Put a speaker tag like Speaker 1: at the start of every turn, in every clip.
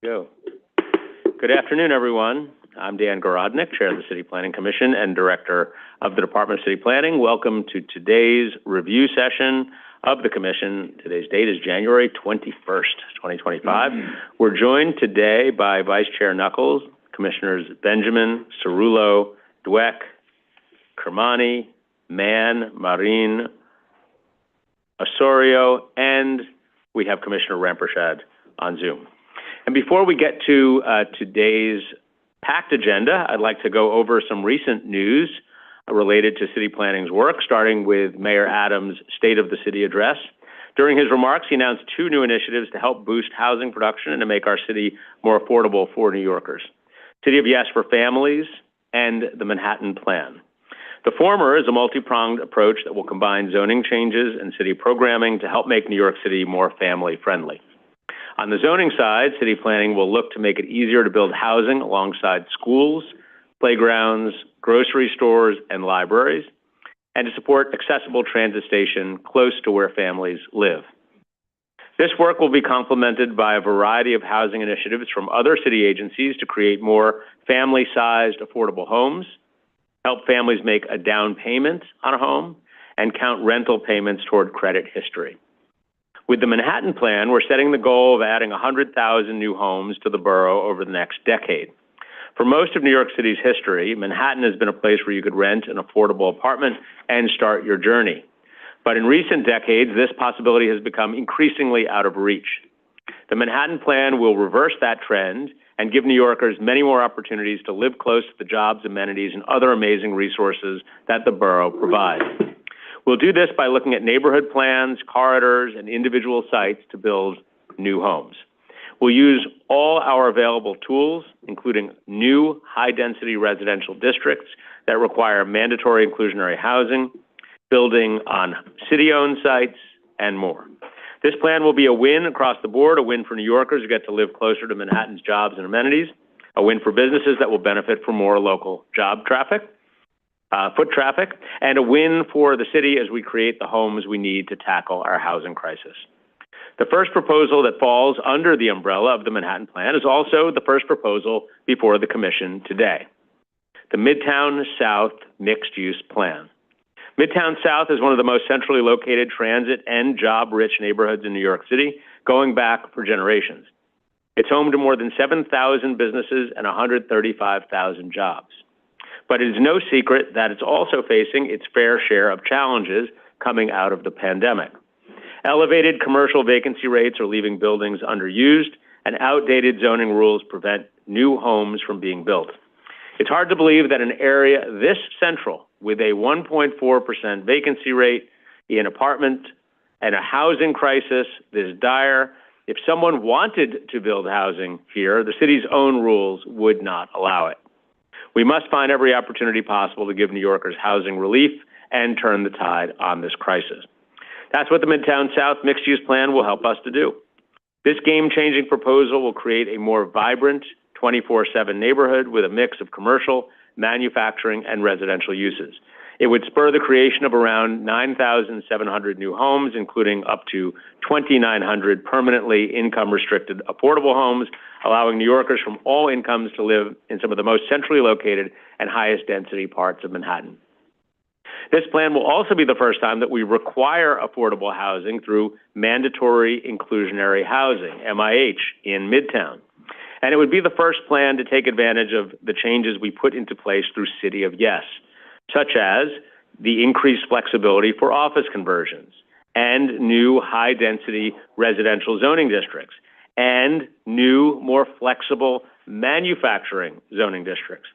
Speaker 1: Go. Good afternoon, everyone. I'm Dan Gorodnick, Chair of the City Planning Commission and Director of the Department of City Planning. Welcome to today's review session of the Commission. Today's date is January 21st, 2025. We're joined today by Vice Chair Knuckles, Commissioners Benjamin, Cerullo, Dweck, Kermani, Mann, Marin, Osorio, and we have Commissioner Rampersad on Zoom. And before we get to today's packed agenda, I'd like to go over some recent news related to city planning's work, starting with Mayor Adams' State of the City address. During his remarks, he announced two new initiatives to help boost housing production and to make our city more affordable for New Yorkers: City of Yes for Families and the Manhattan Plan. The former is a multi-pronged approach that will combine zoning changes and city programming to help make New York City more family-friendly. On the zoning side, city planning will look to make it easier to build housing alongside schools, playgrounds, grocery stores, and libraries, and to support accessible transit station close to where families live. This work will be complemented by a variety of housing initiatives from other city agencies to create more family-sized affordable homes, help families make a down payment on a home, and count rental payments toward credit history. With the Manhattan Plan, we're setting the goal of adding 100,000 new homes to the borough over the next decade. For most of New York City's history, Manhattan has been a place where you could rent an affordable apartment and start your journey. But in recent decades, this possibility has become increasingly out of reach. The Manhattan Plan will reverse that trend and give New Yorkers many more opportunities to live close to the jobs, amenities, and other amazing resources that the borough provides. We'll do this by looking at neighborhood plans, corridors, and individual sites to build new homes. We'll use all our available tools, including new high-density residential districts that require mandatory inclusionary housing, building on city-owned sites, and more. This plan will be a win across the board, a win for New Yorkers who get to live closer to Manhattan's jobs and amenities, a win for businesses that will benefit from more local job traffic, foot traffic, and a win for the city as we create the homes we need to tackle our housing crisis. The first proposal that falls under the umbrella of the Manhattan Plan is also the first proposal before the Commission today: the Midtown South Mixed-Use Plan. Midtown South is one of the most centrally located transit and job-rich neighborhoods in New York City, going back for generations. It's home to more than 7,000 businesses and 135,000 jobs. But it is no secret that it's also facing its fair share of challenges coming out of the pandemic. Elevated commercial vacancy rates are leaving buildings underused, and outdated zoning rules prevent new homes from being built. It's hard to believe that an area this central, with a 1.4% vacancy rate, an apartment, and a housing crisis this dire, if someone wanted to build housing here, the city's own rules would not allow it. We must find every opportunity possible to give New Yorkers housing relief and turn the tide on this crisis. That's what the Midtown South Mixed-Use Plan will help us to do. This game-changing proposal will create a more vibrant 24/7 neighborhood with a mix of commercial, manufacturing, and residential uses. It would spur the creation of around 9,700 new homes, including up to 2,900 permanently income-restricted affordable homes, allowing New Yorkers from all incomes to live in some of the most centrally located and highest density parts of Manhattan. This plan will also be the first time that we require affordable housing through mandatory inclusionary housing, MIH, in Midtown. And it would be the first plan to take advantage of the changes we put into place through City of Yes, such as the increased flexibility for office conversions and new high-density residential zoning districts and new, more flexible manufacturing zoning districts.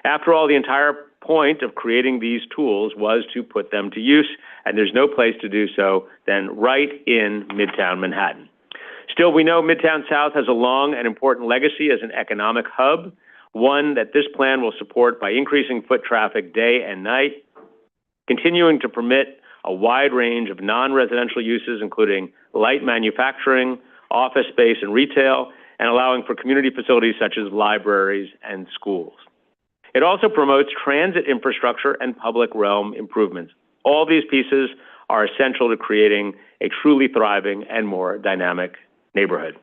Speaker 1: After all, the entire point of creating these tools was to put them to use, and there's no place to do so than right in Midtown Manhattan. Still, we know Midtown South has a long and important legacy as an economic hub, one that this plan will support by increasing foot traffic day and night, continuing to permit a wide range of non-residential uses, including light manufacturing, office space, and retail, and allowing for community facilities such as libraries and schools. It also promotes transit infrastructure and public realm improvements. All these pieces are essential to creating a truly thriving and more dynamic neighborhood.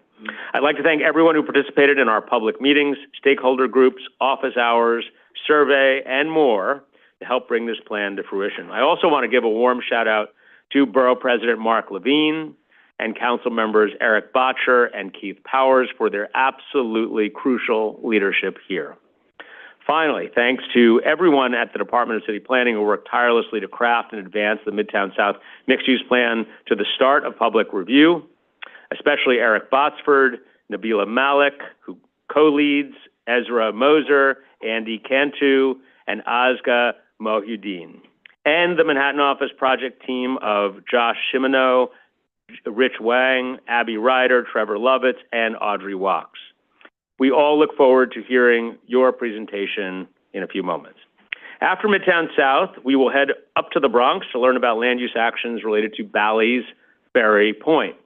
Speaker 1: I'd like to thank everyone who participated in our public meetings, stakeholder groups, office hours, survey, and more to help bring this plan to fruition. I also want to give a warm shout out to Borough President Mark Levine and Council members Eric Botcher and Keith Powers for their absolutely crucial leadership here. Finally, thanks to everyone at the Department of City Planning who worked tirelessly to craft and advance the Midtown South mixed-use plan to the start of public review, especially Eric Botsford, Nabila Malik, who co-leads, Ezra Moser, Andy Cantu, and Azga Mohuddin, and the Manhattan Office project team of Josh Shimano, Rich Wang, Abby Ryder, Trevor Lovitz, and Audrey Wachs. We all look forward to hearing your presentation in a few moments. After Midtown South, we will head up to the Bronx to learn about land use actions related to Bally's Ferry Point.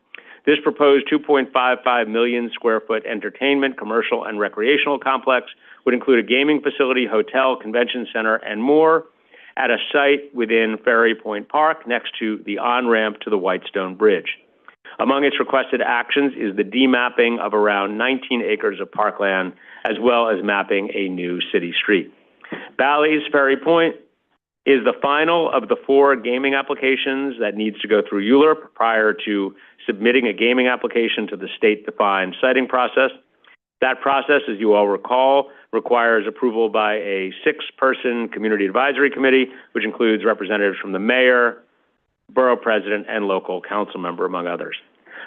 Speaker 1: This proposed 2.55 million square foot entertainment, commercial, and recreational complex would include a gaming facility, hotel, convention center, and more at a site within Ferry Point Park next to the on-ramp to the Whitestone Bridge. Among its requested actions is the demapping of around 19 acres of parkland, as well as mapping a new city street. Bally's Ferry Point is the final of the 4 gaming applications that needs to go through ULURP prior to submitting a gaming application to the state-defined siting process. That process, as you all recall, requires approval by a 6-person community advisory committee, which includes representatives from the mayor, borough president, and local council member, among others.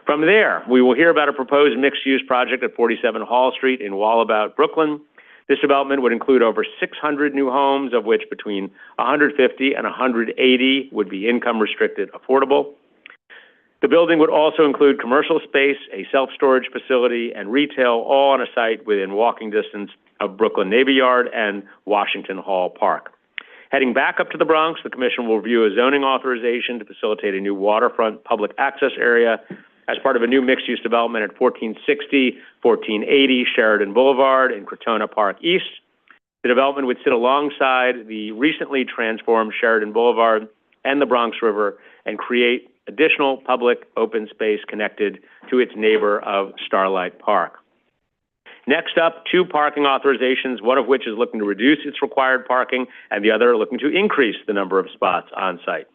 Speaker 1: From there, we will hear about a proposed mixed-use project at 47 Hall Street in Wallabout, Brooklyn. This development would include over 600 new homes, of which between 150 and 180 would be income-restricted affordable. The building would also include commercial space, a self-storage facility, and retail, all on a site within walking distance of Brooklyn Navy Yard and Washington Hall Park. Heading back up to the Bronx, the Commission will review a zoning authorization to facilitate a new waterfront public access area as part of a new mixed-use development at 1460, 1480 Sheridan Boulevard in Crotona Park East. The development would sit alongside the recently transformed Sheridan Boulevard and the Bronx River and create additional public open space connected to its neighbor of Starlight Park. Next up, 2 parking authorizations, one of which is looking to reduce its required parking and the other looking to increase the number of spots on site.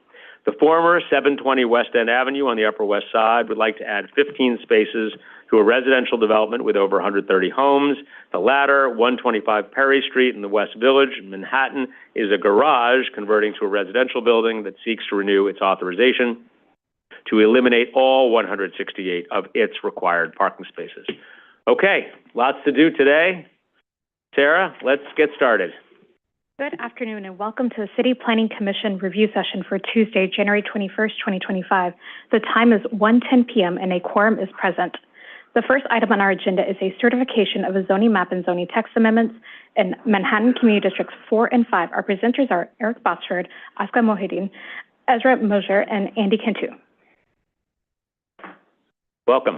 Speaker 1: The former 720 West End Avenue on the Upper West Side would like to add 15 spaces to a residential development with over 130 homes. The latter, 125 Perry Street in the West Village in Manhattan, is a garage converting to a residential building that seeks to renew its authorization to eliminate all 168 of its required parking spaces. Okay, lots to do today. Sarah, let's get started.
Speaker 2: Good afternoon and welcome to the City Planning Commission Review Session for Tuesday, January 21st, 2025. The time is 1:10 p.m. and a quorum is present. The first item on our agenda is a certification of a zoning map and zoning text amendments in Manhattan Community Districts 4 and 5. Our presenters are Eric Botsford, Azga Mohuddin, Ezra Moser, and Andy Cantu.
Speaker 1: Welcome.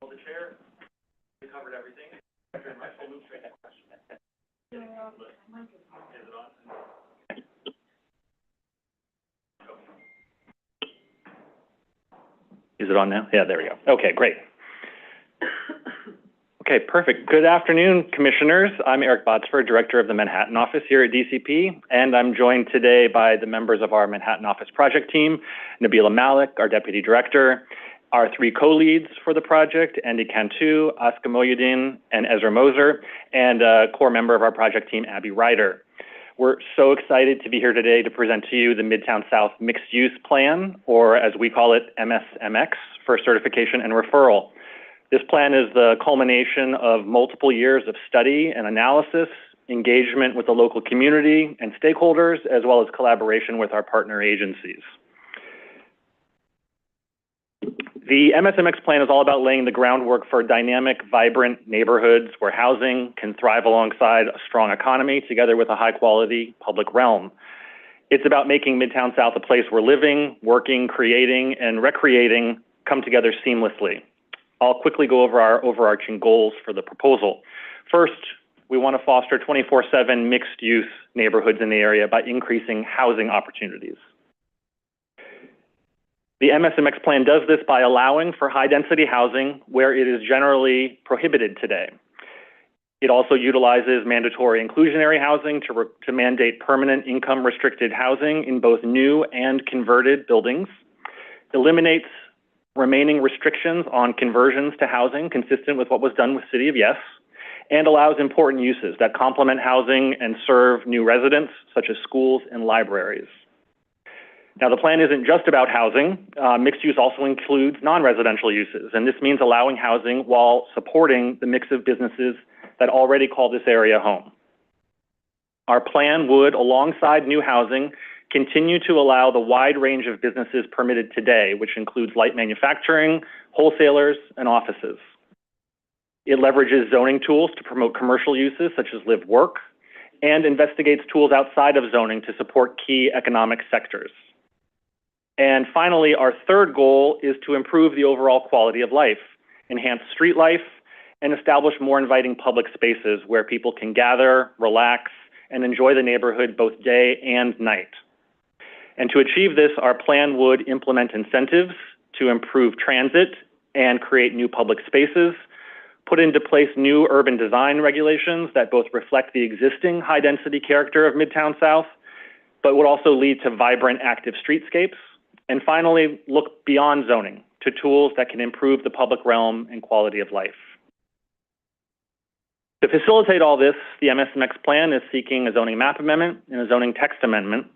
Speaker 1: Well, the chair, we covered everything. Very much. We'll move straight to questions. Is it on?
Speaker 3: Is it on now? Yeah, there we go. Okay, great. Okay, perfect. Good afternoon, commissioners. I'm Eric Botsford, director of the Manhattan office here at DCP, and I'm joined today by the members of our Manhattan office project team, Nabila Malik, our deputy director, our 3 co-leads for the project, Andy Cantu, Azga Mohuddin, and Ezra Moser, and a core member of our project team, Abby Ryder. We're so excited to be here today to present to you the Midtown South Mixed Use Plan, or as we call it, MSMX, for certification and referral. This plan is the culmination of multiple years of study and analysis, engagement with the local community and stakeholders, as well as collaboration with our partner agencies. The MSMX plan is all about laying the groundwork for dynamic, vibrant neighborhoods where housing can thrive alongside a strong economy together with a high-quality public realm. It's about making Midtown South a place where living, working, creating, and recreating come together seamlessly. I'll quickly go over our overarching goals for the proposal. First, we want to foster 24/7 mixed-use neighborhoods in the area by increasing housing opportunities. The MSMX plan does this by allowing for high-density housing where it is generally prohibited today. It also utilizes mandatory inclusionary housing to mandate permanent income-restricted housing in both new and converted buildings, eliminates remaining restrictions on conversions to housing consistent with what was done with City of Yes, and allows important uses that complement housing and serve new residents, such as schools and libraries. Now, the plan isn't just about housing. Mixed use also includes non-residential uses, and this means allowing housing while supporting the mix of businesses that already call this area home. Our plan would, alongside new housing, continue to allow the wide range of businesses permitted today, which includes light manufacturing, wholesalers, and offices. It leverages zoning tools to promote commercial uses such as live work, and investigates tools outside of zoning to support key economic sectors. And finally, our third goal is to improve the overall quality of life, enhance street life, and establish more inviting public spaces where people can gather, relax, and enjoy the neighborhood both day and night. And to achieve this, our plan would implement incentives to improve transit and create new public spaces, put into place new urban design regulations that both reflect the existing high-density character of Midtown South, but would also lead to vibrant, active streetscapes, and finally, look beyond zoning to tools that can improve the public realm and quality of life. To facilitate all this, the MSMX plan is seeking a zoning map amendment and a zoning text amendment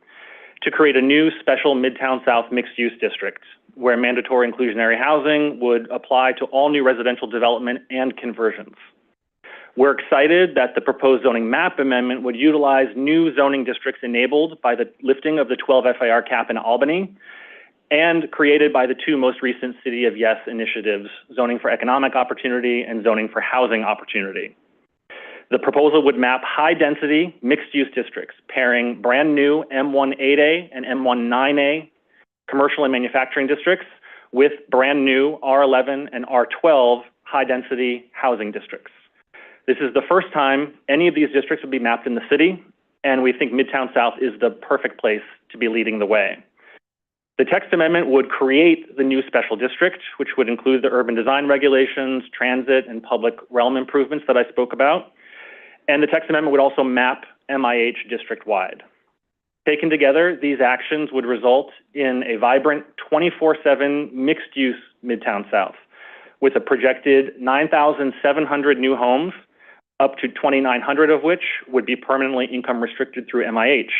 Speaker 3: to create a new special Midtown South mixed-use district where mandatory inclusionary housing would apply to all new residential development and conversions. We're excited that the proposed zoning map amendment would utilize new zoning districts enabled by the lifting of the 12 FAR cap in Albany and created by the two most recent City of Yes initiatives, zoning for economic opportunity and zoning for housing opportunity. The proposal would map high-density mixed-use districts, pairing brand new M18A and M19A commercial and manufacturing districts with brand new R11 and R12 high-density housing districts. This is the first time any of these districts would be mapped in the city, and we think Midtown South is the perfect place to be leading the way. The text amendment would create the new special district, which would include the urban design regulations, transit, and public realm improvements that I spoke about. And the text amendment would also map MIH district-wide. Taken together, these actions would result in a vibrant 24/7 mixed-use Midtown South with a projected 9,700 new homes, up to 2,900 of which would be permanently income restricted through MIH,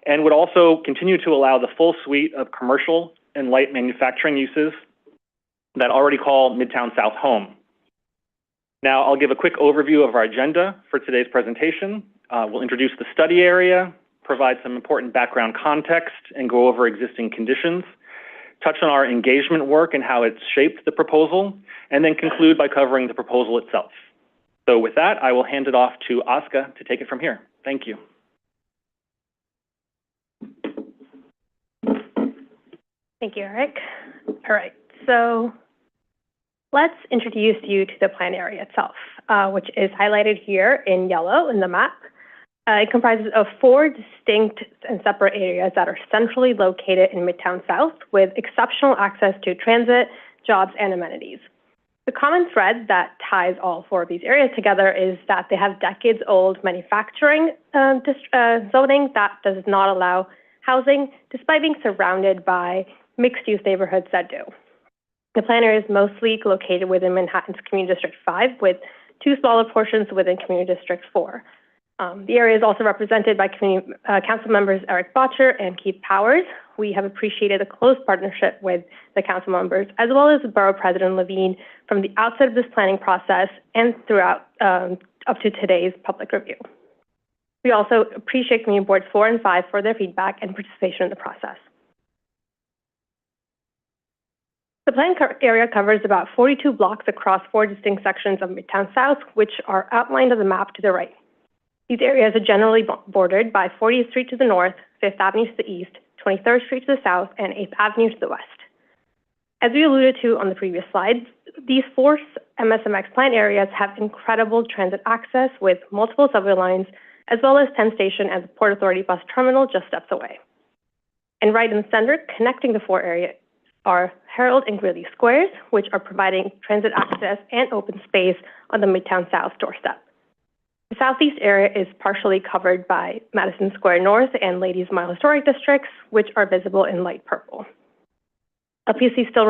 Speaker 3: and would also continue to allow the full suite of commercial and light manufacturing uses that already call Midtown South home. Now, I'll give a quick overview of our agenda for today's presentation. We'll introduce the study area, provide some important background context, and go over existing conditions, touch on our engagement work and how it's shaped the proposal, and then conclude by covering the proposal itself. So with that, I will hand it off to Aska to take it from here. Thank you.
Speaker 2: Thank you, Eric. All right, so let's introduce you to the plan area itself, which is highlighted here in yellow in the map. It comprises of 4 distinct and separate areas that are centrally located in Midtown South with exceptional access to transit, jobs, and amenities. The common thread that ties all 4 of these areas together is that they have decades-old manufacturing zoning that does not allow housing, despite being surrounded by mixed-use neighborhoods that do. The plan area is mostly located within Manhattan's Community District 5, with 2 smaller portions within Community District 4. The area is also represented by council members Eric Botcher and Keith Powers. We have appreciated a close partnership with the council members, as well as Borough President Levine, from the outset of this planning process and throughout up to today's public review. We also appreciate Community Boards 4 and 5 for their feedback and participation in the process. The plan area covers about 42 blocks across 4 distinct sections of Midtown South, which are outlined on the map to the right. These areas are generally bordered by 40th Street to the north, 5th Avenue to the east, 23rd Street to the south, and 8th Avenue to the west. As we alluded to on the previous slide, these 4 MSMX plan areas have incredible transit access with multiple subway lines, as well as Penn Station and the Port Authority bus terminal just steps away. And right in the center, connecting the 4
Speaker 4: are Herald and Greeley Squares, which are providing transit access and open space on the Midtown South doorstep. The southeast area is partially covered by Madison Square North and Ladies Mile Historic Districts, which are visible in light purple. LPC still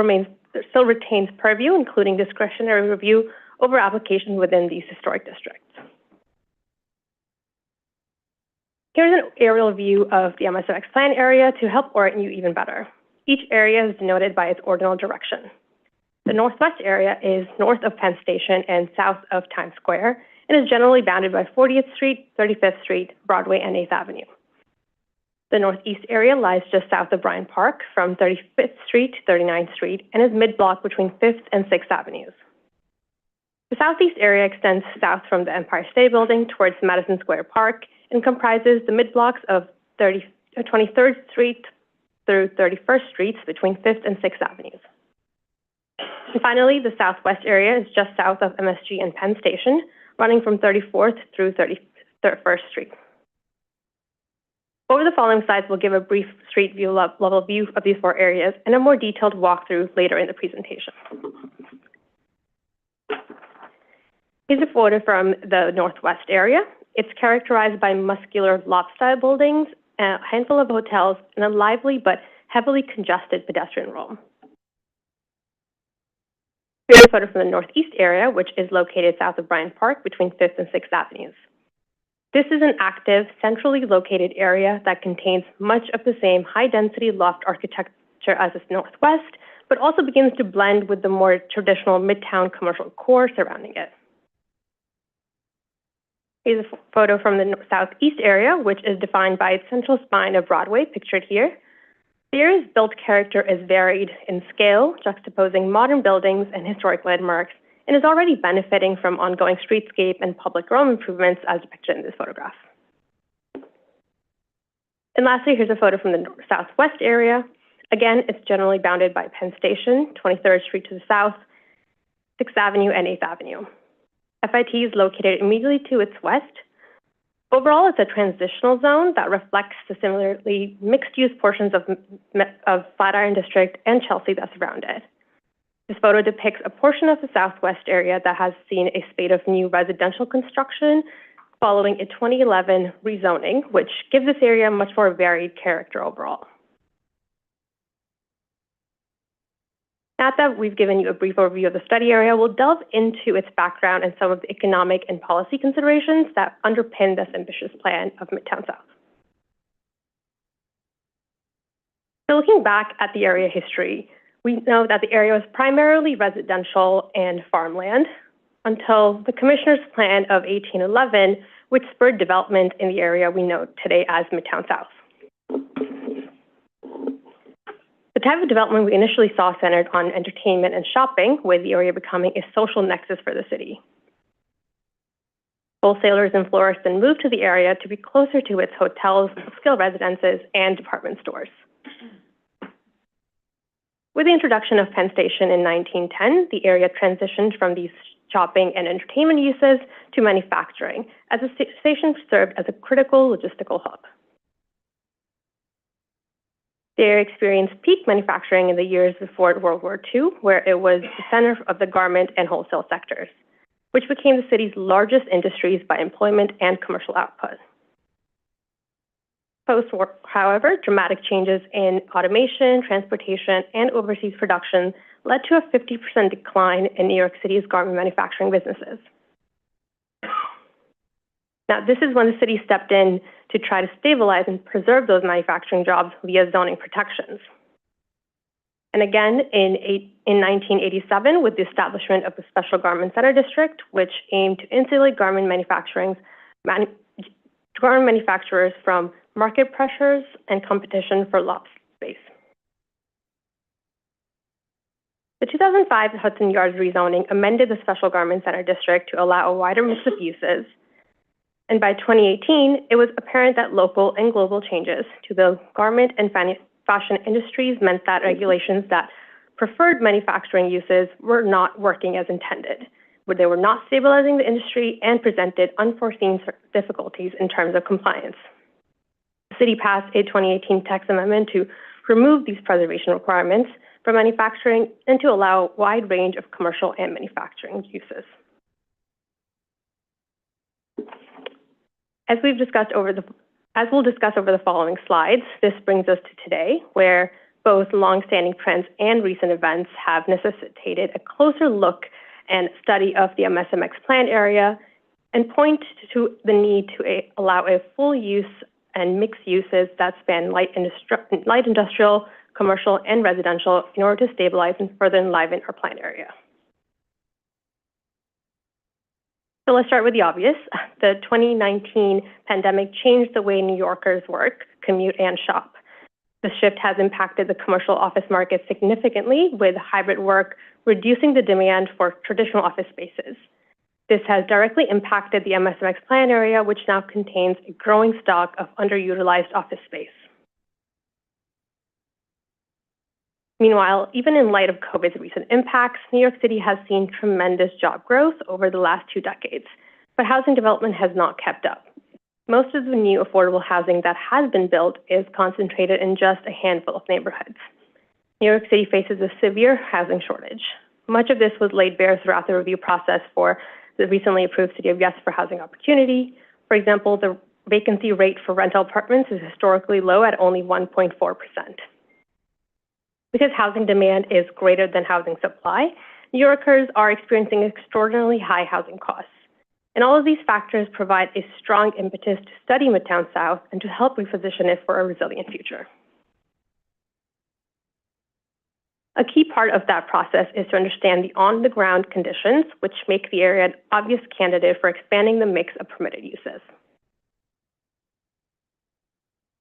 Speaker 4: retains purview, including discretionary review over applications within these historic districts. Here's an aerial view of the MSFX plan area to help orient you even better. Each area is denoted by its ordinal direction. The northwest area is north of Penn Station and south of Times Square, and is generally bounded by 40th Street, 35th Street, Broadway, and 8th Avenue. The northeast area lies just south of Bryant Park from 35th Street to 39th Street and is mid-block between 5th and 6th Avenues. The southeast area extends south from the Empire State Building towards Madison Square Park and comprises the mid-blocks of 23rd Street through 31st Streets between 5th and 6th Avenues. And finally, the southwest area is just south of MSG and Penn Station, running from 34th through 31st Street. Over the following slides, we'll give a brief street view level view of these four areas and a more detailed walkthrough later in the presentation. Here's a photo from the northwest area. It's characterized by muscular lot-style buildings, a handful of hotels, and a lively but heavily congested pedestrian roam. Here's a photo from the northeast area, which is located south of Bryant Park between 5th and 6th Avenues. This is an active, centrally located area that contains much of the same high-density loft architecture as the northwest, but also begins to blend with the more traditional midtown commercial core surrounding it. Here's a photo from the southeast area, which is defined by its central spine of Broadway, pictured here. The area's built character is varied in scale, juxtaposing modern buildings and historic landmarks, and is already benefiting from ongoing streetscape and public realm improvements as depicted in this photograph. And lastly, here's a photo from the southwest area. Again, it's generally bounded by Penn Station, 23rd Street to the south, 6th Avenue, and 8th Avenue. FIT is located immediately to its west. Overall, it's a transitional zone that reflects the similarly mixed-use portions of Flatiron District and Chelsea that surround it. This photo depicts a portion of the southwest area that has seen a spate of new residential construction following a 2011 rezoning, which gives this area a much more varied character overall. Now that we've given you a brief overview of the study area, we'll delve into its background and some of the economic and policy considerations that underpin this ambitious plan of Midtown South. So looking back at the area history, we know that the area was primarily residential and farmland until the Commissioner's Plan of 1811, which spurred development in the area we know today as Midtown South. The type of development we initially saw centered on entertainment and shopping, with the area becoming a social nexus for the city. Wholesalers and florists then moved to the area to be closer to its hotels, skilled residences, and department stores. With the introduction of Penn Station in 1910, the area transitioned from these shopping and entertainment uses to manufacturing, as the station served as a critical logistical hub. The area experienced peak manufacturing in the years before World War II, where it was the center of the garment and wholesale sectors, which became the city's largest industries by employment and commercial output. Post-war, however, dramatic changes in automation, transportation, and overseas production led to a 50% decline in New York City's garment manufacturing businesses. Now, this is when the city stepped in to try to stabilize and preserve those manufacturing jobs via zoning protections. And again, in 1987, with the establishment of the Special Garment Center District, which aimed to insulate garment manufacturers from market pressures and competition for lot space. The 2005 Hudson Yards rezoning amended the Special Garment Center District to allow a wider mix of uses. And by 2018, it was apparent that local and global changes to the garment and fashion industries meant that regulations that preferred manufacturing uses were not working as intended, where they were not stabilizing the industry and presented unforeseen difficulties in terms of compliance. The city passed a 2018 text amendment to remove these preservation requirements, for manufacturing and to allow a wide range of commercial and manufacturing uses. As we'll discuss over the following slides, this brings us to today, where both long-standing trends and recent events have necessitated a closer look and study of the MSMX plan area and point to the need to allow a full use and mixed uses that span light industrial, commercial, and residential in order to stabilize and further enliven our plan area. So let's start with the obvious. The 2019 pandemic changed the way New Yorkers work, commute, and shop. The shift has impacted the commercial office market significantly, with hybrid work reducing the demand for traditional office spaces. This has directly impacted the MSMX plan area, which now contains a growing stock of underutilized office space. Meanwhile, even in light of COVID's recent impacts, New York City has seen tremendous job growth over the last 2 decades, but housing development has not kept up. Most of the new affordable housing that has been built is concentrated in just a handful of neighborhoods. New York City faces a severe housing shortage. Much of this was laid bare throughout the review process for the recently approved City of Yes for Housing Opportunity. For example, the vacancy rate for rental apartments is historically low at only 1.4%. Because housing demand is greater than housing supply, New Yorkers are experiencing extraordinarily high housing costs. And all of these factors provide a strong impetus to study Midtown South and to help reposition it for a resilient future. A key part of that process is to understand the on-the-ground conditions, which make the area an obvious candidate for expanding the mix of permitted uses.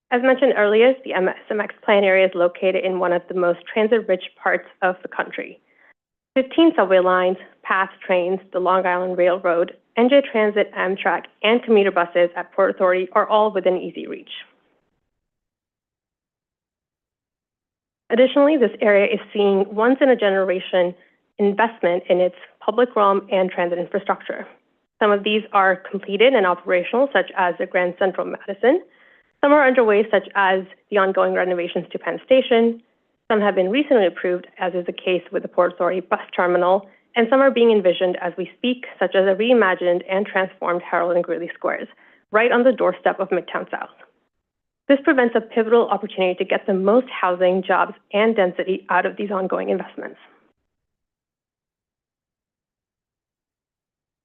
Speaker 4: As mentioned earlier, the MSMX plan area is located in one of the most transit-rich parts of the country. 15 subway lines, PATH trains, the Long Island Railroad, NJ Transit, Amtrak, and commuter buses at Port Authority are all within easy reach. Additionally, this area is seeing once-in-a-generation investment in its public realm and transit infrastructure. Some of these are completed and operational, such as the Grand Central Madison. Some are underway, such as the ongoing renovations to Penn Station. Some have been recently approved, as is the case with the Port Authority bus terminal, and some are being envisioned as we speak, such as a reimagined and transformed Harold and Greeley Squares, right on the doorstep of Midtown South. This presents a pivotal opportunity to get the most housing, jobs, and density out of these ongoing investments.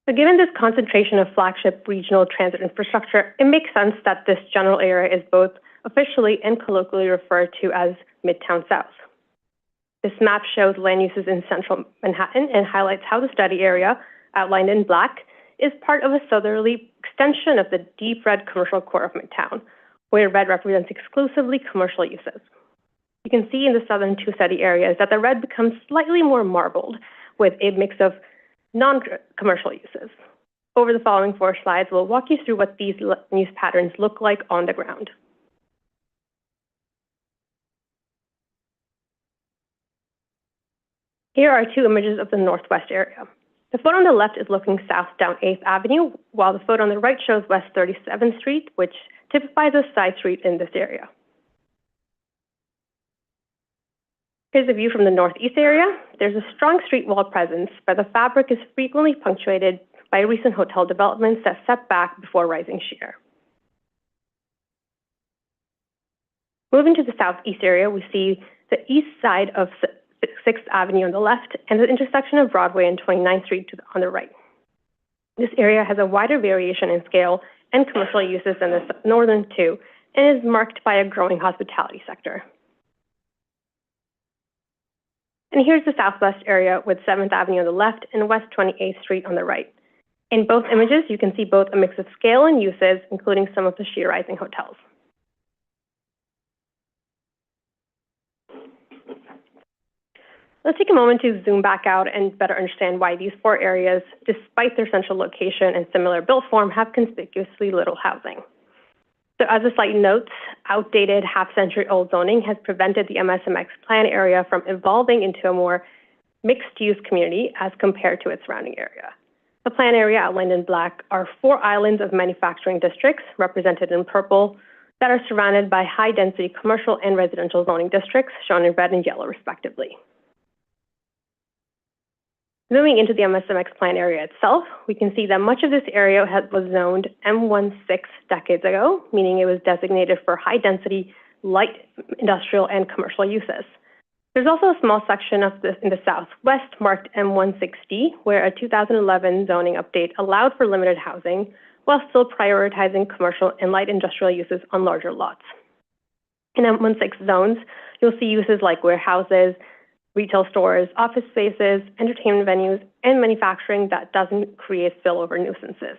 Speaker 4: So given this concentration of flagship regional transit infrastructure, it makes sense that this general area is both officially and colloquially referred to as Midtown South. This map shows land uses in central Manhattan and highlights how the study area, outlined in black, is part of a southerly extension of the deep red commercial core of Midtown, where red represents exclusively commercial uses. You can see in the southern 2 study areas that the red becomes slightly more marbled with a mix of non-commercial uses. Over the following 4 slides, we'll walk you through what these use patterns look like on the ground. Here are 2 images of the northwest area. The photo on the left is looking south down 8th Avenue, while the photo on the right shows West 37th Street, which typifies a side street in this area. Here's a view from the northeast area. There's a strong street wall presence, but the fabric is frequently punctuated by recent hotel developments that set back before rising sheer. Moving to the southeast area, we see the east side of 6th Avenue on the left and the intersection of Broadway and 29th Street on the right. This area has a wider variation in scale and commercial uses than the northern 2 and is marked by a growing hospitality sector. And here's the southwest area with 7th Avenue on the left and West 28th Street on the right. In both images, you can see both a mix of scale and uses, including some of the sheer rising hotels. Let's take a moment to zoom back out and better understand why these 4 areas, despite their central location and similar built form, have conspicuously little housing. So as a slight note, outdated half-century-old zoning has prevented the MSMX plan area from evolving into a more mixed-use community as compared to its surrounding area. The plan area outlined in black are 4 islands of manufacturing districts, represented in purple, that are surrounded by high-density commercial and residential zoning districts, shown in red and yellow, respectively. Zooming into the MSMX plan area itself, we can see that much of this area was zoned M16 decades ago, meaning it was designated for high-density, light industrial and commercial uses. There's also a small section of this in the southwest marked M16D, where a 2011 zoning update allowed for limited housing while still prioritizing commercial and light industrial uses on larger lots. In M16 zones, you'll see uses like warehouses, retail stores, office spaces, entertainment venues, and manufacturing that doesn't create spillover nuisances.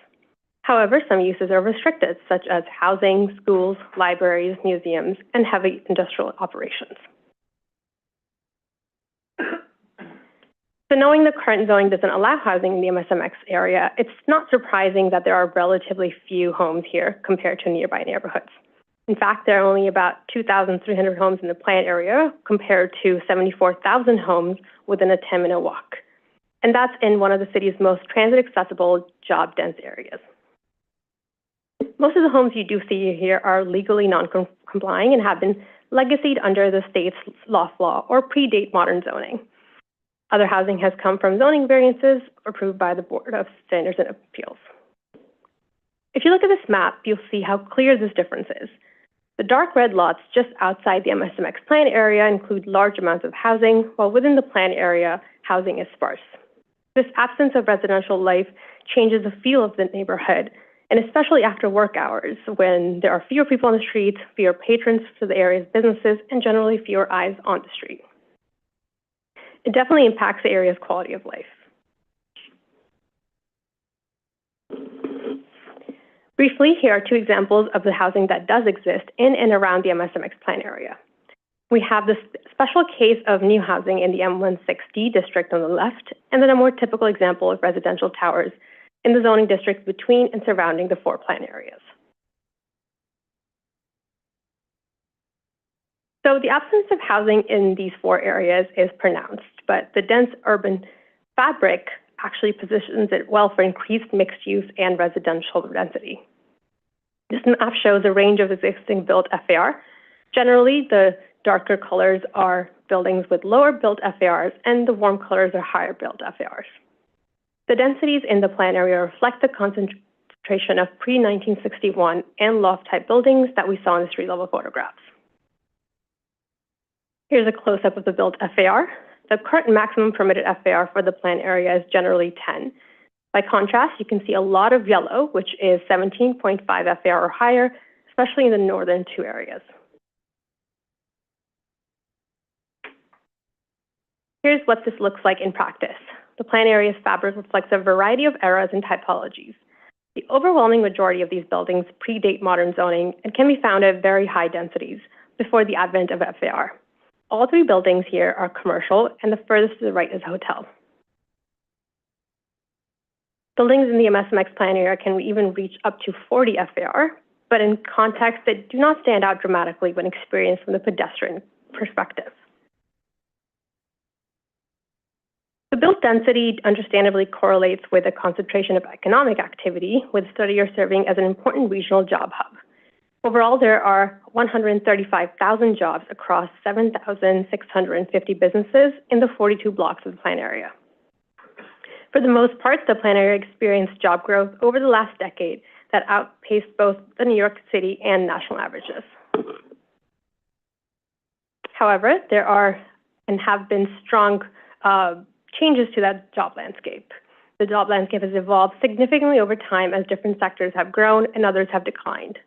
Speaker 4: However, some uses are restricted, such as housing, schools, libraries, museums, and heavy industrial operations. So knowing the current zoning doesn't allow housing in the MSMX area, it's not surprising that there are relatively few homes here compared to nearby neighborhoods. In fact, there are only about 2,300 homes in the planned area compared to 74,000 homes within a 10-minute walk. And that's in one of the city's most transit-accessible, job-dense areas. Most of the homes you do see here are legally non-complying and have been legacied under the state's loft law or predate modern zoning. Other housing has come from zoning variances approved by the Board of Standards and Appeals. If you look at this map, you'll see how clear this difference is. The dark red lots just outside the MSMX plan area include large amounts of housing, while within the plan area, housing is sparse. This absence of residential life changes the feel of the neighborhood, and especially after work hours, when there are fewer people on the streets, fewer patrons to the area's businesses, and generally fewer eyes on the street. It definitely impacts the area's quality of life. Briefly, here are two examples of the housing that does exist in and around the MSMX plan area. We have this special case of new housing in the M16D district on the left, and then a more typical example of residential towers in the zoning districts between and surrounding the four plan areas. So the absence of housing in these four areas is pronounced, but the dense urban fabric actually positions it well for increased mixed use and residential density. This map shows a range of existing built FAR. Generally, the darker colors are buildings with lower built FARs, and the warm colors are higher built FARs. The densities in the plan area reflect the concentration of pre-1961 and loft-type buildings that we saw in the street-level photographs. Here's a close-up of the built FAR. The current maximum permitted FAR for the plan area is generally 10. By contrast, you can see a lot of yellow, which is 17.5 FAR or higher, especially in the northern two areas. Here's what this looks like in practice. The plan area's fabric reflects a variety of eras and typologies. The overwhelming majority of these buildings predate modern zoning and can be found at very high densities before the advent of FAR. All three buildings here are commercial, and the furthest to the right is a hotel. Buildings in the MSMX plan area can even reach up to 40 FAR, but in context that do not stand out dramatically when experienced from the pedestrian perspective. The built density understandably correlates with the concentration of economic activity, with the study serving as an important regional job hub. Overall, there are 135,000 jobs across 7,650 businesses in the 42 blocks of the plan area. For the most part, the plan area experienced job growth over the last decade that outpaced both the New York City and national averages. However, there are and have been strong changes to that job landscape. The job landscape has evolved significantly over time as different sectors have grown and others have declined.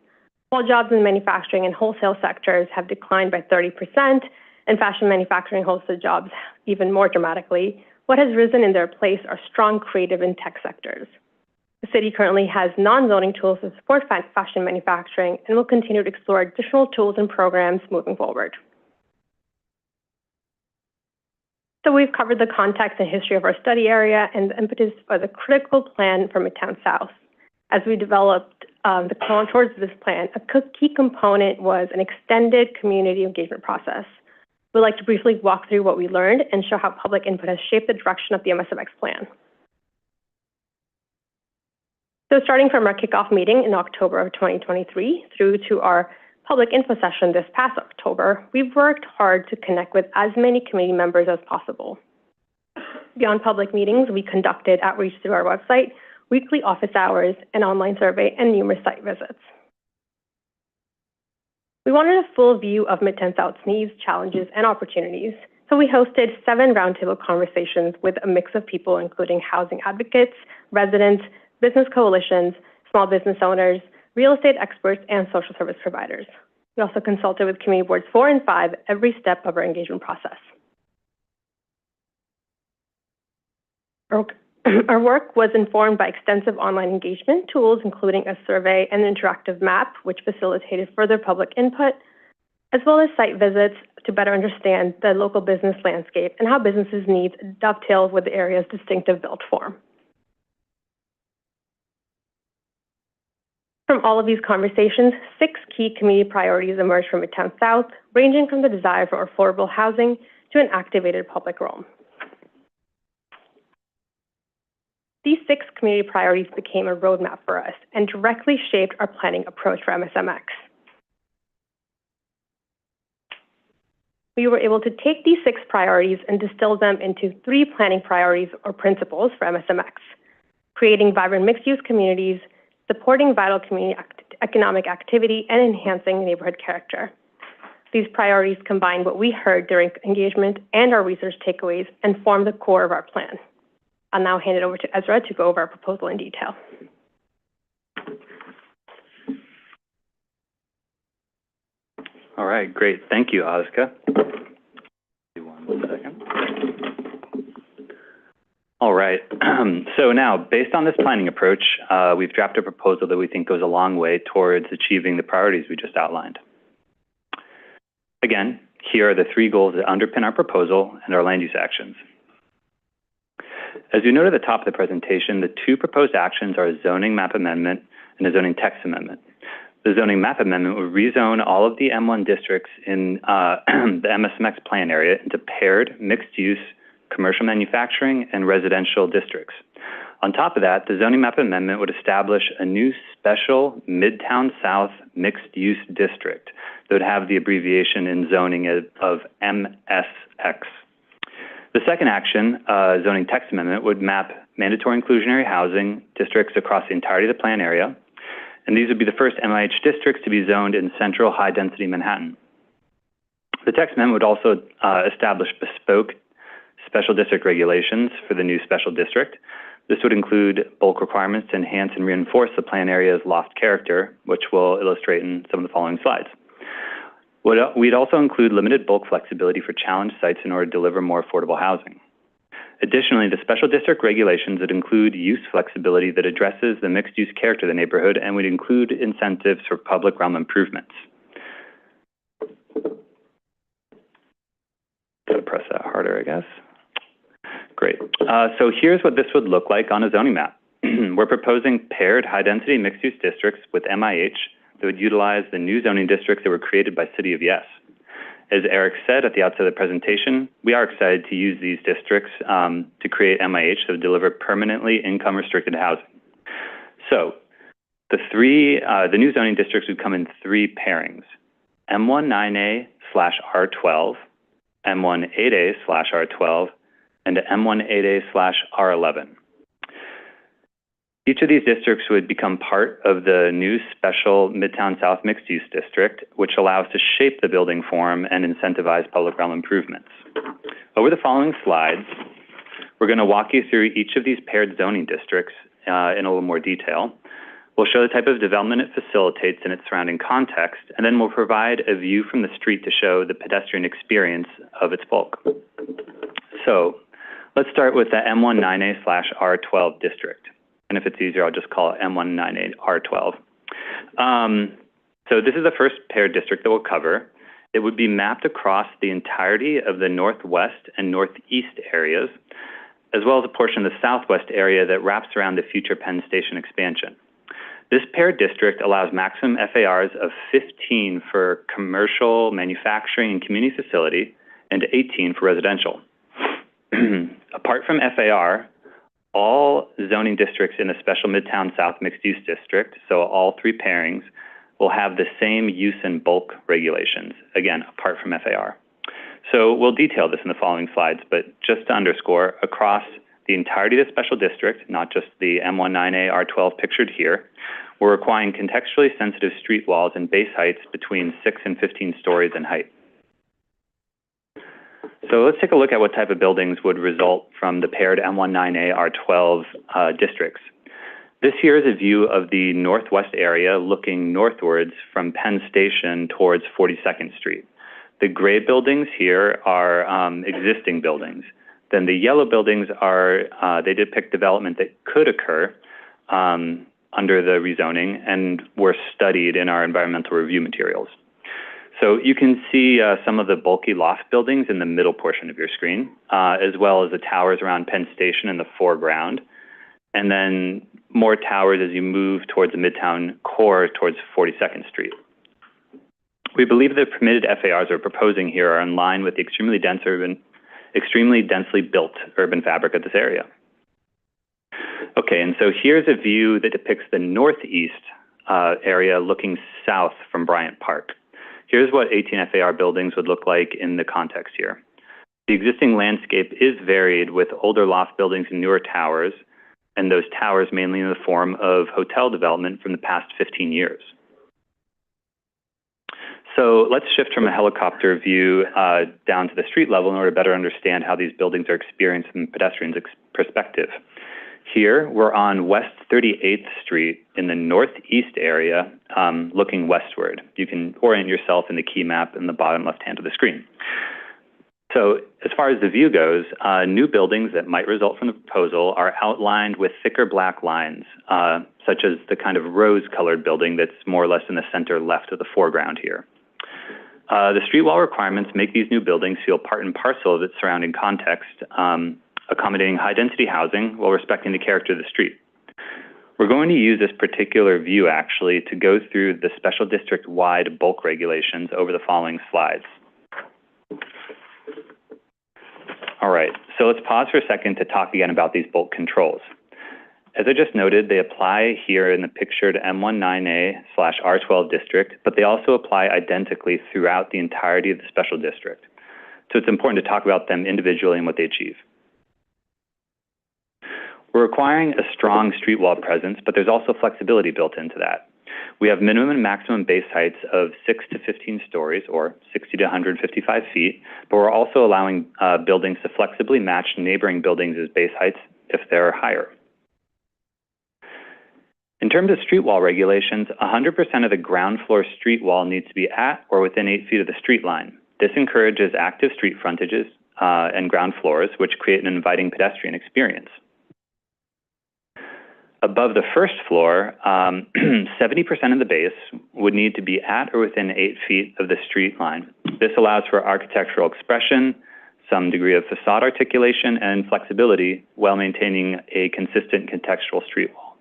Speaker 4: While jobs in the manufacturing and wholesale sectors have declined by 30%, and fashion manufacturing wholesale jobs even more dramatically, what has risen in their place are strong creative and tech sectors. The city currently has non-zoning tools to support fashion manufacturing and will continue to explore additional tools and programs moving forward. So we've covered the context and history of our study area and the impetus for the critical plan for Midtown South. As we developed the contours of this plan, a key component was an extended community engagement process. We'd like to briefly walk through what we learned and show how public input has shaped the direction of the MSMX plan. So starting from our kickoff meeting in October of 2023 through to our public info session this past October, we've worked hard to connect with as many community members as possible. Beyond public meetings, we conducted outreach through our website, weekly office hours, an online survey, and numerous site visits. We wanted a full view of Midtown South's needs, challenges, and opportunities, so we hosted 7 roundtable conversations with a mix of people, including housing advocates, residents, business coalitions, small business owners, real estate experts, and social service providers. We also consulted with Community Boards 4 and 5 every step of our engagement process. Our work was informed by extensive online engagement tools, including a survey and an interactive map, which facilitated further public input, as well as site visits to better understand the local business landscape and how businesses' needs dovetail with the area's distinctive built form. From all of these conversations, 6 key community priorities emerged from Midtown South, ranging from the desire for affordable housing to an activated public realm. These 6 community priorities became a roadmap for us and directly shaped our planning approach for MSMX. We were able to take these 6 priorities and distill them into 3 planning priorities or principles for MSMX: creating vibrant mixed-use communities, supporting vital community economic activity, and enhancing neighborhood character. These priorities combine what we heard during engagement and our research takeaways and form the core of our plan. I'll now hand it over to Ezra to go over our proposal in detail.
Speaker 5: All right, great. Thank you, Azka. One second. All right. So now, based on this planning approach, we've drafted a proposal that we think goes a long way towards achieving the priorities we just outlined. Again, here are the 3 goals that underpin our proposal and our land use actions. As you note at the top of the presentation, the 2 proposed actions are a zoning map amendment and a zoning text amendment. The zoning map amendment would rezone all of the M1 districts in the MSMX plan area into paired mixed-use commercial manufacturing and residential districts. On top of that, the zoning map amendment would establish a new special Midtown South mixed-use district that would have the abbreviation in zoning of MSX. The second action, zoning text amendment, would map mandatory inclusionary housing districts across the entirety of the plan area, and these would be the first MIH districts to be zoned in central high-density Manhattan. The text amendment would also establish bespoke special district regulations for the new special district. This would include bulk requirements to enhance and reinforce the plan area's loft character, which we'll illustrate in some of the following slides. We'd also include limited bulk flexibility for challenged sites in order to deliver more affordable housing. Additionally, the special district regulations would include use flexibility that addresses the mixed-use character of the neighborhood and would include incentives for public realm improvements. Gotta press that harder, I guess. Great. So here's what this would look like on a zoning map. We're proposing paired high-density mixed-use districts with MIH that would utilize the new zoning districts that were created by City of Yes. As Eric said at the outset of the presentation, we are excited to use these districts to create MIH that would deliver permanently income-restricted housing. So the new zoning districts would come in 3 pairings: M19A/R12, M18A/R12, and M18A/R11. Each of these districts would become part of the new special Midtown South mixed-use district, which allows to shape the building form and incentivize public realm improvements. Over the following slides, we're going to walk you through each of these paired zoning districts in a little more detail. We'll show the type of development it facilitates in its surrounding context, and then we'll provide a view from the street to show the pedestrian experience of its bulk. So let's start with the M19A/R12 district. And if it's easier, I'll just call it M19A/R12. So this is the first paired district that we'll cover. It would be mapped across the entirety of the northwest and northeast areas, as well as a portion of the southwest area that wraps around the future Penn Station expansion. This paired district allows maximum FARs of 15 for commercial, manufacturing, and community facility, and 18 for residential. Apart from FAR, all zoning districts in the special Midtown South mixed-use district, so all 3 pairings, will have the same use and bulk regulations, again, apart from FAR. So we'll detail this in the following slides, but just to underscore, across the entirety of the special district, not just the M19A R12 pictured here, we're requiring contextually sensitive street walls and base heights between 6 and 15 stories in height. So let's take a look at what type of buildings would result from the paired M19A R12 districts. This here is a view of the northwest area looking northwards from Penn Station towards 42nd Street. The gray buildings here are existing buildings. Then the yellow buildings are, they depict development that could occur under the rezoning and were studied in our environmental review materials. So you can see some of the bulky loft buildings in the middle portion of your screen, as well as the towers around Penn Station in the foreground, and then more towers as you move towards the Midtown core towards 42nd Street. We believe the permitted FARs we're proposing here are in line with the extremely densely built urban fabric of this area. Okay, and so here's a view that depicts the northeast area looking south from Bryant Park. Here's what 18 FAR buildings would look like in the context here. The existing landscape is varied with older loft buildings and newer towers, and those towers mainly in the form of hotel development from the past 15 years. So let's shift from a helicopter view down to the street level in order to better understand how these buildings are experienced from the pedestrian's perspective. Here, we're on West 38th Street in the northeast area, looking westward. You can orient yourself in the key map in the bottom left hand of the screen. So as far as the view goes, new buildings that might result from the proposal are outlined with thicker black lines, such as the kind of rose-colored building that's more or less in the center left of the foreground here. The street wall requirements make these new buildings feel part and parcel of its surrounding context, accommodating high-density housing while respecting the character of the street. We're going to use this particular view, actually, to go through the special district-wide bulk regulations over the following slides. All right, so let's pause for a second to talk again about these bulk controls. As I just noted, they apply here in the pictured M19A/R12 district, but they also apply identically throughout the entirety of the special district. So it's important to talk about them individually and what they achieve. We're requiring a strong street wall presence, but there's also flexibility built into that. We have minimum and maximum base heights of 6 to 15 stories, or 60 to 155 feet, but we're also allowing buildings to flexibly match neighboring buildings' base heights if they're higher. In terms of street wall regulations, 100% of the ground floor street wall needs to be at or within 8 feet of the street line. This encourages active street frontages and ground floors, which create an inviting pedestrian experience. Above the first floor, 70% of the base would need to be at or within 8 feet of the street line. This allows for architectural expression, some degree of facade articulation, and flexibility while maintaining a consistent contextual street wall.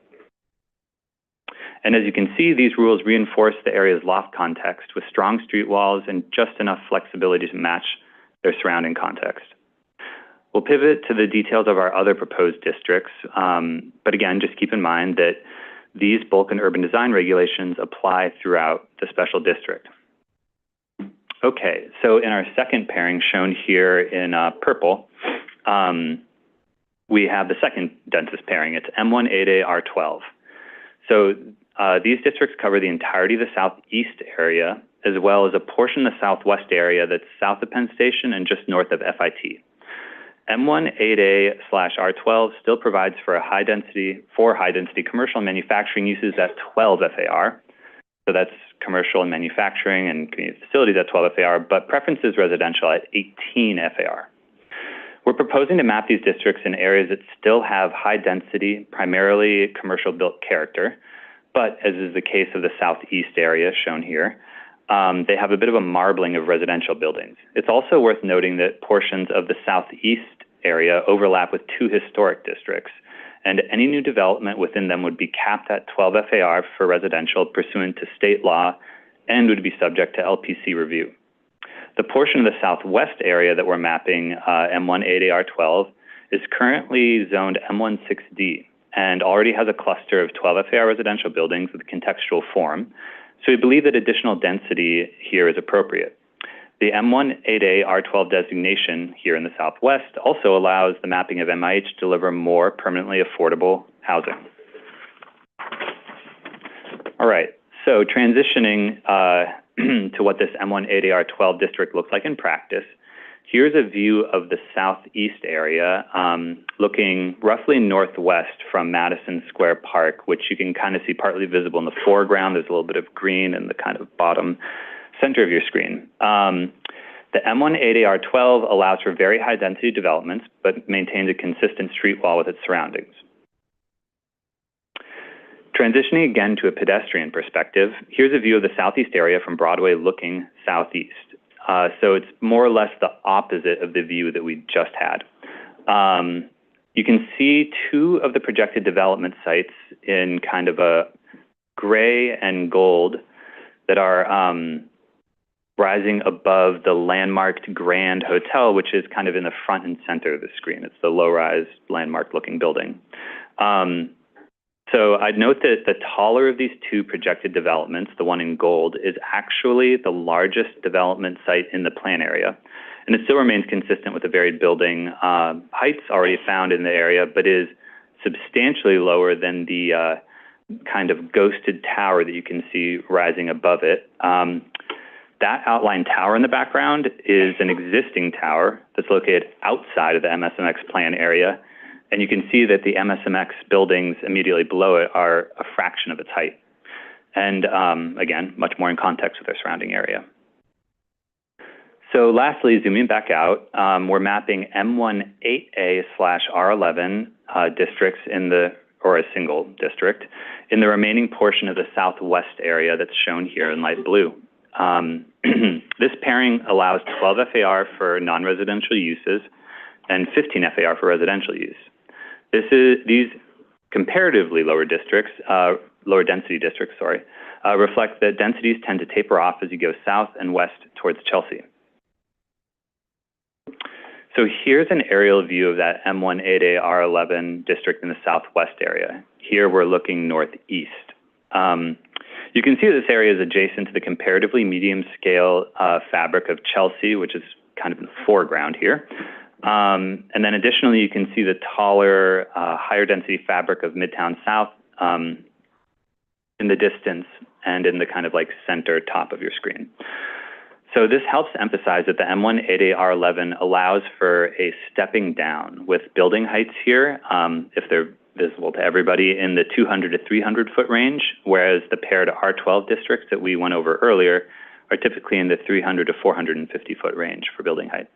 Speaker 5: And as you can see, these rules reinforce the area's loft context with strong street walls and just enough flexibility to match their surrounding context. We'll pivot to the details of our other proposed districts, but again, just keep in mind that these bulk and urban design regulations apply throughout the special district. Okay, so in our second pairing shown here in purple, we have the second densest pairing. It's M18A/R12. So these districts cover the entirety of the southeast area, as well as a portion of the southwest area that's south of Penn Station and just north of FIT. M18A/R12 still provides for high-density commercial and manufacturing uses at 12 FAR. So that's commercial and manufacturing and community facilities at 12 FAR, but preference is residential at 18 FAR. We're proposing to map these districts in areas that still have high density, primarily commercial built character, but as is the case of the southeast area shown here, they have a bit of a marbling of residential buildings. It's also worth noting that portions of the southeast area overlap with 2 historic districts, and any new development within them would be capped at 12 FAR for residential pursuant to state law and would be subject to LPC review. The portion of the southwest area that we're mapping, M18A/R12, is currently zoned M16D and already has a cluster of 12 FAR residential buildings with contextual form. So we believe that additional density here is appropriate. The M1-8A R12 designation here in the Southwest also allows the mapping of MIH to deliver more permanently affordable housing. All right, so transitioning to what this M1-8A R12 district looks like in practice, here's a view of the southeast area, looking roughly northwest from Madison Square Park, which you can kind of see partly visible in the foreground. There's a little bit of green in the kind of bottom center of your screen. The M1-8A R12 allows for very high density developments, but maintains a consistent street wall with its surroundings. Transitioning again to a pedestrian perspective, here's a view of the southeast area from Broadway looking southeast. So it's more or less the opposite of the view that we just had. You can see two of the projected development sites in kind of a gray and gold that are rising above the landmarked Grand Hotel, which is kind of in the front and center of the screen. It's the low-rise, landmarked-looking building. So I'd note that the taller of these two projected developments, the one in gold, is actually the largest development site in the plan area. And it still remains consistent with the varied building heights already found in the area, but is substantially lower than the kind of ghosted tower that you can see rising above it. That outlined tower in the background is an existing tower that's located outside of the MSMX plan area. And you can see that the MSMX buildings immediately below it are a fraction of its height. And again, much more in context with their surrounding area. So lastly, zooming back out, we're mapping M1-8A/R11 districts or a single district in the remaining portion of the southwest area that's shown here in light blue. This pairing allows 12 FAR for non-residential uses and 15 FAR for residential use. These comparatively lower districts, lower density districts, reflect that densities tend to taper off as you go south and west towards Chelsea. So here's an aerial view of that M1-8A/R11 district in the southwest area. Here we're looking northeast. You can see that this area is adjacent to the comparatively medium scale fabric of Chelsea, which is kind of in the foreground here. And then additionally, you can see the taller, higher density fabric of Midtown South in the distance and in the kind of like center top of your screen. So this helps emphasize that the M1-8A/R11 allows for a stepping down with building heights here, if they're visible to everybody, in the 200 to 300 foot range, whereas the paired R12 districts that we went over earlier are typically in the 300 to 450 foot range for building height.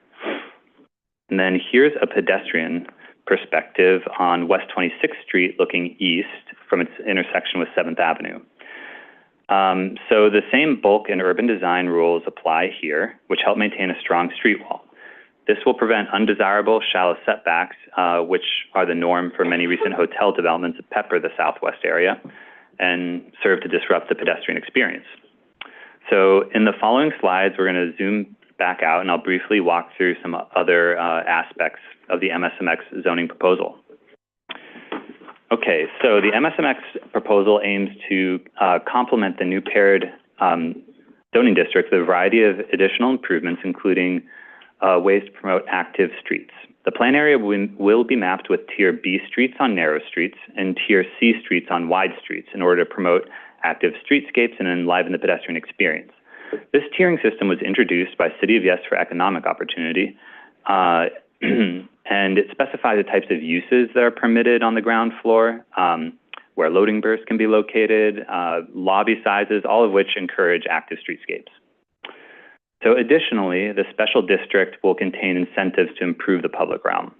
Speaker 5: And then here's a pedestrian perspective on West 26th Street looking east from its intersection with 7th Avenue. So the same bulk and urban design rules apply here, which help maintain a strong street wall. This will prevent undesirable shallow setbacks, which are the norm for many recent hotel developments that pepper the southwest area and serve to disrupt the pedestrian experience. So in the following slides, we're going to zoom back out, and I'll briefly walk through some other aspects of the MSMX zoning proposal. Okay, so the MSMX proposal aims to complement the new paired zoning district with a variety of additional improvements, including ways to promote active streets. The plan area will be mapped with Tier B streets on narrow streets and Tier C streets on wide streets in order to promote active streetscapes and enliven the pedestrian experience. This tiering system was introduced by City of Yes for economic opportunity, and it specifies the types of uses that are permitted on the ground floor, where loading berths can be located, lobby sizes, all of which encourage active streetscapes. So additionally, the special district will contain incentives to improve the public realm.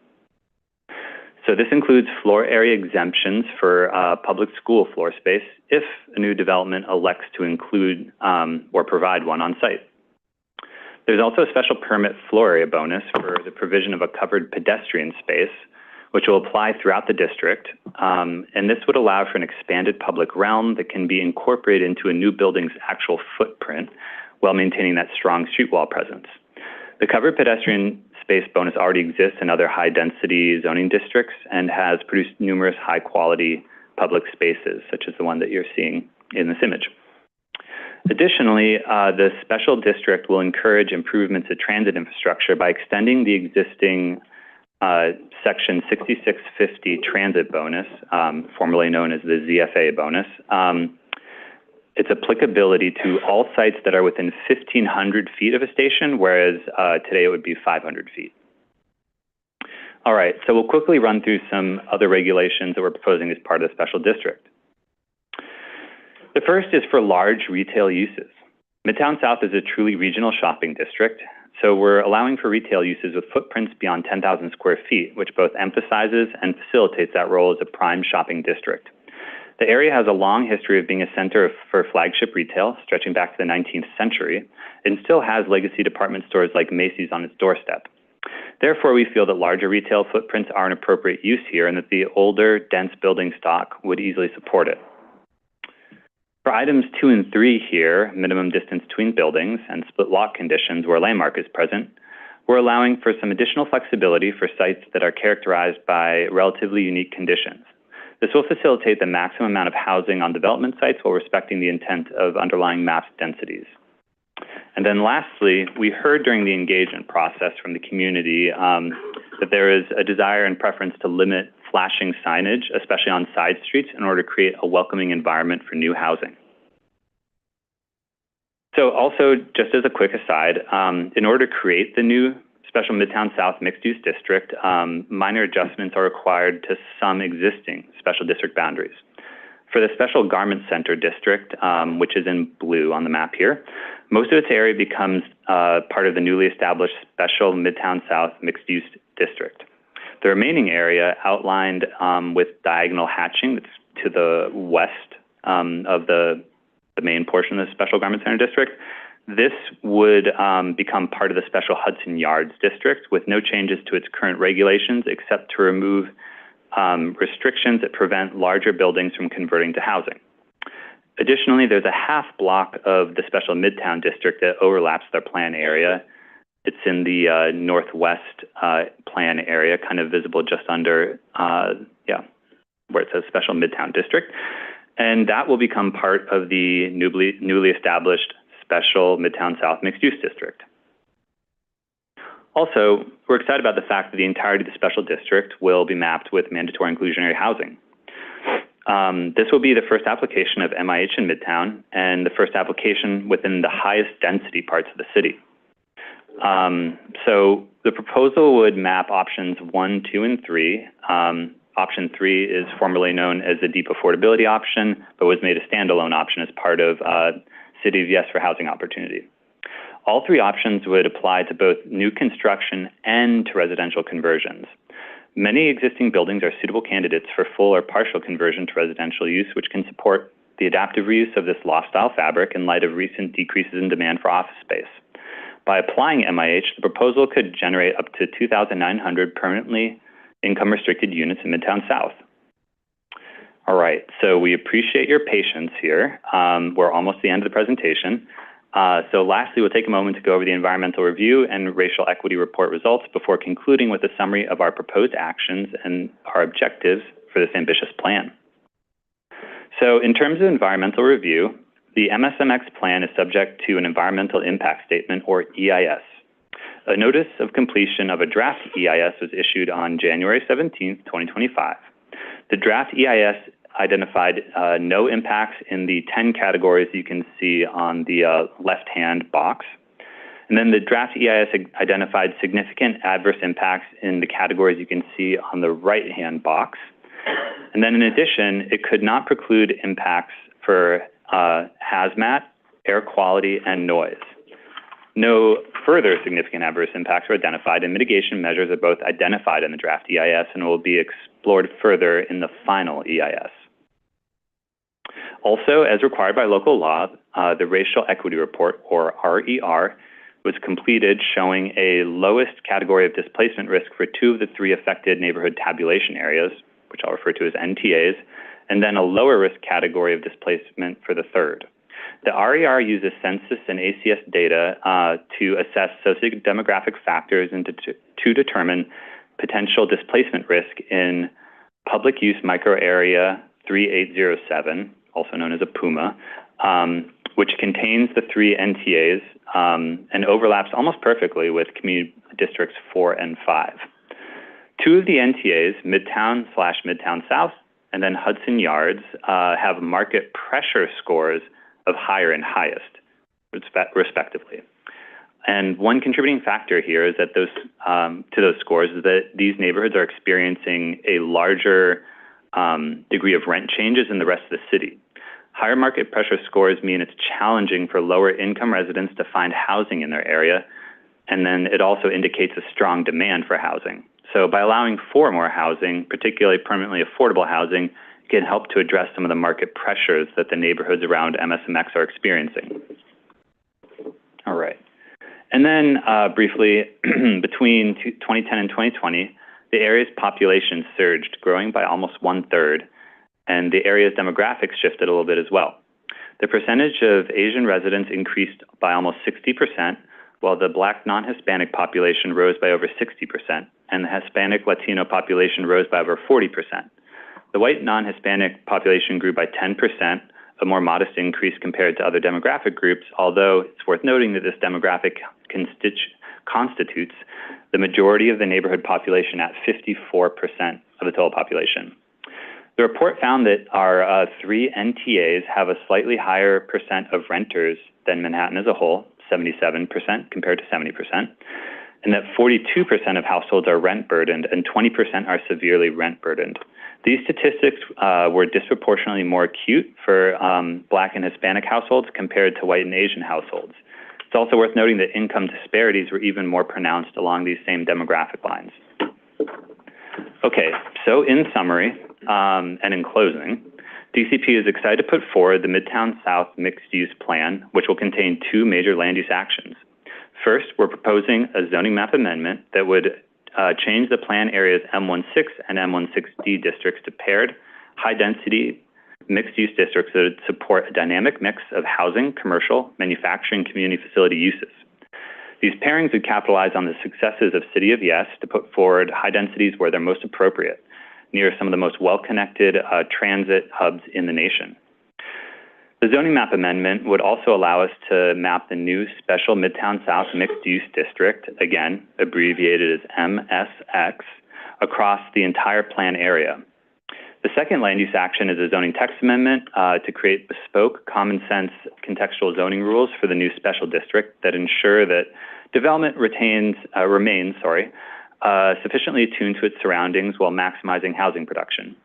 Speaker 5: So this includes floor area exemptions for public school floor space if a new development elects to include or provide one on site. There's also a special permit floor area bonus for the provision of a covered pedestrian space, which will apply throughout the district. And this would allow for an expanded public realm that can be incorporated into a new building's actual footprint while maintaining that strong street wall presence. The covered pedestrian space bonus already exists in other high-density zoning districts and has produced numerous high-quality public spaces, such as the one that you're seeing in this image. Additionally, the special district will encourage improvements to transit infrastructure by extending the existing Section 6650 transit bonus, formerly known as the ZFA bonus, its applicability to all sites that are within 1,500 feet of a station, whereas today it would be 500 feet. All right, so we'll quickly run through some other regulations that we're proposing as part of the special district. The first is for large retail uses. Midtown South is a truly regional shopping district, so we're allowing for retail uses with footprints beyond 10,000 square feet, which both emphasizes and facilitates that role as a prime shopping district. The area has a long history of being a center for flagship retail, stretching back to the 19th century, and still has legacy department stores like Macy's on its doorstep. Therefore, we feel that larger retail footprints are an appropriate use here and that the older, dense building stock would easily support it. For items 2 and 3 here, minimum distance between buildings and split lot conditions where landmark is present, we're allowing for some additional flexibility for sites that are characterized by relatively unique conditions. This will facilitate the maximum amount of housing on development sites while respecting the intent of underlying mass densities. And then lastly, we heard during the engagement process from the community that there is a desire and preference to limit flashing signage, especially on side streets, in order to create a welcoming environment for new housing. So also, just as a quick aside, in order to create the new Special Midtown South Mixed-Use District, minor adjustments are required to some existing special district boundaries. For the Special Garment Center District, which is in blue on the map here, most of its area becomes part of the newly established Special Midtown South Mixed-Use District. The remaining area outlined with diagonal hatching that's to the west of the main portion of the Special Garment Center District, this would become part of the Special Hudson Yards District with no changes to its current regulations except to remove restrictions that prevent larger buildings from converting to housing. Additionally, there's a half block of the Special Midtown District that overlaps their plan area. It's in the northwest plan area, kind of visible just under, where it says Special Midtown District. And that will become part of the newly established Special Midtown South Mixed-Use District. Also, we're excited about the fact that the entirety of the special district will be mapped with mandatory inclusionary housing. This will be the first application of MIH in Midtown and the first application within the highest density parts of the city. So the proposal would map options 1, 2, and 3. Option 3 is formerly known as the deep affordability option, but was made a standalone option as part of City's Yes for Housing Opportunity. All 3 options would apply to both new construction and to residential conversions. Many existing buildings are suitable candidates for full or partial conversion to residential use, which can support the adaptive reuse of this loft-style fabric in light of recent decreases in demand for office space. By applying MIH, the proposal could generate up to 2,900 permanently income-restricted units in Midtown South. All right, so we appreciate your patience here. We're almost at the end of the presentation. So lastly, we'll take a moment to go over the environmental review and racial equity report results before concluding with a summary of our proposed actions and our objectives for this ambitious plan. So in terms of environmental review, the MSMX plan is subject to an environmental impact statement, or EIS. A notice of completion of a draft EIS was issued on January 17, 2025. The draft EIS identified no impacts in the 10 categories you can see on the left-hand box. And then the draft EIS identified significant adverse impacts in the categories you can see on the right-hand box. And then in addition, it could not preclude impacts for hazmat, air quality, and noise. No further significant adverse impacts were identified, and mitigation measures are both identified in the draft EIS and will be explored further in the final EIS. Also, as required by local law, the Racial Equity Report, or RER, was completed showing a lowest category of displacement risk for 2 of the 3 affected neighborhood tabulation areas, which I'll refer to as NTAs, and then a lower risk category of displacement for the 3rd. The RER uses census and ACS data to assess socio-demographic factors and to determine potential displacement risk in public use micro area 3807, also known as a PUMA, which contains the 3 NTAs and overlaps almost perfectly with community districts 4 and 5. 2 of the NTAs, Midtown/Midtown South, and then Hudson Yards, have market pressure scores of higher and highest, respectively. And one contributing factor here is that to those scores is that these neighborhoods are experiencing a larger degree of rent changes in the rest of the city. Higher market pressure scores mean it's challenging for lower income residents to find housing in their area, and then it also indicates a strong demand for housing. So by allowing for more housing, particularly permanently affordable housing, it can help to address some of the market pressures that the neighborhoods around MSMX are experiencing. All right. And then briefly, between 2010 and 2020, the area's population surged, growing by almost 1/3, and the area's demographics shifted a little bit as well. The percentage of Asian residents increased by almost 60%, while the Black non-Hispanic population rose by over 60%, and the Hispanic Latino population rose by over 40%. The white non-Hispanic population grew by 10%, a more modest increase compared to other demographic groups, although it's worth noting that this demographic constitutes the majority of the neighborhood population at 54% of the total population. The report found that our 3 NTAs have a slightly higher percent of renters than Manhattan as a whole, 77% compared to 70%, and that 42% of households are rent burdened and 20% are severely rent burdened. These statistics were disproportionately more acute for Black and Hispanic households compared to white and Asian households. It's also worth noting that income disparities were even more pronounced along these same demographic lines. Okay, so in summary and in closing, DCP is excited to put forward the Midtown South mixed-use plan, which will contain 2 major land use actions. First, we're proposing a zoning map amendment that would change the plan area's M16 and M16D districts to paired, high-density, mixed-use districts that would support a dynamic mix of housing, commercial, manufacturing, community facility uses. These pairings would capitalize on the successes of City of Yes to put forward high densities where they're most appropriate, near some of the most well-connected transit hubs in the nation. The zoning map amendment would also allow us to map the new special Midtown South mixed-use district, again, abbreviated as MSX, across the entire plan area. The second land use action is a zoning text amendment to create bespoke, common-sense contextual zoning rules for the new special district that ensure that development remains sufficiently attuned to its surroundings while maximizing housing production.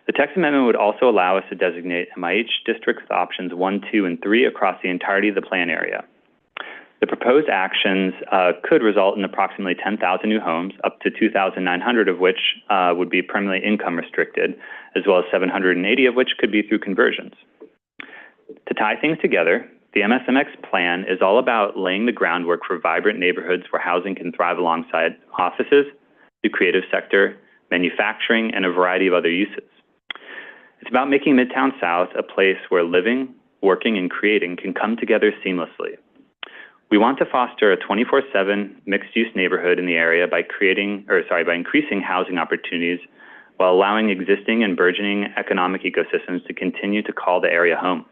Speaker 5: The text amendment would also allow us to designate MIH districts options 1, 2, and 3 across the entirety of the plan area. The proposed actions could result in approximately 10,000 new homes, up to 2,900 of which would be permanently income restricted, as well as 780 of which could be through conversions. To tie things together, the MSMX plan is all about laying the groundwork for vibrant neighborhoods where housing can thrive alongside offices, the creative sector, manufacturing, and a variety of other uses. It's about making Midtown South a place where living, working, and creating can come together seamlessly. We want to foster a 24/7 mixed-use neighborhood in the area by increasing housing opportunities while allowing existing and burgeoning economic ecosystems to continue to call the area home.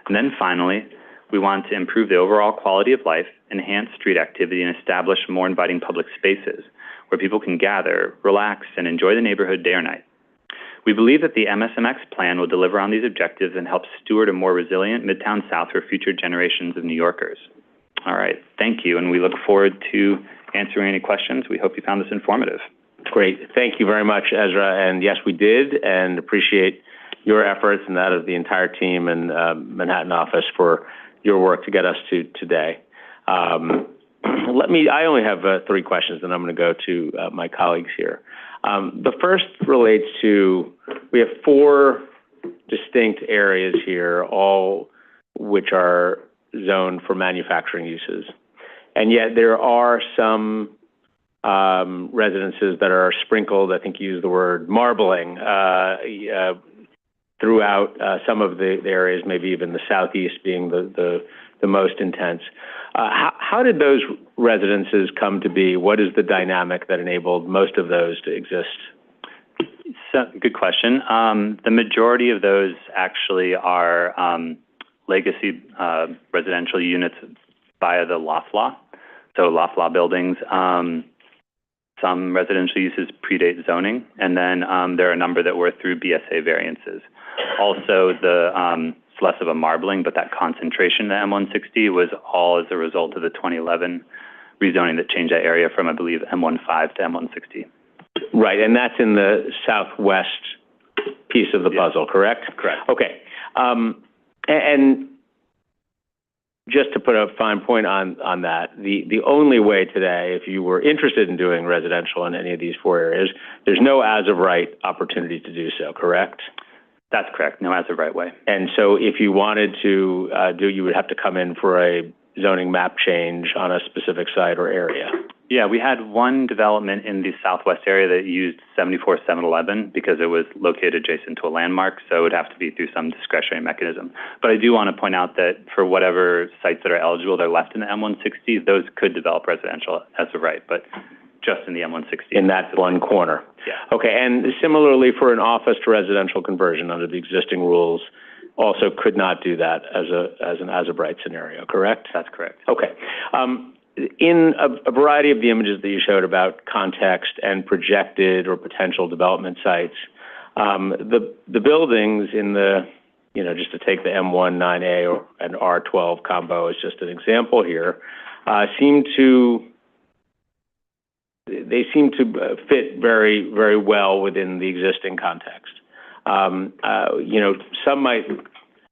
Speaker 5: And then finally, we want to improve the overall quality of life, enhance street activity, and establish more inviting public spaces where people can gather, relax, and enjoy the neighborhood day or night. We believe that the MSMX plan will deliver on these objectives and help steward a more resilient Midtown South for future generations of New Yorkers. All right, thank you, and we look forward to answering any questions. We hope you found this informative.
Speaker 1: Great. Thank you very much, Ezra. And yes, we did, and appreciate your efforts and that of the entire team and Manhattan office for your work to get us to today. I only have 3 questions, and I'm going to go to my colleagues here. The first relates to, we have 4 distinct areas here, all which are zoned for manufacturing uses. And yet there are some residences that are sprinkled, I think you used the word marbling, throughout some of the areas, maybe even the southeast being the most intense. How did those residences come to be? What is the dynamic that enabled most of those to exist?
Speaker 5: So, good question. The majority of those actually are legacy residential units via the loft law. So loft law buildings, some residential uses predate zoning, and then there are a number that were through BSA variances. Also, it's less of a marbling, but that concentration, the M160, was all as a result of the 2011 rezoning that changed that area from, I believe, M15 to M160.
Speaker 1: Right, and that's in the southwest piece of the puzzle, correct?
Speaker 5: Correct.
Speaker 1: Okay. And just to put a fine point on that, the only way today, if you were interested in doing residential in any of these four areas, there's no as-of-right opportunity to do so, correct?
Speaker 5: That's correct, no as-of-right way.
Speaker 1: And so if you wanted to you would have to come in for a zoning map change on a specific site or area.
Speaker 5: Yeah, we had one development in the southwest area that used 74-711 because it was located adjacent to a landmark, so it would have to be through some discretionary mechanism. But I do want to point out that for whatever sites that are eligible that are left in the M160, those could develop residential as of right, but just in the M160.
Speaker 1: In that one corner.
Speaker 5: Yeah.
Speaker 1: Okay, and similarly for an office to residential conversion under the existing rules, also could not do that as an as-of-right scenario, correct?
Speaker 5: That's correct.
Speaker 1: Okay. In a variety of the images that you showed about context and projected or potential development sites, the buildings in the, just to take the M19A or an R12 combo as just an example here, seem to fit very, very well within the existing context. Some might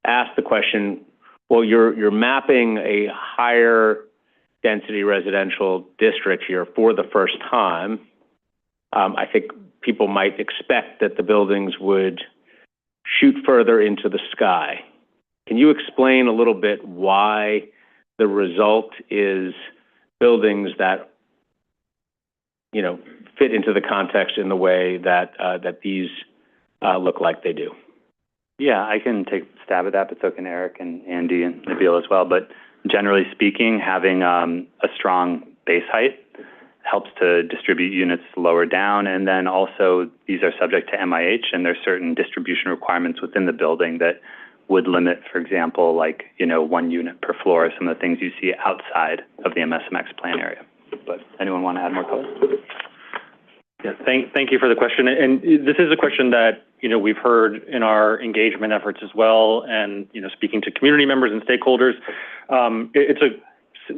Speaker 1: ask the question, well, you're mapping a higher density residential district here for the first time. I think people might expect that the buildings would shoot further into the sky. Can you explain a little bit why the result is buildings that, fit into the context in the way that these look like they do?
Speaker 5: Yeah, I can take a stab at that, but so can Eric and Andy and Nabil as well. But generally speaking, having a strong base height helps to distribute units lower down, and then also these are subject to MIH, and there's certain distribution requirements within the building that would limit, for example, 1 unit per floor, some of the things you see outside of the MSMX plan area. But anyone want to add more color?
Speaker 3: Yeah, thank you for the question. And this is a question that, we've heard in our engagement efforts as well, and, speaking to community members and stakeholders. It's a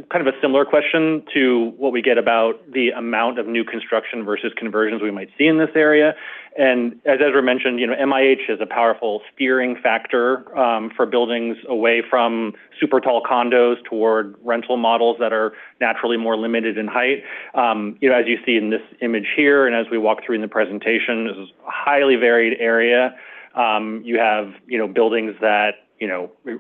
Speaker 3: kind of a similar question to what we get about the amount of new construction versus conversions we might see in this area. And as Ezra mentioned, MIH is a powerful steering factor for buildings away from super tall condos toward rental models that are naturally more limited in height. As you see in this image here, and as we walk through in the presentation, this is a highly varied area. You have, buildings that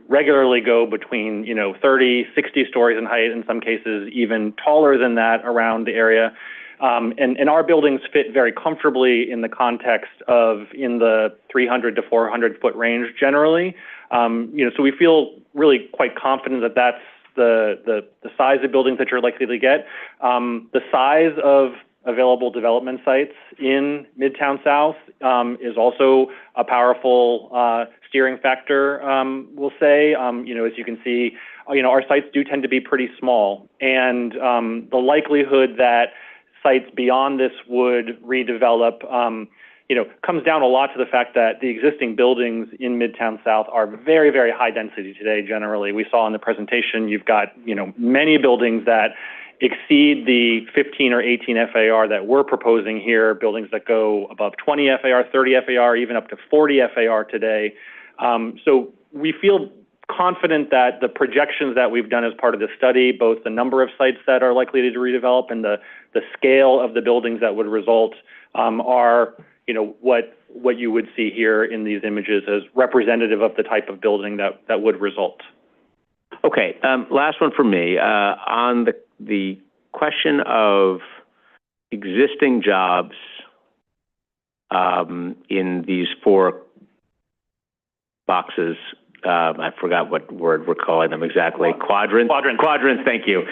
Speaker 3: regularly go between, 30, 60 stories in height, in some cases even taller than that around the area. And our buildings fit very comfortably in the context of in the 300 to 400 foot range generally. So we feel really quite confident that that's the size of buildings that you're likely to get. The size of available development sites in Midtown South is also a powerful steering factor, we'll say. As you can see, our sites do tend to be pretty small, and the likelihood that sites beyond this would redevelop, comes down a lot to the fact that the existing buildings in Midtown South are very, very high density today generally. We saw in the presentation, you've got, many buildings that exceed the 15 or 18 FAR that we're proposing here, buildings that go above 20 FAR, 30 FAR, even up to 40 FAR today. So we feel confident that the projections that we've done as part of this study, both the number of sites that are likely to redevelop and the scale of the buildings that would result, are, what you would see here in these images as representative of the type of building that would result.
Speaker 1: Okay, last one for me. On the question of existing jobs in these four boxes, I forgot what word we're calling them exactly. Quadrants. Thank you.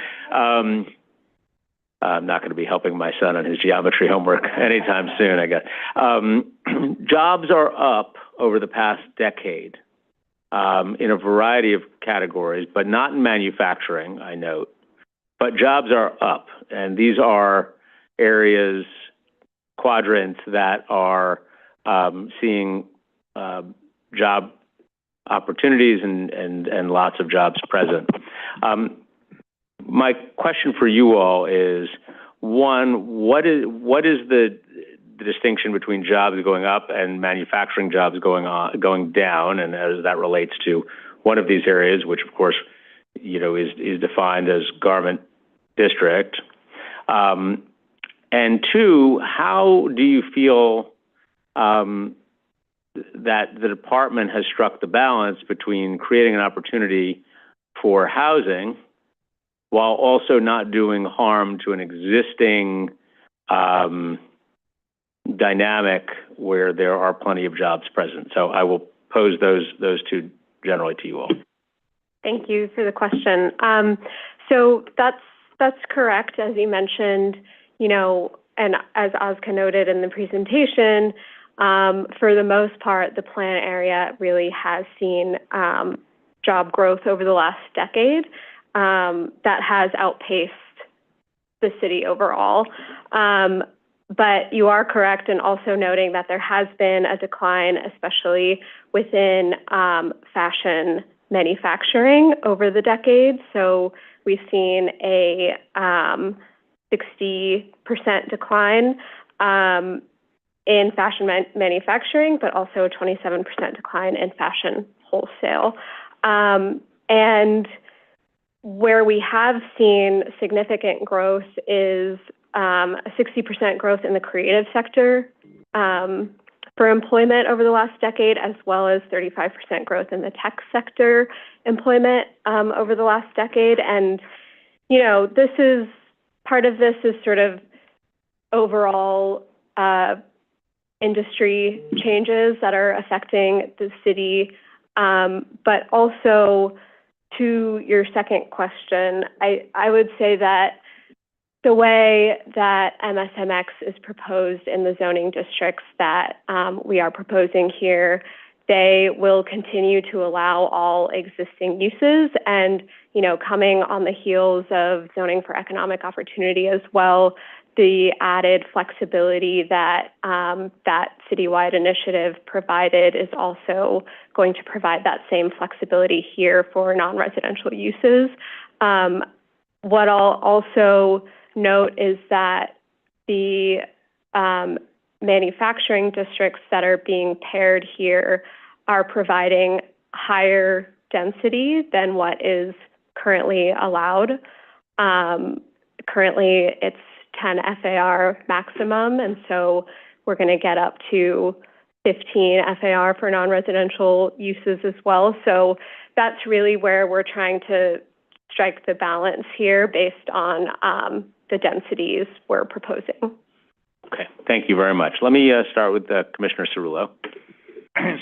Speaker 1: I'm not going to be helping my son on his geometry homework anytime soon, I guess. Jobs are up over the past decade in a variety of categories, but not in manufacturing, I note. But jobs are up, and these are areas, quadrants that are seeing job opportunities and lots of jobs present. My question for you all is, one, what is the distinction between jobs going up and manufacturing jobs going down, and as that relates to one of these areas, which of course, is defined as garment district. And two, how do you feel that the department has struck the balance between creating an opportunity for housing while also not doing harm to an existing dynamic where there are plenty of jobs present? So I will pose those two generally to you all.
Speaker 4: Thank you for the question. So that's correct, as you mentioned, and as Ozka noted in the presentation, for the most part, the plan area really has seen job growth over the last decade that has outpaced the city overall. But you are correct in also noting that there has been a decline, especially within fashion manufacturing over the decades. So we've seen a 60% decline in fashion manufacturing, but also a 27% decline in fashion wholesale. And where we have seen significant growth is a 60% growth in the creative sector for employment over the last decade, as well as 35% growth in the tech sector employment over the last decade. And, this is part of this is sort of overall industry changes that are affecting the city. But also to your second question, I would say that the way that MSMX is proposed in the zoning districts that we are proposing here, they will continue to allow all existing uses, and coming on the heels of zoning for economic opportunity as well, the added flexibility that that citywide initiative provided is also going to provide that same flexibility here for non-residential uses. What I'll also note is that the manufacturing districts that are being paired here are providing higher density than what is currently allowed. Currently, it's 10 FAR maximum, and so we're going to get up to 15 FAR for non-residential uses as well. So that's really where we're trying to strike the balance here based on the densities we're proposing.
Speaker 1: Okay, thank you very much. Let me start with Commissioner Cerullo.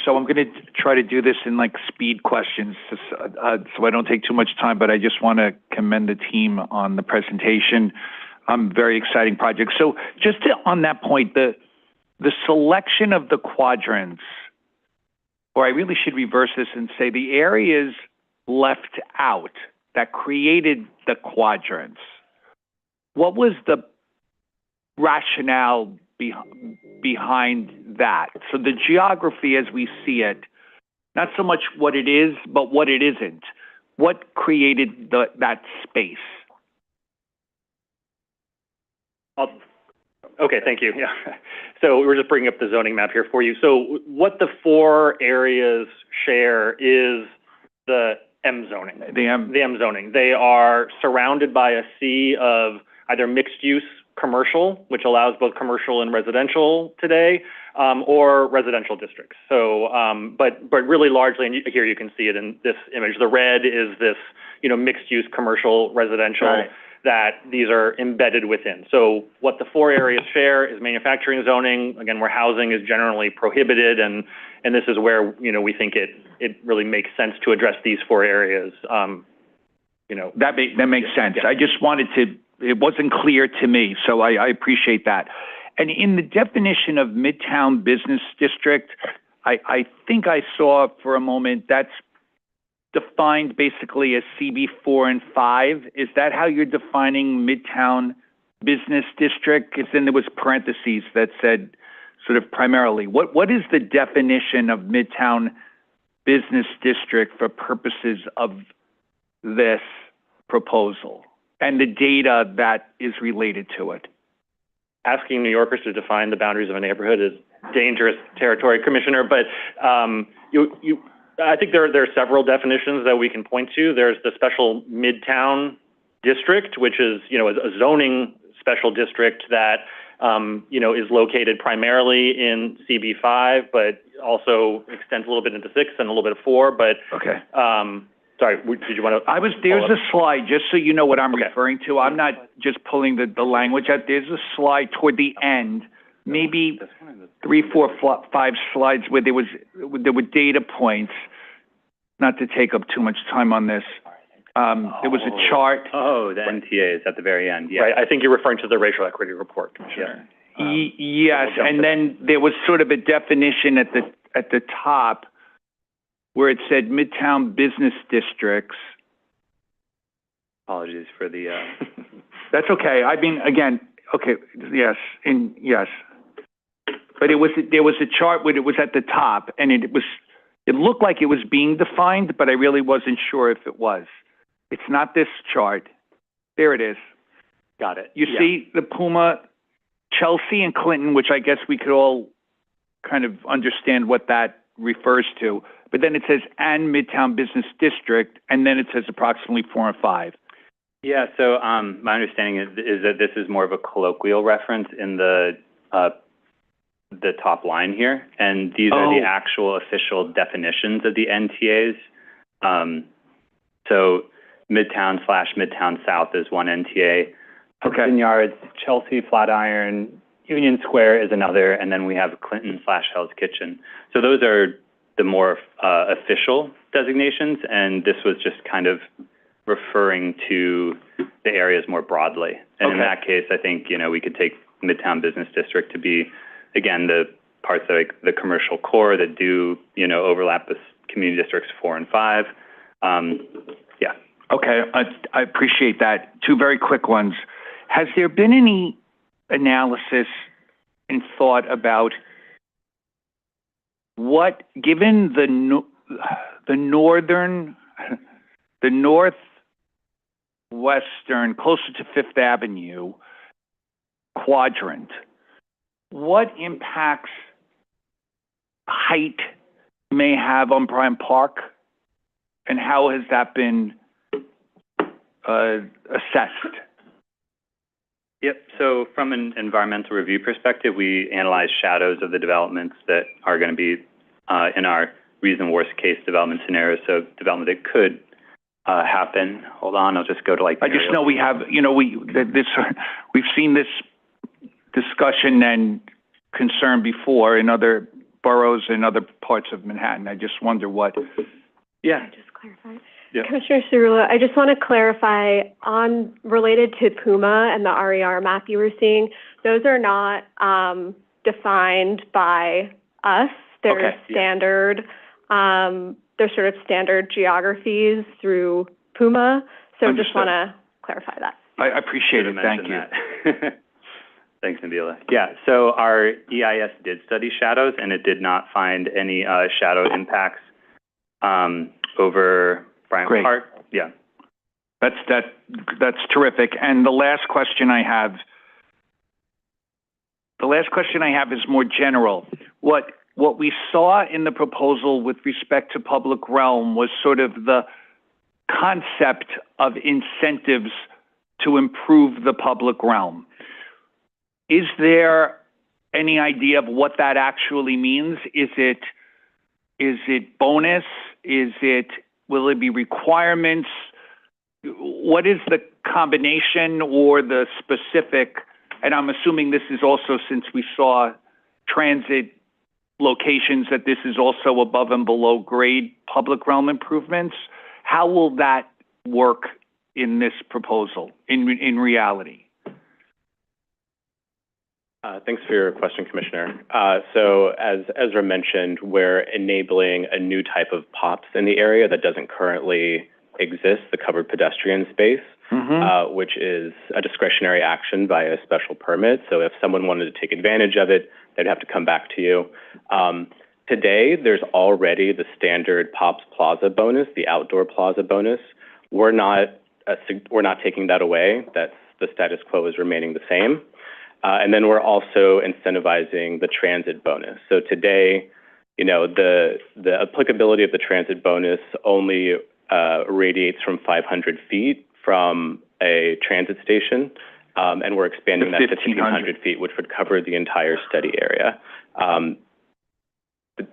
Speaker 6: So I'm going to try to do this in speed questions so I don't take too much time, but I just want to commend the team on the presentation. Very exciting project. So just on that point, the selection of the quadrants, or I really should reverse this and say the areas left out that created the quadrants, what was the rationale behind that? So the geography as we see it, not so much what it is, but what it isn't. What created that space?
Speaker 3: Okay, thank you. Yeah. So we're just bringing up the zoning map here for you. So what the four areas share is the M zoning. The M zoning. They are surrounded by a sea of either mixed use commercial, which allows both commercial and residential today, or residential districts. So, but really largely, and here you can see it in this image, the red is this, mixed use commercial residential. Right. That these are embedded within. So what the four areas share is manufacturing zoning, again, where housing is generally prohibited, and this is where, we think it really makes sense to address these four areas.
Speaker 6: That makes sense. Yeah. I just wanted it wasn't clear to me, so I appreciate that. And in the definition of Midtown Business District, I think I saw for a moment that's defined basically as CB4 and 5. Is that how you're defining Midtown Business District? Because then there was parentheses that said sort of primarily. What is the definition of Midtown Business District for purposes of this proposal and the data that is related to it?
Speaker 3: Asking New Yorkers to define the boundaries of a neighborhood is dangerous territory, Commissioner, but I think there are several definitions that we can point to. There's the special Midtown District, which is, a zoning special district that, is located primarily in CB5, but also extends a little bit into 6 and a little bit of 4, but...
Speaker 6: Okay.
Speaker 3: Sorry, did you want to...
Speaker 6: There's a slide, just so you know what I'm referring to. I'm not just pulling the language out. There's a slide toward the end, maybe 3, 4, 5 slides where there were data points. Not to take up too much time on this. There was a chart.
Speaker 5: Oh, the NTA is at the very end, yeah.
Speaker 3: Right, I think you're referring to the racial equity report, Commissioner.
Speaker 6: Yes, and then there was sort of a definition at the top where it said Midtown Business Districts.
Speaker 5: Apologies for the...
Speaker 6: That's okay. I mean, again, okay, yes, yes. But there was a chart where it was at the top, and it looked like it was being defined, but I really wasn't sure if it was. It's not this chart. There it is.
Speaker 3: Got it.
Speaker 6: You see the Puma, Chelsea, and Clinton, which I guess we could all kind of understand what that refers to. But then it says, and Midtown Business District, and then it says approximately 4 and 5.
Speaker 5: Yeah, so my understanding is that this is more of a colloquial reference in the top line here, and these are the actual official definitions of the NTAs. So Midtown/Midtown South is one NTA. Hudson Yards, Chelsea, Flatiron, Union Square is another, and then we have Clinton/Hell's Kitchen. So those are the more official designations, and this was just kind of referring to the areas more broadly. And in that case, I think, we could take Midtown Business District to be, again, the parts like the commercial core that do, overlap with community districts 4 and 5. Yeah.
Speaker 6: Okay, I appreciate that. 2 very quick ones. Has there been any analysis and thought about what, given the northwestern, closer to Fifth Avenue quadrant, what impacts height may have on Bryant Park, and how has that been assessed?
Speaker 5: Yep, so from an environmental review perspective, we analyze shadows of the developments that are going to be in our reasonable worst case development scenarios, so development that could happen. Hold on, I'll just go to I
Speaker 6: just know we have, we've seen this discussion and concern before in other boroughs and other parts of Manhattan. I just wonder what... Yeah.
Speaker 4: Can I just clarify?
Speaker 6: Yeah.
Speaker 4: Commissioner Cerullo, I just want to clarify related to Puma and the RER map you were seeing, those are not defined by us. They're standard, they're sort of standard geographies through Puma. So just want to clarify that.
Speaker 6: I appreciate it. Thank you.
Speaker 5: Thanks, Nabila. Yeah, so our EIS did study shadows, and it did not find any shadow impacts over Bryant Park. Yeah.
Speaker 6: That's terrific. And the last question I have is more general. What we saw in the proposal with respect to public realm was sort of the concept of incentives to improve the public realm. Is there any idea of what that actually means? Is it bonus? Will it be requirements? What is the combination or the specific? And I'm assuming this is also, since we saw transit locations, that this is also above and below grade public realm improvements. How will that work in this proposal, in reality?
Speaker 7: Thanks for your question, Commissioner. So as Ezra mentioned, we're enabling a new type of POPs in the area that doesn't currently exist, the covered pedestrian space, which is a discretionary action via a special permit. So if someone wanted to take advantage of it, they'd have to come back to you. Today, there's already the standard POPs Plaza bonus, the outdoor plaza bonus. We're not taking that away. That's the status quo is remaining the same. And then we're also incentivizing the transit bonus. So today, you know, the applicability of the transit bonus only radiates from 500 feet from a transit station, and we're expanding that to 1,500 feet, which would cover the entire study area.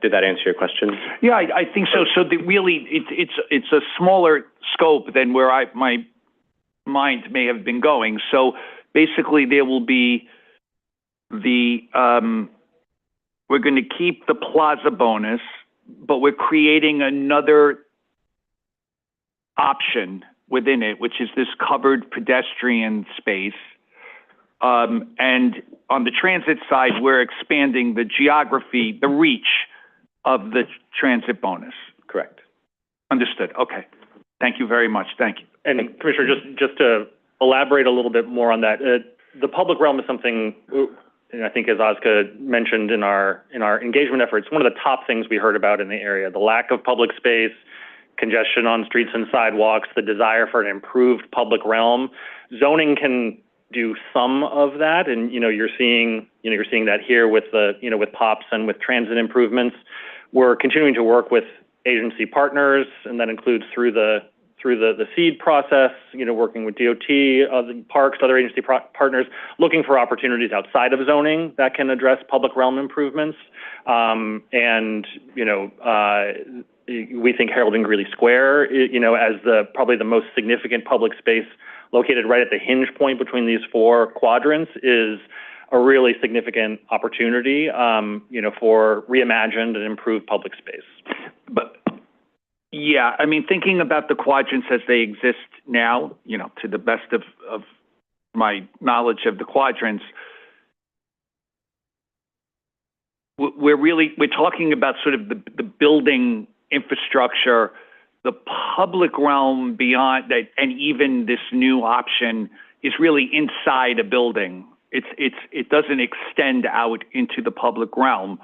Speaker 7: Did that answer your question?
Speaker 6: Yeah, I think so. So really, it's a smaller scope than where my mind may have been going. So basically, there will be we're going to keep the plaza bonus, but we're creating another option within it, which is this covered pedestrian space. And on the transit side, we're expanding the geography, the reach of the transit bonus.
Speaker 7: Correct.
Speaker 6: Understood. Okay. Thank you very much. Thank you.
Speaker 3: And Commissioner, just to elaborate a little bit more on that, the public realm is something, and I think as Ozka mentioned in our engagement efforts, one of the top things we heard about in the area, the lack of public space, congestion on streets and sidewalks, the desire for an improved public realm. Zoning can do some of that, and you're seeing that here with with POPs and with transit improvements. We're continuing to work with agency partners, and that includes through the seed process, working with DOT, other parks, other agency partners, looking for opportunities outside of zoning that can address public realm improvements. We think Harold and Greeley Square, as probably the most significant public space located right at the hinge point between these four quadrants, is a really significant opportunity, for reimagined and improved public space.
Speaker 6: But yeah, I mean, thinking about the quadrants as they exist now, to the best of my knowledge of the quadrants, we're talking about sort of the building infrastructure, the public realm beyond that, and even this new option is really inside a building. It doesn't extend out into the public realm,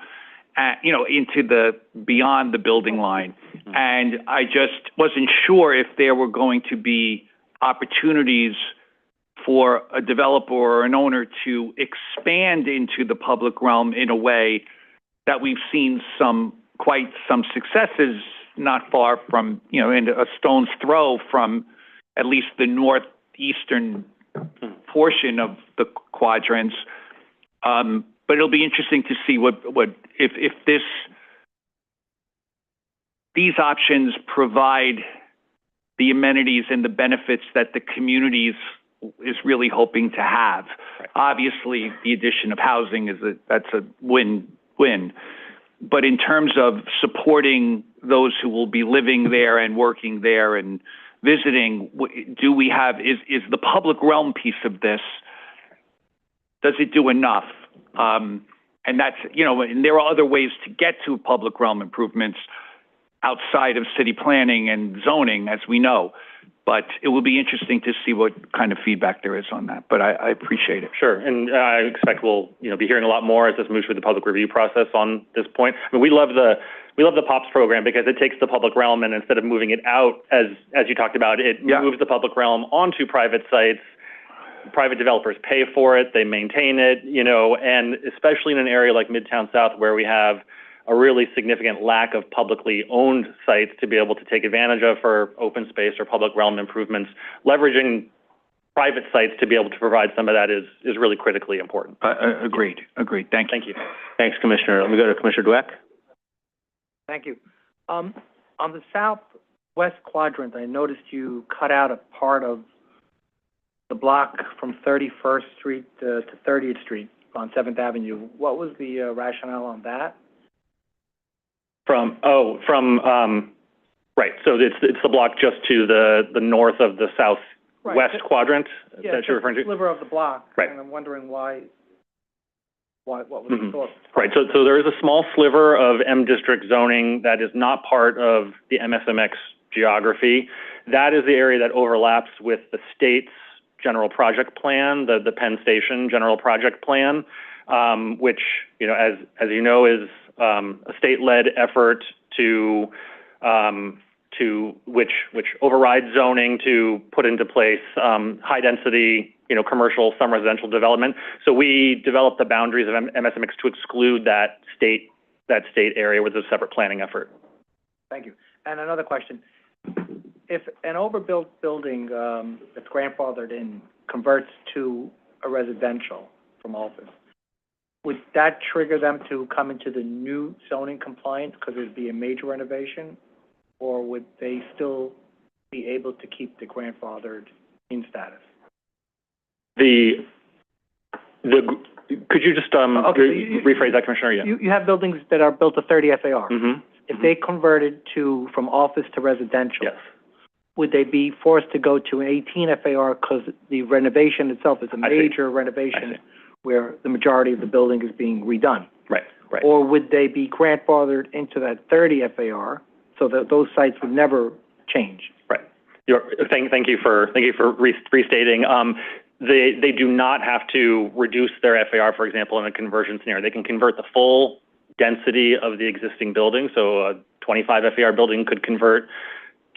Speaker 6: into the beyond the building line. And I just wasn't sure if there were going to be opportunities for a developer or an owner to expand into the public realm in a way that we've seen quite some successes not far from, in a stone's throw from at least the northeastern portion of the quadrants. But it'll be interesting to see if these options provide the amenities and the benefits that the communities is really hoping to have. Right. Obviously, the addition of housing that's a win-win. But in terms of supporting those who will be living there and working there and visiting, is the public realm piece of this, does it do enough? And that's, and there are other ways to get to public realm improvements outside of city planning and zoning, as we know. But it will be interesting to see what kind of feedback there is on that. But I appreciate it.
Speaker 3: Sure, and I expect we'll be hearing a lot more as this moves through the public review process on this point. I mean, we love the POPs program because it takes the public realm, and instead of moving it out, as you talked about, it moves the public realm onto private sites. Private developers pay for it, they maintain it, and especially in an area like Midtown South where we have a really significant lack of publicly owned sites to be able to take advantage of for open space or public realm improvements, leveraging private sites to be able to provide some of that is really critically important.
Speaker 6: Agreed. Thank you.
Speaker 1: Thanks, Commissioner. Let me go to Commissioner Dweck.
Speaker 8: Thank you. On the southwest quadrant, I noticed you cut out a part of the block from 31st Street to 30th Street on 7th Avenue. What was the rationale on that?
Speaker 3: Right. So it's the block just to the north of the southwest quadrant that you're referring to?
Speaker 8: Sliver of the block.
Speaker 3: Right.
Speaker 8: And I'm wondering why What was the thought?
Speaker 3: Right, so there is a small sliver of M district zoning that is not part of the MSMX geography. That is the area that overlaps with the state's general project plan, the Penn Station general project plan, which, you know, as you know, is a state-led effort to which overrides zoning to put into place high-density, you know, commercial, some residential development. So we developed the boundaries of MSMX to exclude that state area with a separate planning effort.
Speaker 8: Thank you. And another question. If an overbuilt building that's grandfathered in converts to a residential from office, would that trigger them to come into the new zoning compliance because it would be a major renovation? Or would they still be able to keep the grandfathered in status?
Speaker 3: Could you just rephrase that, Commissioner? Yeah.
Speaker 8: You have buildings that are built to 30 FAR.
Speaker 3: Mm-hmm.
Speaker 8: If they converted from office to residential,
Speaker 3: yes,
Speaker 8: would they be forced to go to an 18 FAR because the renovation itself is a major renovation where the majority of the building is being redone?
Speaker 3: Right.
Speaker 8: Or would they be grandfathered into that 30 FAR so that those sites would never change?
Speaker 3: Right. Thank you for restating. They do not have to reduce their FAR, for example, in a conversion scenario. They can convert the full density of the existing building. So a 25 FAR building could convert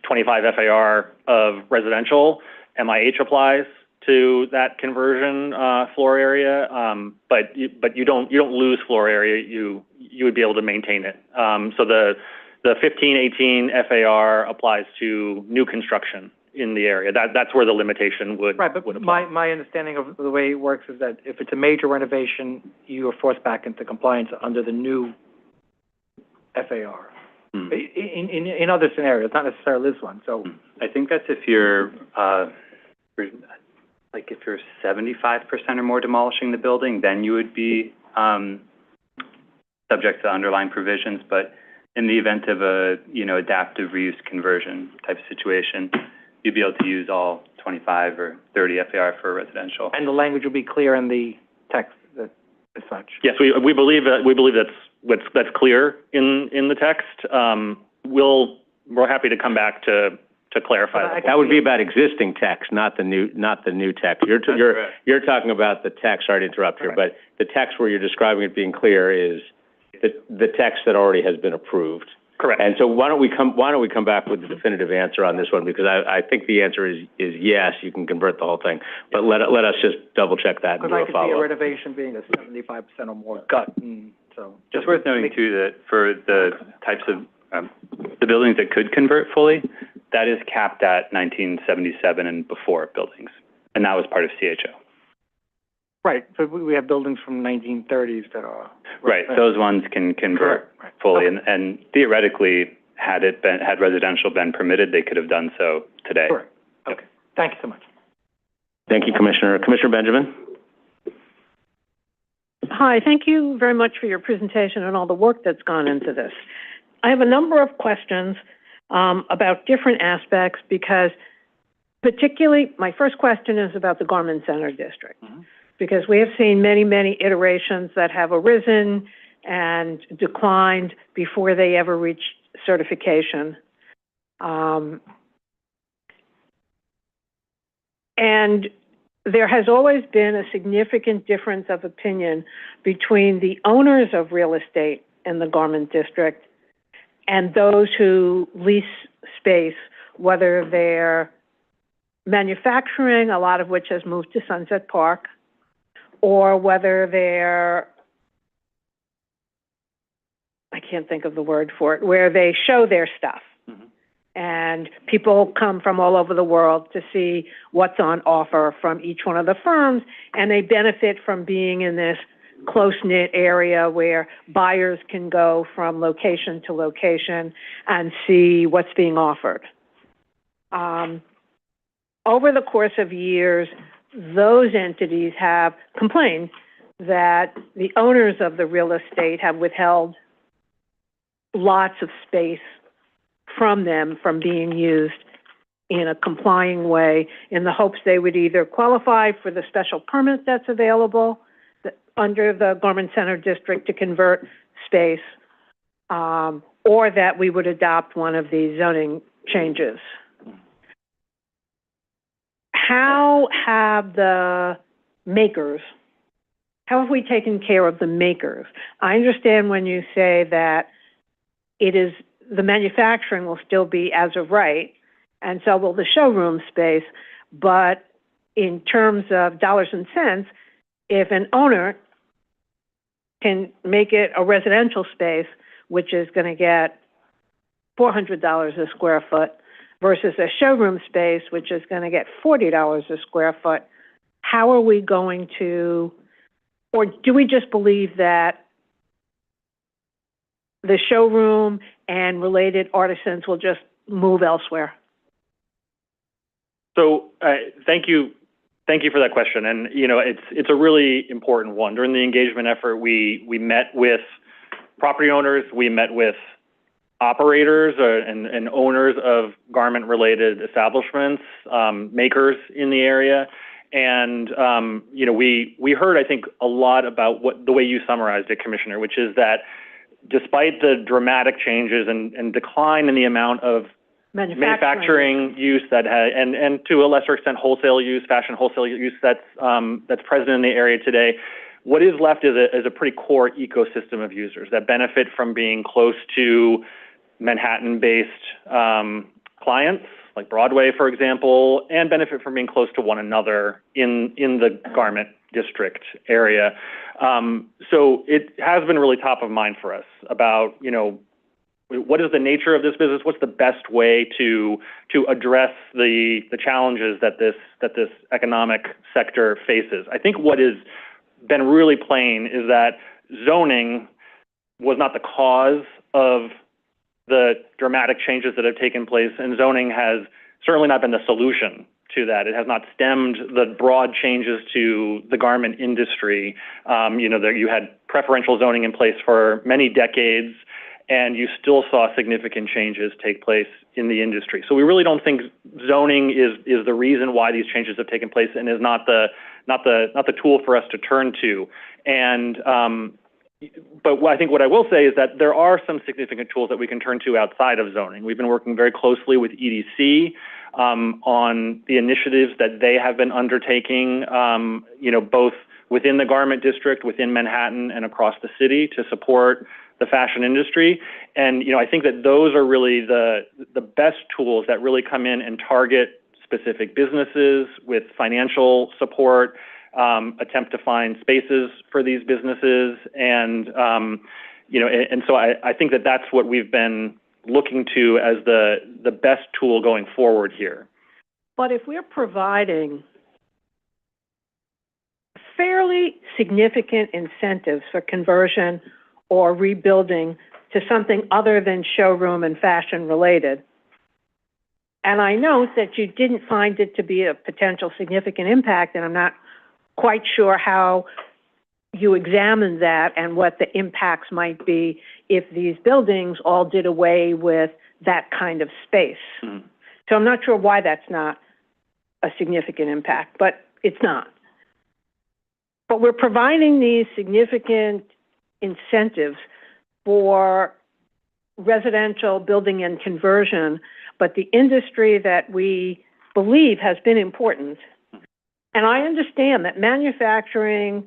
Speaker 3: 25 FAR of residential. MIH applies to that conversion floor area, but you don't lose floor area. You would be able to maintain it. So the 15, 18 FAR applies to new construction in the area. That's where the limitation would apply.
Speaker 8: My understanding of the way it works is that if it's a major renovation, you are forced back into compliance under the new FAR. In other scenarios, not necessarily this one. So
Speaker 5: I think that's if you're if you're 75% or more demolishing the building, then you would be subject to underlying provisions. But in the event of a adaptive reuse conversion type of situation, you'd be able to use all 25 or 30 FAR for residential.
Speaker 8: And the language will be clear in the text as such.
Speaker 3: Yes, we believe that's clear in the text. We're happy to come back to clarify that.
Speaker 1: That would be about existing text, not the new text. You're talking about the text. Sorry to interrupt here, but the text where you're describing it being clear is the text that already has been approved.
Speaker 3: Correct.
Speaker 1: And so why don't we come back with the definitive answer on this one, because I think the answer is yes, you can convert the whole thing. But let us just double check that and do a follow-up.
Speaker 8: Because I could see a renovation being a 75% or more gut, so.
Speaker 5: Just worth noting too that for the types of the buildings that could convert fully, that is capped at 1977 and before buildings, and that was part of CHO.
Speaker 8: Right, but we have buildings from 1930s that are...
Speaker 5: Right, those ones can convert fully, and theoretically, had residential been permitted, they could have done so today.
Speaker 8: Correct. Okay, thank you so much.
Speaker 1: Thank you, Commissioner. Commissioner Benjamin?
Speaker 9: Hi, thank you very much for your presentation and all the work that's gone into this. I have a number of questions about different aspects, because particularly, my first question is about the Garment Center District. Mm-hmm. Because we have seen many, many iterations that have arisen and declined before they ever reach certification. And there has always been a significant difference of opinion between the owners of real estate in the Garment District and those who lease space, whether they're manufacturing, a lot of which has moved to Sunset Park, or whether they're, I can't think of the word for it, where they show their stuff. Mm-hmm. And people come from all over the world to see what's on offer from each one of the firms, and they benefit from being in this close-knit area where buyers can go from location to location and see what's being offered. Over the course of years, those entities have complained that the owners of the real estate have withheld lots of space from them from being used in a complying way, in the hopes they would either qualify for the special permit that's available under the Garment Center District to convert space, or that we would adopt one of these zoning changes. How have the makers, how have we taken care of the makers? I understand when you say that it is, the manufacturing will still be as of right, and so will the showroom space, but in terms of dollars and cents, if an owner can make it a residential space, which is going to get $400 a square foot, versus a showroom space, which is going to get $40 a square foot, how are we going to, or do we just believe that the showroom and related artisans will just move elsewhere?
Speaker 3: So, thank you for that question. And, you know, it's a really important one. During the engagement effort, we met with property owners, we met with operators and owners of garment-related establishments, makers in the area. And, you know, we heard, I think, a lot about the way you summarized it, Commissioner, which is that despite the dramatic changes and decline in the amount of manufacturing use that has, and to a lesser extent wholesale use, fashion wholesale use that's present in the area today, what is left is a pretty core ecosystem of users that benefit from being close to Manhattan-based clients, like Broadway, for example, and benefit from being close to one another in the garment district area. So it has been really top of mind for us about, you know, what is the nature of this business? What's the best way to address the challenges that this economic sector faces? I think what has been really plain is that zoning was not the cause of the dramatic changes that have taken place, and zoning has certainly not been the solution to that. It has not stemmed the broad changes to the garment industry. You know, you had preferential zoning in place for many decades, and you still saw significant changes take place in the industry. So we really don't think zoning is the reason why these changes have taken place, and is not the tool for us to turn to. And but I think what I will say is that there are some significant tools that we can turn to outside of zoning. We've been working very closely with EDC on the initiatives that they have been undertaking, you know, both within the garment district, within Manhattan, and across the city to support the fashion industry. And, you know, I think that those are really the best tools that really come in and target specific businesses with financial support, attempt to find spaces for these businesses. And, you know, and so I think that that's what we've been looking to as the best tool going forward here.
Speaker 9: But if we're providing fairly significant incentives for conversion or rebuilding to something other than showroom and fashion related, and I note that you didn't find it to be a potential significant impact, and I'm not quite sure how you examined that and what the impacts might be if these buildings all did away with that kind of space. Mm-hmm. So I'm not sure why that's not a significant impact, but it's not. But we're providing these significant incentives for residential building and conversion, but the industry that we believe has been important. And I understand that manufacturing,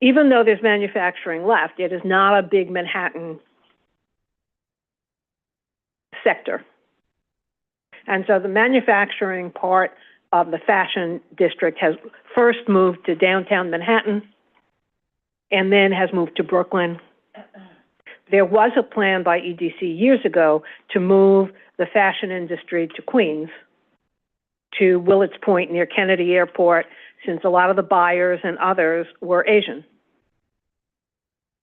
Speaker 9: even though there's manufacturing left, it is not a big Manhattan sector. And so the manufacturing part of the fashion district has first moved to downtown Manhattan and then has moved to Brooklyn. There was a plan by EDC years ago to move the fashion industry to Queens, to Willets Point near Kennedy Airport, since a lot of the buyers and others were Asian.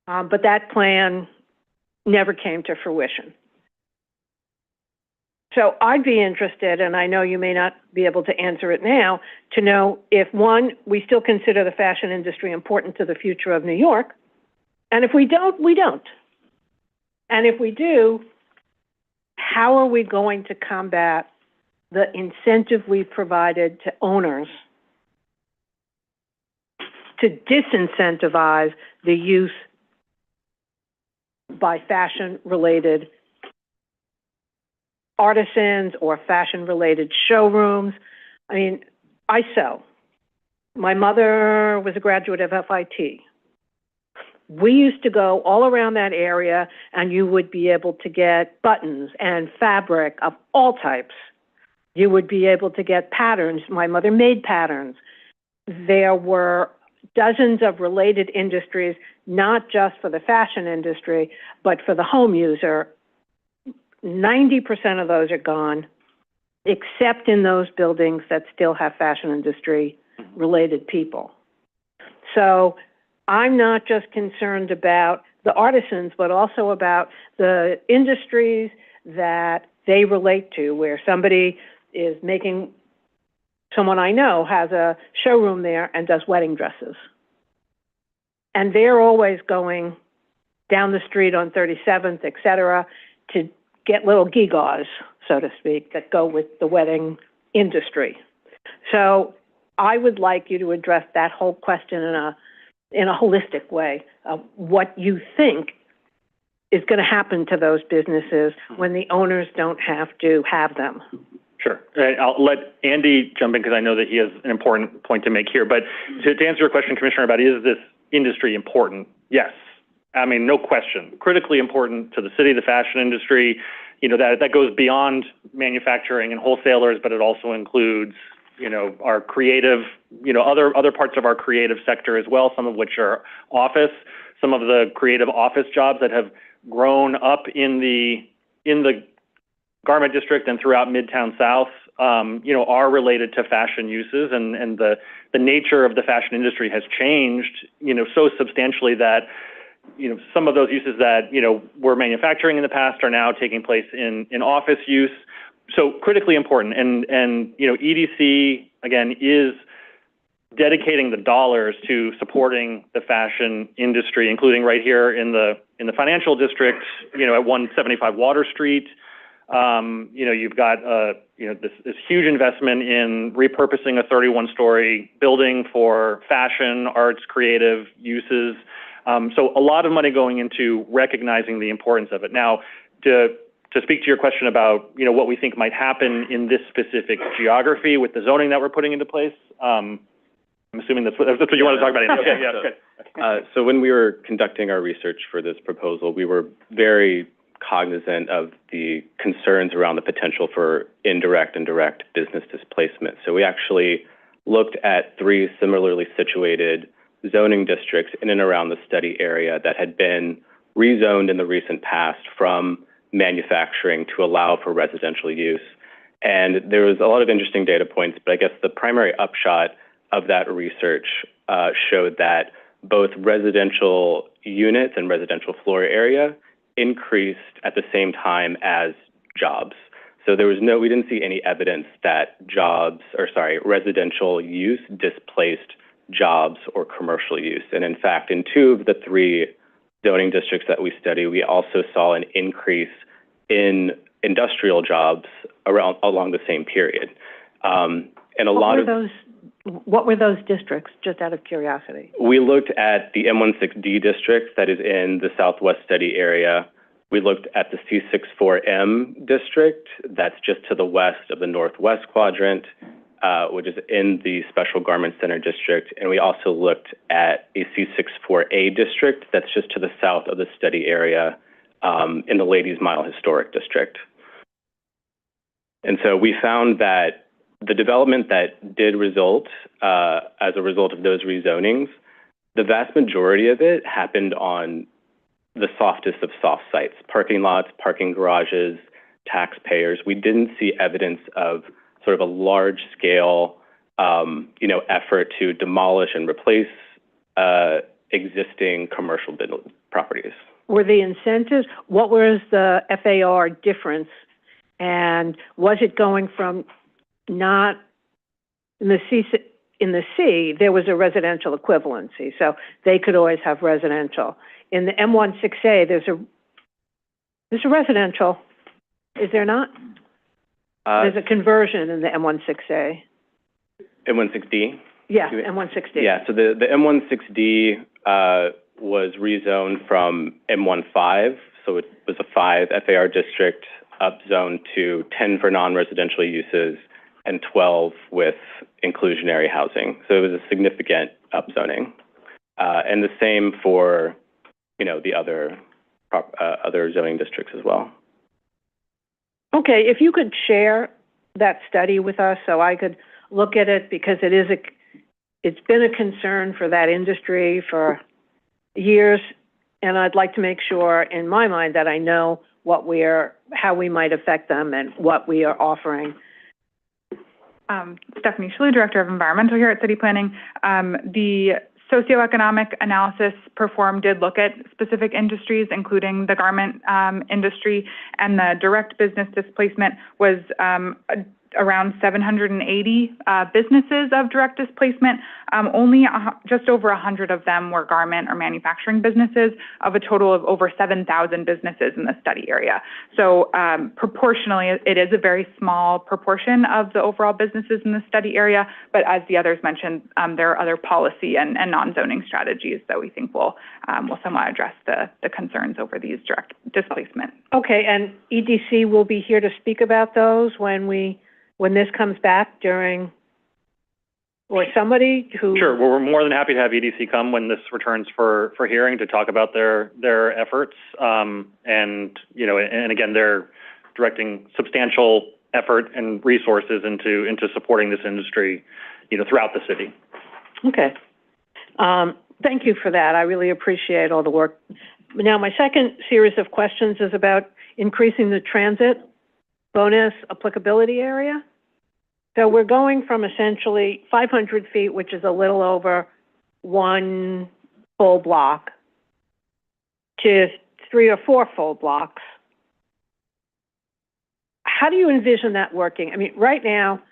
Speaker 9: But that plan never came to fruition. So I'd be interested, and I know you may not be able to answer it now, to know if, one, we still consider the fashion industry important to the future of New York, and if we don't, we don't. And if we do, how are we going to combat the incentive we provided to owners to disincentivize the use by fashion-related artisans or fashion-related showrooms. I mean, I sew. My mother was a graduate of FIT. We used to go all around that area, and you would be able to get buttons and fabric of all types. You would be able to get patterns. My mother made patterns. There were dozens of related industries, not just for the fashion industry, but for the home user. 90% of those are gone, except in those buildings that still have fashion industry related people. So I'm not just concerned about the artisans, but also about the industries that they relate to, where somebody is making, someone I know has a showroom there and does wedding dresses. And they're always going down the street on 37th, et cetera, to get little gewgaws, so to speak, that go with the wedding industry. So I would like you to address that whole question in a holistic way of what you think is going to happen to those businesses when the owners don't have to have them.
Speaker 3: Sure. I'll let Andy jump in because I know that he has an important point to make here. But to answer your question, Commissioner, about is this industry important? Yes. I mean, no question. Critically important to the city, the fashion industry. You know, that goes beyond manufacturing and wholesalers, but it also includes, you know, our creative, you know, other parts of our creative sector as well, some of which are office, some of the creative office jobs that have grown up in the Garment District and throughout Midtown South, you know, are related to fashion uses, and the nature of the fashion industry has changed, you know, so substantially that, you know, some of those uses that, you know, were manufacturing in the past are now taking place in office use. So critically important, and you know, EDC again is dedicating the dollars to supporting the fashion industry, including right here in the financial district, you know, at 175 Water Street. You know, you've got, you know, this huge investment in repurposing a 31-story building for fashion, arts, creative uses. So a lot of money going into recognizing the importance of it. Now, to speak to your question about, you know, what we think might happen in this specific geography with the zoning that we're putting into place, I'm assuming that's what you want to talk about. Okay, yeah, good.
Speaker 7: So when we were conducting our research for this proposal, we were very cognizant of the concerns around the potential for indirect and direct business displacement. So we actually looked at 3 similarly situated zoning districts in and around the study area that had been rezoned in the recent past from manufacturing to allow for residential use. And there was a lot of interesting data points, but I guess the primary upshot of that research showed that both residential units and residential floor area increased at the same time as jobs. So there was we didn't see any evidence that residential use displaced jobs or commercial use. And in fact, in 2 of the 3 zoning districts that we study, we also saw an increase in industrial jobs along the same period.
Speaker 9: What were those districts, just out of curiosity?
Speaker 7: We looked at the M16D district that is in the Southwest Study area. We looked at the C64M district that's just to the west of the Northwest Quadrant, which is in the Special Garment Center district. And we also looked at a C64A district that's just to the south of the study area in the Ladies Mile Historic District. And so we found that the development that did result as a result of those rezonings, the vast majority of it happened on the softest of soft sites, parking lots, parking garages, taxpayers. We didn't see evidence of sort of a large-scale, you know, effort to demolish and replace existing commercial properties.
Speaker 9: Were the incentives, what was the FAR difference, and was it going from not in the C, there was a residential equivalency, so they could always have residential. In the M16A, there's a residential, is there not? There's a conversion in the M16A.
Speaker 7: M16D?
Speaker 9: Yeah, M160.
Speaker 7: Yeah, so the M16D was rezoned from M15, so it was a 5 FAR district upzoned to 10 for non-residential uses and 12 with inclusionary housing. So it was a significant upzoning. And the same for, the other zoning districts as well.
Speaker 9: Okay, if you could share that study with us so I could look at it, because it's been a concern for that industry for years, and I'd like to make sure in my mind that I know how we might affect them and what we are offering.
Speaker 10: Stephanie Shalou, Director of Environmental here at City Planning. The socioeconomic analysis performed did look at specific industries, including the garment industry, and the direct business displacement was around 780 businesses of direct displacement. Only just over 100 of them were garment or manufacturing businesses, of a total of over 7,000 businesses in the study area. So proportionally, it is a very small proportion of the overall businesses in the study area, but as the others mentioned, there are other policy and non-zoning strategies that we think will somewhat address the concerns over these direct displacement.
Speaker 9: Okay, and EDC will be here to speak about those when this comes back or somebody who...
Speaker 3: Sure, well, we're more than happy to have EDC come when this returns for hearing to talk about their efforts. And again, they're directing substantial effort and resources into supporting this industry, throughout the city.
Speaker 9: Okay. Thank you for that. I really appreciate all the work. Now, my second series of questions is about increasing the transit bonus applicability area. So we're going from essentially 500 feet, which is a little over one full block, to 3 or 4 full blocks. How do you envision that working? I mean, right now,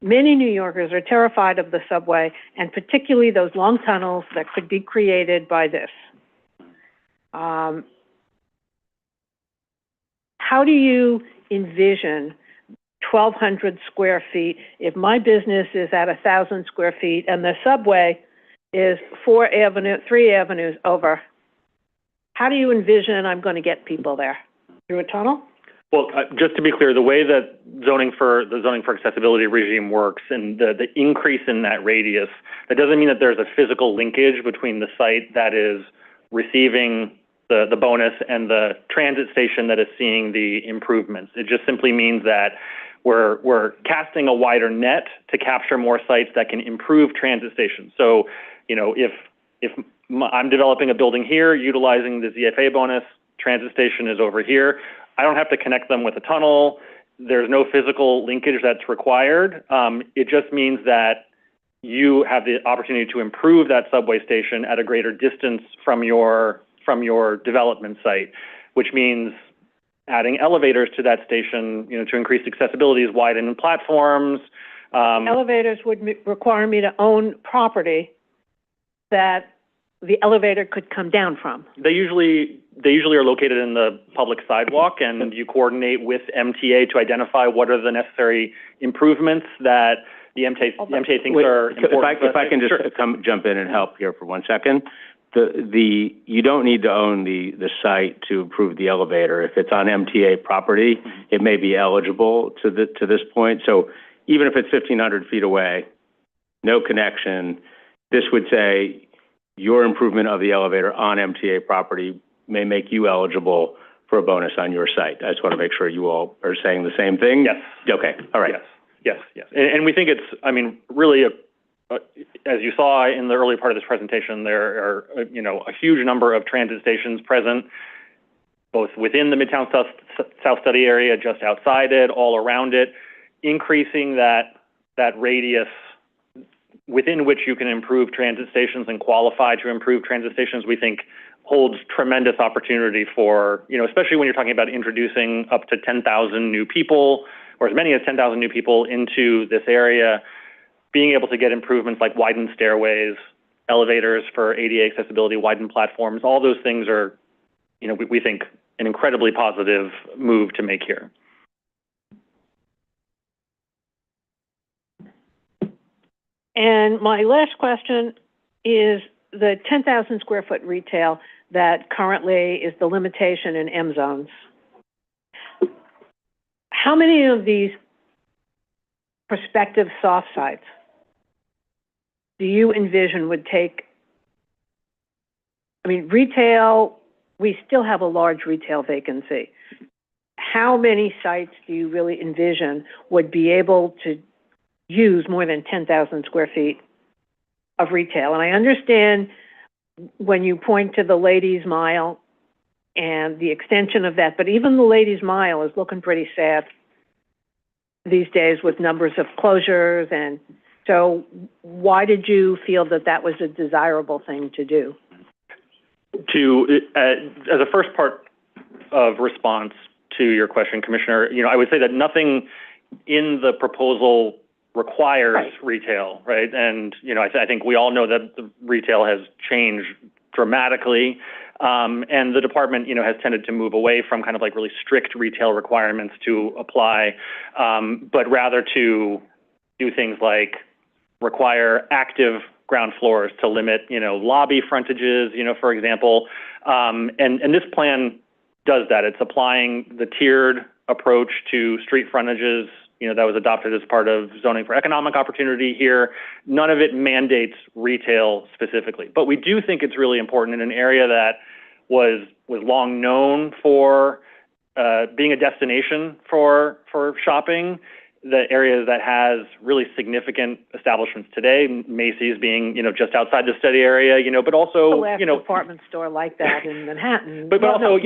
Speaker 9: many New Yorkers are terrified of the subway, and particularly those long tunnels that could be created by this. How do you envision 1,200 square feet if my business is at 1,000 square feet and the subway is 3 avenues over? How do you envision I'm going to get people there? Through a tunnel?
Speaker 3: Well, just to be clear, the way that the zoning for accessibility regime works and the increase in that radius, that doesn't mean that there's a physical linkage between the site that is receiving the bonus and the transit station that is seeing the improvements. It just simply means that we're casting a wider net to capture more sites that can improve transit stations. So, if I'm developing a building here utilizing the ZFA bonus, transit station is over here, I don't have to connect them with a tunnel. There's no physical linkage that's required. It just means that you have the opportunity to improve that subway station at a greater distance from your development site, which means adding elevators to that station, to increase accessibility, is widening platforms.
Speaker 9: Elevators would require me to own property that the elevator could come down from.
Speaker 3: They usually are located in the public sidewalk, and you coordinate with MTA to identify what are the necessary improvements that the MTA thinks are important.
Speaker 1: If I can just jump in and help here for 1 second. You don't need to own the site to improve the elevator. If it's on MTA property, it may be eligible to this point. So even if it's 1,500 feet away, no connection, this would say your improvement of the elevator on MTA property may make you eligible for a bonus on your site. I just want to make sure you all are saying the same thing.
Speaker 3: Yes.
Speaker 1: Okay. All right.
Speaker 3: Yes. And we think it's, really, as you saw in the early part of this presentation, there are, a huge number of transit stations present, both within the Midtown South study area, just outside it, all around it. Increasing that radius within which you can improve transit stations and qualify to improve transit stations, we think holds tremendous opportunity for, especially when you're talking about introducing up to 10,000 new people, or as many as 10,000 new people into this area. Being able to get improvements like widened stairways, elevators for ADA accessibility, widened platforms, all those things are, we think, an incredibly positive move to make here.
Speaker 9: And my last question is the 10,000 square foot retail that currently is the limitation in M zones. How many of these prospective soft sites do you envision would take? I mean, retail, we still have a large retail vacancy. How many sites do you really envision would be able to use more than 10,000 square feet of retail? And I understand when you point to the Ladies Mile and the extension of that, but even the Ladies Mile is looking pretty sad these days with numbers of closures. And so why did you feel that that was a desirable thing to do?
Speaker 3: As a first part of response to your question, Commissioner, I would say that nothing in the proposal requires retail, right? And, I think we all know that the retail has changed dramatically. And the department, has tended to move away from kind of like really strict retail requirements to apply, but rather to do things like require active ground floors to limit, lobby frontages, for example. And this plan does that. It's applying the tiered approach to street frontages, that was adopted as part of zoning for economic opportunity here. None of it mandates retail specifically. But we do think it's really important in an area that was long known for being a destination for shopping, the area that has really significant establishments today, Macy's being, just outside the study area, but also,
Speaker 9: the last department store like that in Manhattan.
Speaker 3: but also,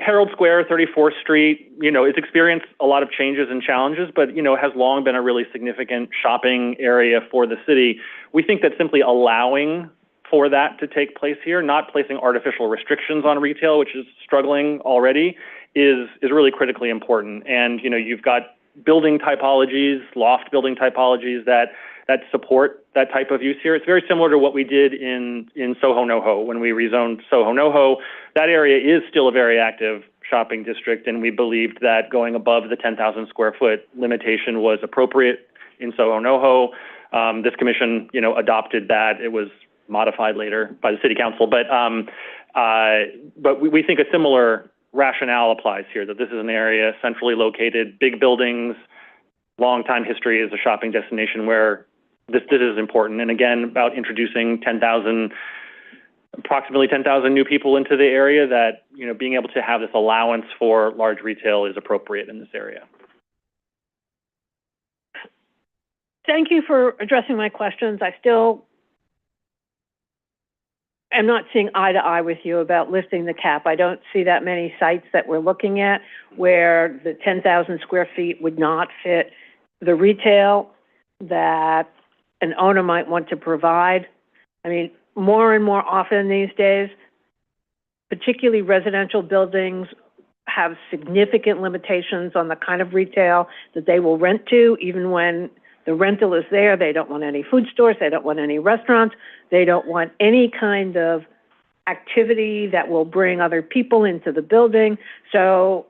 Speaker 3: Herald Square, 34th Street, it's experienced a lot of changes and challenges, but, has long been a really significant shopping area for the city. We think that simply allowing for that to take place here, not placing artificial restrictions on retail, which is struggling already, is really critically important. And, you've got building typologies, loft building typologies that support that type of use here. It's very similar to what we did in Soho NoHo when we rezoned Soho NoHo. That area is still a very active shopping district, and we believed that going above the 10,000 square foot limitation was appropriate in Soho NoHo. This commission, adopted that. It was modified later by the city council, but we think a similar rationale applies here, that this is an area centrally located, big buildings, long time history as a shopping destination where this is important. And again, about introducing approximately 10,000 new people into the area, that, being able to have this allowance for large retail is appropriate in this area.
Speaker 9: Thank you for addressing my questions. I'm not seeing eye to eye with you about lifting the cap. I don't see that many sites that we're looking at where the 10,000 square feet would not fit the retail that an owner might want to provide. I mean, more and more often these days, particularly residential buildings have significant limitations on the kind of retail that they will rent to, even when the rental is there. They don't want any food stores. They don't want any restaurants. They don't want any kind of activity that will bring other people into the building. So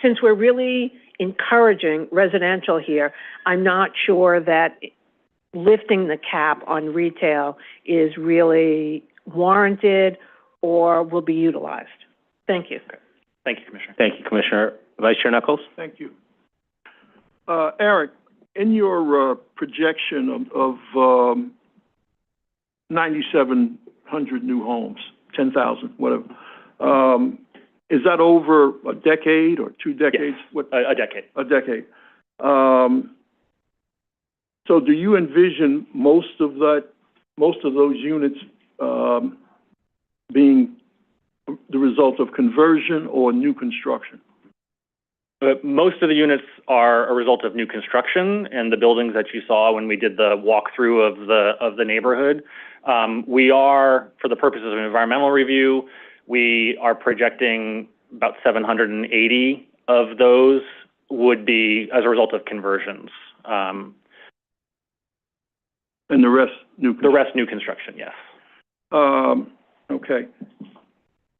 Speaker 9: since we're really encouraging residential here, I'm not sure that lifting the cap on retail is really warranted or will be utilized. Thank you.
Speaker 3: Thank you, Commissioner.
Speaker 1: Thank you, Commissioner. Vice Chair Knuckles?
Speaker 11: Thank you. Eric, in your projection of 9,700 new homes, 10,000, whatever, is that over a decade or 2 decades?
Speaker 3: Yes,
Speaker 11: what?
Speaker 3: a decade.
Speaker 11: A decade. So do you envision most of those units being the result of conversion or new construction?
Speaker 3: Most of the units are a result of new construction, and the buildings that you saw when we did the walkthrough of the neighborhood. We are, for the purposes of an environmental review, we are projecting about 780 of those would be as a result of conversions.
Speaker 11: And the rest new construction?
Speaker 3: The rest new construction, yes.
Speaker 11: Okay.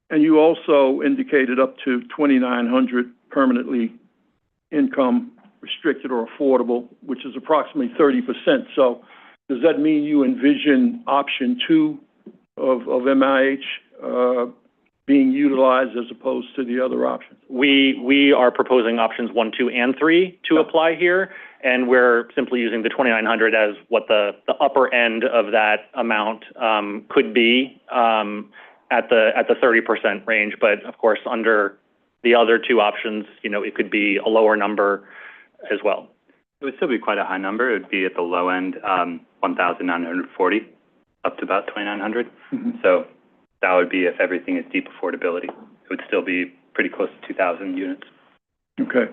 Speaker 11: And you also indicated up to 2,900 permanently income restricted or affordable, which is approximately 30%. So does that mean you envision option 2 of MIH being utilized as opposed to the other options?
Speaker 3: We are proposing options 1, 2, and 3 to apply here, and we're simply using the 2,900 as what the upper end of that amount could be at the 30% range. But of course, under the other 2 options, it could be a lower number as well.
Speaker 5: It would still be quite a high number. It would be at the low end, 1,940, up to about 2,900. Mm-hmm. So that would be if everything is deep affordability. It would still be pretty close to 2,000 units.
Speaker 11: Okay.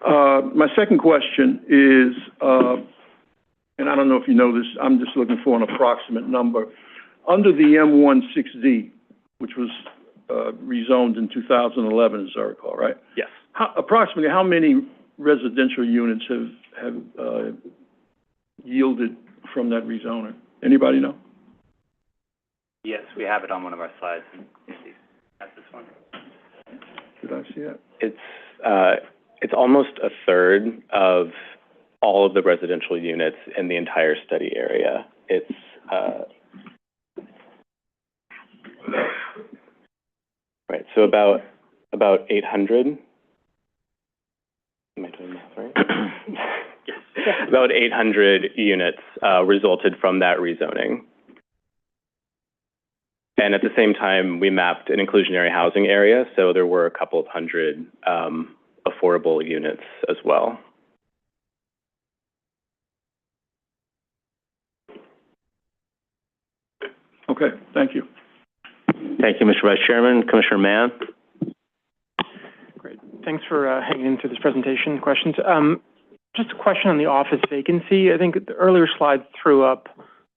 Speaker 11: My second question is, and I don't know if you know this, I'm just looking for an approximate number. Under the M16D, which was rezoned in 2011, as I recall, right?
Speaker 3: Yes.
Speaker 11: Approximately how many residential units have yielded from that rezoning? Anybody know?
Speaker 5: Yes, we have it on one of our slides. That's this one.
Speaker 11: Did I see that?
Speaker 7: It's almost a third of all of the residential units in the entire study area. It's right. So about 800. Am I doing math right? Yes. About 800 units resulted from that rezoning. And at the same time, we mapped an inclusionary housing area, so there were a couple of hundred affordable units as well.
Speaker 11: Okay, thank you.
Speaker 1: Thank you, Mr. Vice Chairman. Commissioner Mann.
Speaker 12: Great. Thanks for hanging in through this presentation. Questions? Just a question on the office vacancy. I think the earlier slide threw up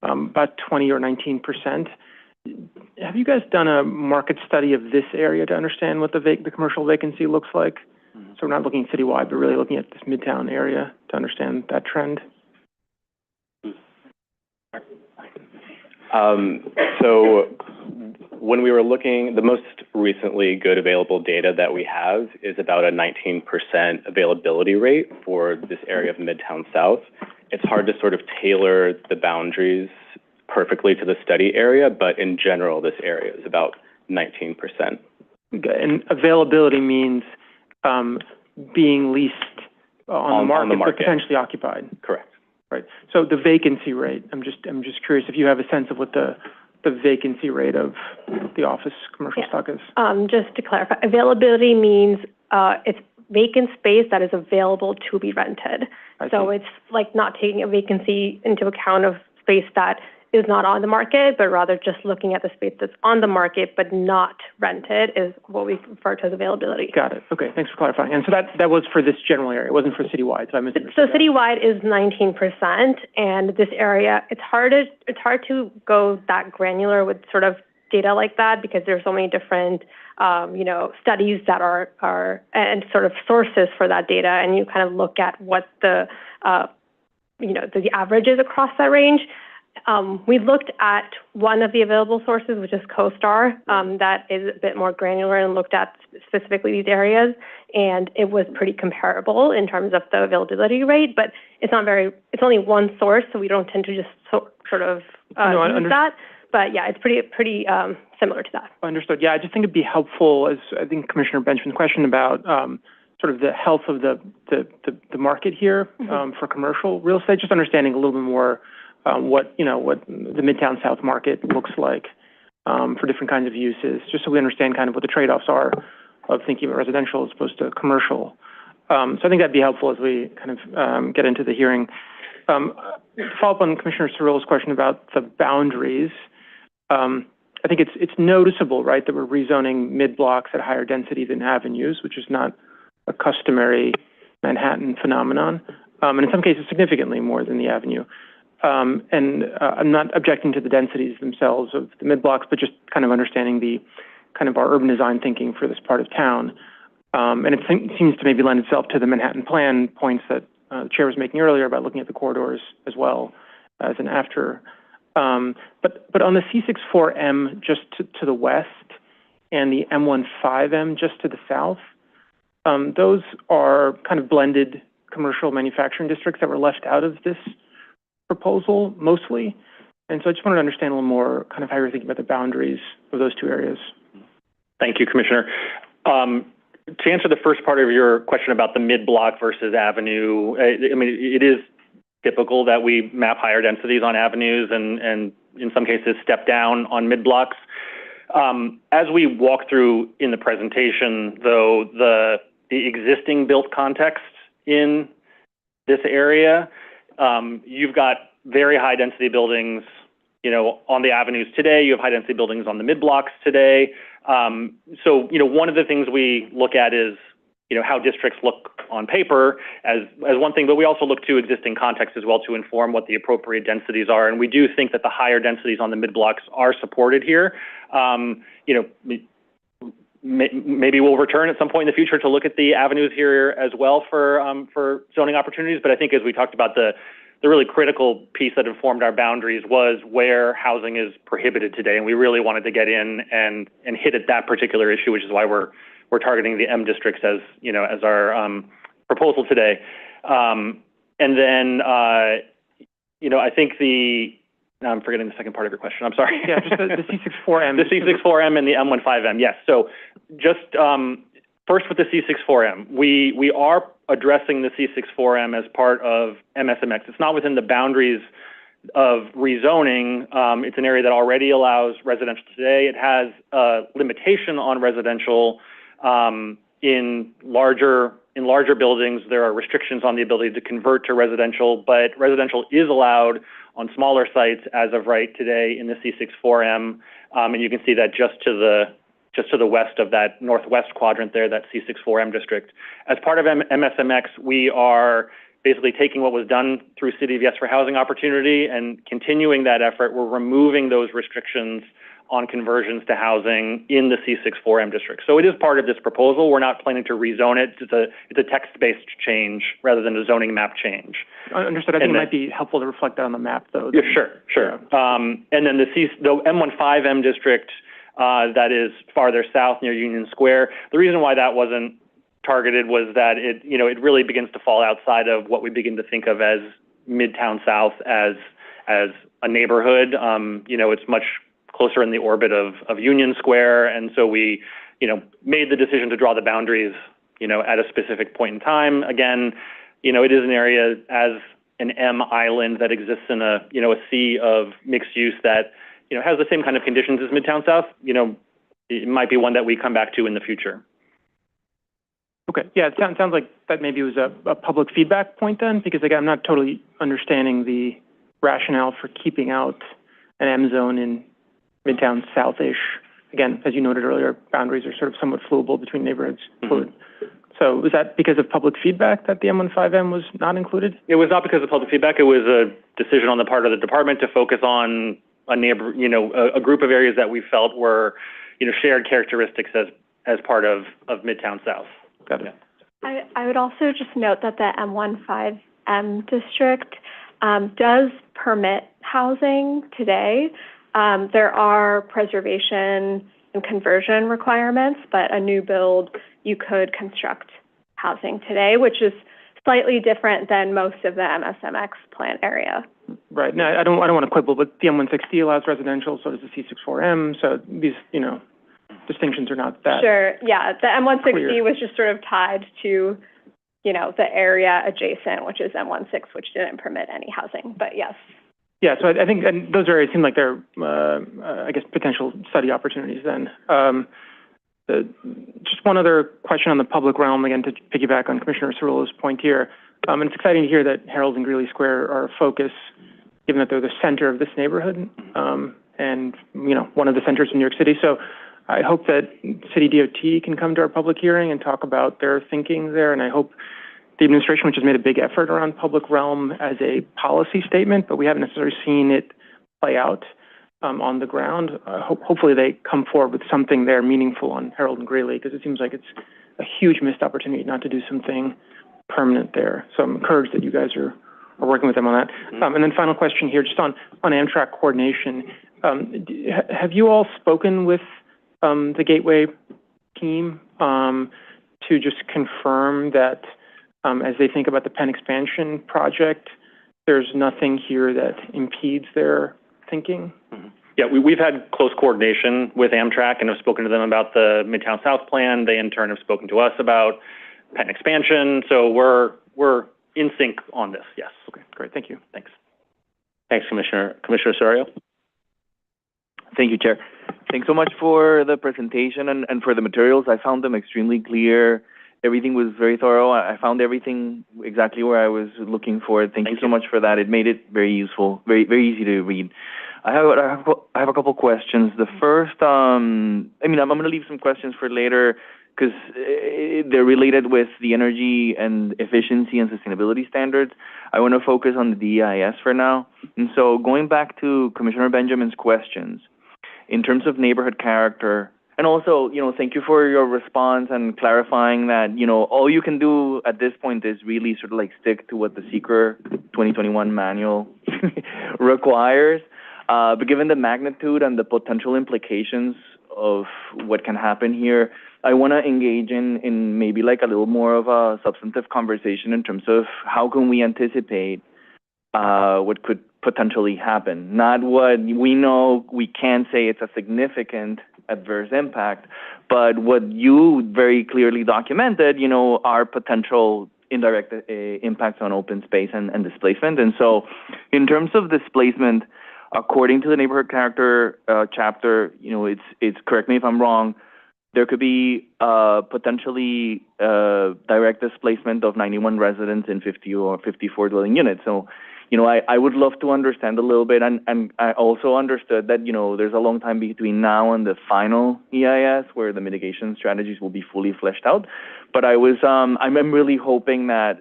Speaker 12: about 20 or 19%. Have you guys done a market study of this area to understand what the commercial vacancy looks like? Mm-hmm. So we're not looking citywide, but really looking at this Midtown area to understand that trend.
Speaker 7: So when we were looking, the most recently good available data that we have is about a 19% availability rate for this area of Midtown South. It's hard to sort of tailor the boundaries perfectly to the study area, but in general, this area is about 19%.
Speaker 12: And availability means being leased on the market, but potentially occupied.
Speaker 7: Correct.
Speaker 12: Right. So the vacancy rate, I'm just curious if you have a sense of what the vacancy rate of the office commercial stock is.
Speaker 4: Just to clarify, availability means it's vacant space that is available to be rented. So it's like not taking a vacancy into account of space that is not on the market, but rather just looking at the space that's on the market but not rented is what we refer to as availability.
Speaker 12: Got it. Okay, thanks for clarifying. And so that was for this general area. It wasn't for citywide, so I misunderstood.
Speaker 4: So citywide is 19%, and this area, it's hard to go that granular with sort of data like that because there's so many different studies that are and sort of sources for that data, and you kind of look at what the average is across that range. We looked at one of the available sources, which is CoStar, that is a bit more granular and looked at specifically these areas, and it was pretty comparable in terms of the availability rate, but it's only one source, so we don't tend to just sort of use that. But yeah, it's pretty similar to that.
Speaker 12: Understood. Yeah, I just think it'd be helpful, as I think Commissioner Benjamin's question about sort of the health of the market here for commercial real estate, just understanding a little bit more what the Midtown South market looks like for different kinds of uses, just so we understand kind of what the trade-offs are of thinking about residential as opposed to commercial. So I think that'd be helpful as we kind of get into the hearing. To follow up on Commissioner Cirillo's question about the boundaries, I think it's noticeable, right, that we're rezoning mid-blocks at higher density than avenues, which is not a customary Manhattan phenomenon, and in some cases significantly more than the avenue. And I'm not objecting to the densities themselves of the mid-blocks, but just kind of understanding the kind of our urban design thinking for this part of town. And it seems to maybe lend itself to the Manhattan Plan points that the chair was making earlier about looking at the corridors as well as an after. But on the C64M just to the west and the M15M just to the south, those are kind of blended commercial manufacturing districts that were left out of this proposal mostly. And so I just wanted to understand a little more kind of how you're thinking about the boundaries of those two areas.
Speaker 3: Thank you, Commissioner. To answer the first part of your question about the mid-block versus avenue, I mean, it is typical that we map higher densities on avenues and in some cases step down on mid-blocks. As we walk through in the presentation, though, the existing built context in this area, you've got very high density buildings, on the avenues today. You have high density buildings on the mid-blocks today. So, one of the things we look at is, how districts look on paper as one thing, but we also look to existing context as well to inform what the appropriate densities are. And we do think that the higher densities on the mid-blocks are supported here. Maybe we'll return at some point in the future to look at the avenues here as well for zoning opportunities. But I think as we talked about, the really critical piece that informed our boundaries was where housing is prohibited today. And we really wanted to get in and hit at that particular issue, which is why we're targeting the M districts as our proposal today. And then, I think I'm forgetting the second part of your question. I'm sorry.
Speaker 12: Yeah, just the C64M.
Speaker 3: The C64M and the M15M, yes. So just first with the C64M, we are addressing the C64M as part of MSMX. It's not within the boundaries of rezoning. It's an area that already allows residential today. It has a limitation on residential. In larger buildings, there are restrictions on the ability to convert to residential, but residential is allowed on smaller sites as of right today in the C64M. And you can see that just to the west of that northwest quadrant there, that C64M district. As part of MSMX, we are basically taking what was done through City of Yes for Housing Opportunity and continuing that effort. We're removing those restrictions on conversions to housing in the C64M district. So it is part of this proposal. We're not planning to rezone it. It's a text-based change rather than a zoning map change.
Speaker 12: Understood. I think it might be helpful to reflect that on the map, though.
Speaker 3: Yeah, sure. And then the M15M district that is farther south near Union Square. The reason why that wasn't targeted was that it really begins to fall outside of what we begin to think of as Midtown South as a neighborhood. It's much closer in the orbit of Union Square, and so we, made the decision to draw the boundaries, at a specific point in time. Again, it is an area as an M island that exists in a sea of mixed use that, has the same kind of conditions as Midtown South. It might be one that we come back to in the future.
Speaker 12: Okay. Yeah, it sounds like that maybe was a public feedback point then, because again, I'm not totally understanding the rationale for keeping out an M zone in Midtown South-ish. Again, as you noted earlier, boundaries are sort of somewhat flowable between neighborhoods. Mm-hmm. So was that because of public feedback that the M15M was not included? It was not because of public feedback. It was a decision on the part of the department to focus on a neighbor, a group of areas that we felt were, shared characteristics as part of Midtown South. Got it.
Speaker 4: I would also just note that the M15M district does permit housing today. There are preservation and conversion requirements, but a new build, you could construct housing today, which is slightly different than most of the MSMX plan area.
Speaker 12: Right. No, I don't want to quibble, but the M160 allows residential, so does the C64M. So these, distinctions are not that.
Speaker 4: Sure. Yeah. The M160
Speaker 12: clear.
Speaker 4: Was just sort of tied to, the area adjacent, which is M16, which didn't permit any housing. But yes.
Speaker 12: Yeah, so I think and those areas seem like they're, potential study opportunities then. Just one other question on the public realm, again, to piggyback on Commissioner Cerullo's point here. And it's exciting to hear that Harold and Greeley Square are a focus, given that they're the center of this neighborhood, and, one of the centers in New York City. So I hope that City DOT can come to our public hearing and talk about their thinking there, and I hope the administration, which has made a big effort around public realm as a policy statement, but we haven't necessarily seen it play out on the ground. Hopefully they come forward with something there meaningful on Harold and Greeley, because it seems like it's a huge missed opportunity not to do something permanent there. So I'm encouraged that you guys are working with them on that. Mm-hmm. And then final question here, just on Amtrak coordination. Have you all spoken with the Gateway team to just confirm that as they think about the Penn expansion project, there's nothing here that impedes their thinking?
Speaker 3: Mm-hmm. Yeah, we've had close coordination with Amtrak and have spoken to them about the Midtown South plan. They in turn have spoken to us about Penn expansion. So we're in sync on this, yes.
Speaker 12: Okay, great, thank you.
Speaker 3: Thanks.
Speaker 1: Thanks, Commissioner. Commissioner Osorio?
Speaker 13: Thank you, Chair. Thanks so much for the presentation and for the materials. I found them extremely clear. Everything was very thorough. I found everything exactly where I was looking for it. Thank you so much for that. It made it very useful, very easy to read. I have a couple questions. The first, I'm going to leave some questions for later because they're related with the energy and efficiency and sustainability standards. I want to focus on the DEIS for now. And so going back to Commissioner Benjamin's questions, in terms of neighborhood character, and also, thank you for your response and clarifying that, all you can do at this point is really sort of like stick to what the SECR 2021 manual requires. But given the magnitude and the potential implications of what can happen here, I want to engage in maybe like a little more of a substantive conversation in terms of how can we anticipate what could potentially happen. Not what we know, we can say it's a significant adverse impact, but what you very clearly documented, are potential indirect impacts on open space and displacement. And so in terms of displacement, according to the neighborhood character chapter, it's correct me if I'm wrong, there could be potentially direct displacement of 91 residents in 50 or 54 dwelling units. So, I would love to understand a little bit, and I also understood that, there's a long time between now and the final EIS where the mitigation strategies will be fully fleshed out. But I'm really hoping that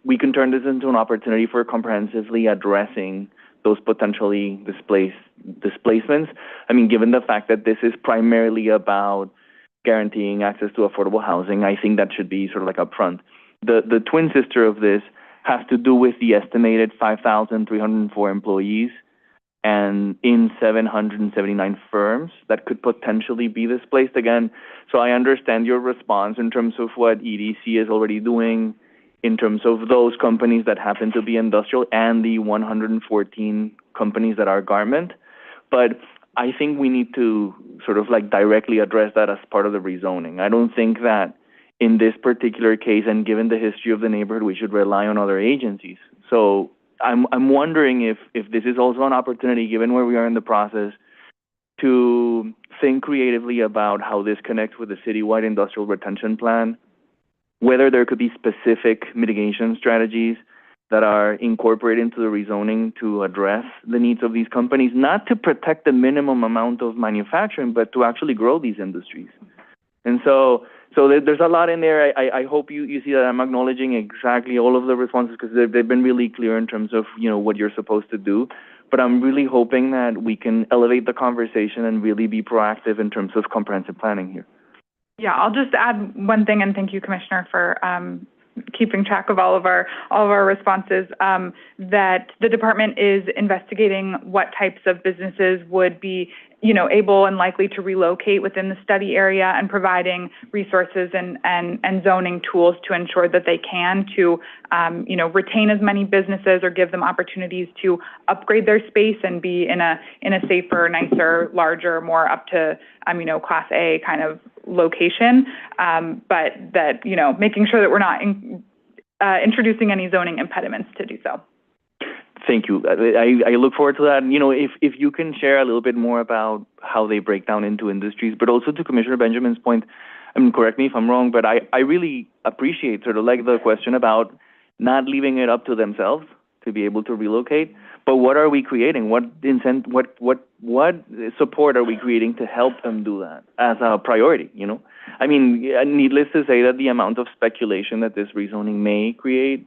Speaker 13: we can turn this into an opportunity for comprehensively addressing those potentially displacements. Given the fact that this is primarily about guaranteeing access to affordable housing, I think that should be sort of like upfront. The twin sister of this has to do with the estimated 5,304 employees and in 779 firms that could potentially be displaced again. So I understand your response in terms of what EDC is already doing in terms of those companies that happen to be industrial and the 114 companies that are garment. But I think we need to sort of like directly address that as part of the rezoning. I don't think that in this particular case, and given the history of the neighborhood, we should rely on other agencies. So I'm wondering if this is also an opportunity, given where we are in the process, to think creatively about how this connects with the citywide industrial retention plan, whether there could be specific mitigation strategies that are incorporated into the rezoning to address the needs of these companies, not to protect the minimum amount of manufacturing, but to actually grow these industries. And so there's a lot in there. I hope you see that I'm acknowledging exactly all of the responses because they've been really clear in terms of, what you're supposed to do. But I'm really hoping that we can elevate the conversation and really be proactive in terms of comprehensive planning here.
Speaker 10: Yeah, I'll just add one thing, and thank you, Commissioner, for keeping track of all of our responses, that the department is investigating what types of businesses would be, able and likely to relocate within the study area and providing resources and zoning tools to ensure that they can to, retain as many businesses or give them opportunities to upgrade their space and be in a safer, nicer, larger, more up to, Class A kind of location, but that, making sure that we're not introducing any zoning impediments to do so.
Speaker 13: Thank you. I look forward to that. If you can share a little bit more about how they break down into industries, but also to Commissioner Benjamin's point, correct me if I'm wrong, but I really appreciate sort of like the question about not leaving it up to themselves to be able to relocate, but what are we creating? What support are we creating to help them do that as a priority, Needless to say that the amount of speculation that this rezoning may create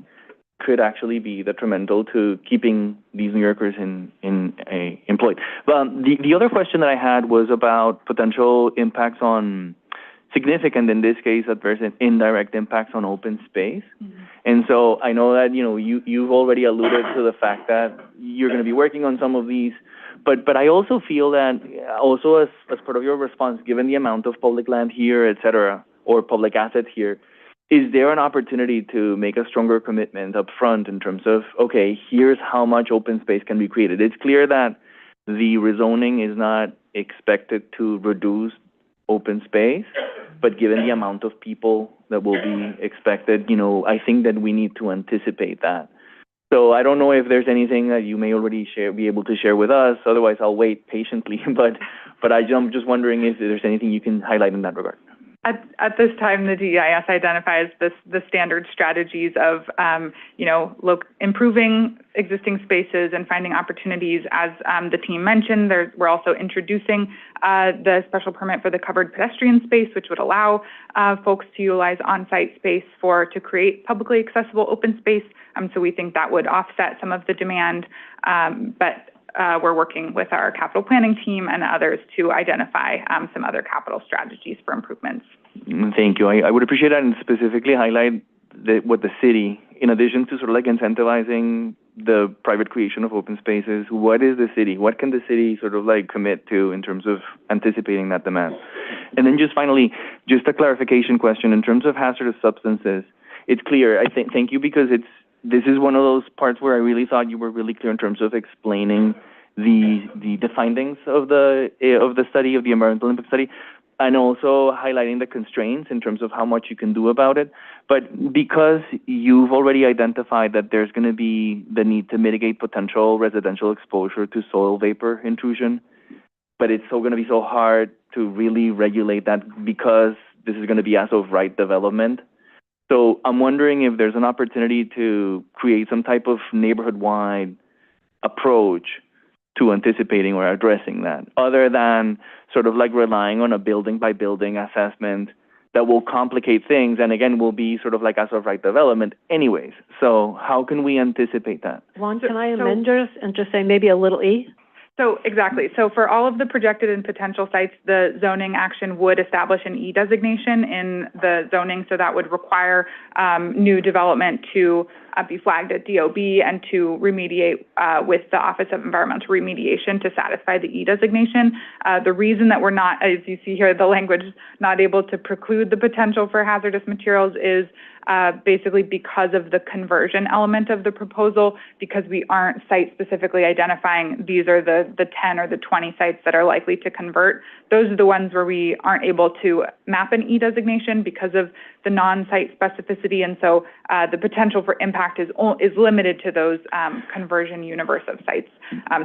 Speaker 13: could actually be detrimental to keeping these New Yorkers employed. But the other question that I had was about potential impacts on significant, in this case, adverse and indirect impacts on open space. Mm-hmm. And so I know that, you've already alluded to the fact that you're going to be working on some of these, but I also feel that also as part of your response, given the amount of public land here, et cetera, or public assets here, is there an opportunity to make a stronger commitment up front in terms of, okay, here's how much open space can be created? It's clear that the rezoning is not expected to reduce open space, but given the amount of people that will be expected, I think that we need to anticipate that. So I don't know if there's anything that you may already be able to share with us. Otherwise, I'll wait patiently. But I'm just wondering if there's anything you can highlight in that regard.
Speaker 10: At this time, the DEIS identifies the standard strategies of, improving existing spaces and finding opportunities. As the team mentioned, we're also introducing the special permit for the covered pedestrian space, which would allow folks to utilize on-site space to create publicly accessible open space. So we think that would offset some of the demand, but we're working with our capital planning team and others to identify some other capital strategies for improvements.
Speaker 13: Thank you. I would appreciate that, and specifically highlight what the city, in addition to sort of like incentivizing the private creation of open spaces, what can the city sort of like commit to in terms of anticipating that demand? And then just finally, just a clarification question in terms of hazardous substances. It's clear, I think, thank you, because this is one of those parts where I really thought you were really clear in terms of explaining the findings of the study, of the environmental impact study, and also highlighting the constraints in terms of how much you can do about it. But because you've already identified that there's going to be the need to mitigate potential residential exposure to soil vapor intrusion, but it's going to be so hard to really regulate that because this is going to be as of right development. So I'm wondering if there's an opportunity to create some type of neighborhood-wide approach to anticipating or addressing that, other than sort of like relying on a building-by-building assessment that will complicate things and, again, will be sort of like as of right development anyways. So how can we anticipate that?
Speaker 9: Juan, can I amend yours and just say maybe a little E?
Speaker 10: So exactly. So for all of the projected and potential sites, the zoning action would establish an E designation in the zoning. So that would require new development to be flagged at DOB and to remediate with the Office of Environmental Remediation to satisfy the E designation. The reason that we're not, as you see here, the language not able to preclude the potential for hazardous materials is basically because of the conversion element of the proposal, because we aren't site-specifically identifying these are the 10 or the 20 sites that are likely to convert. Those are the ones where we aren't able to map an E designation because of the non-site specificity, and so the potential for impact is limited to those conversion universe of sites.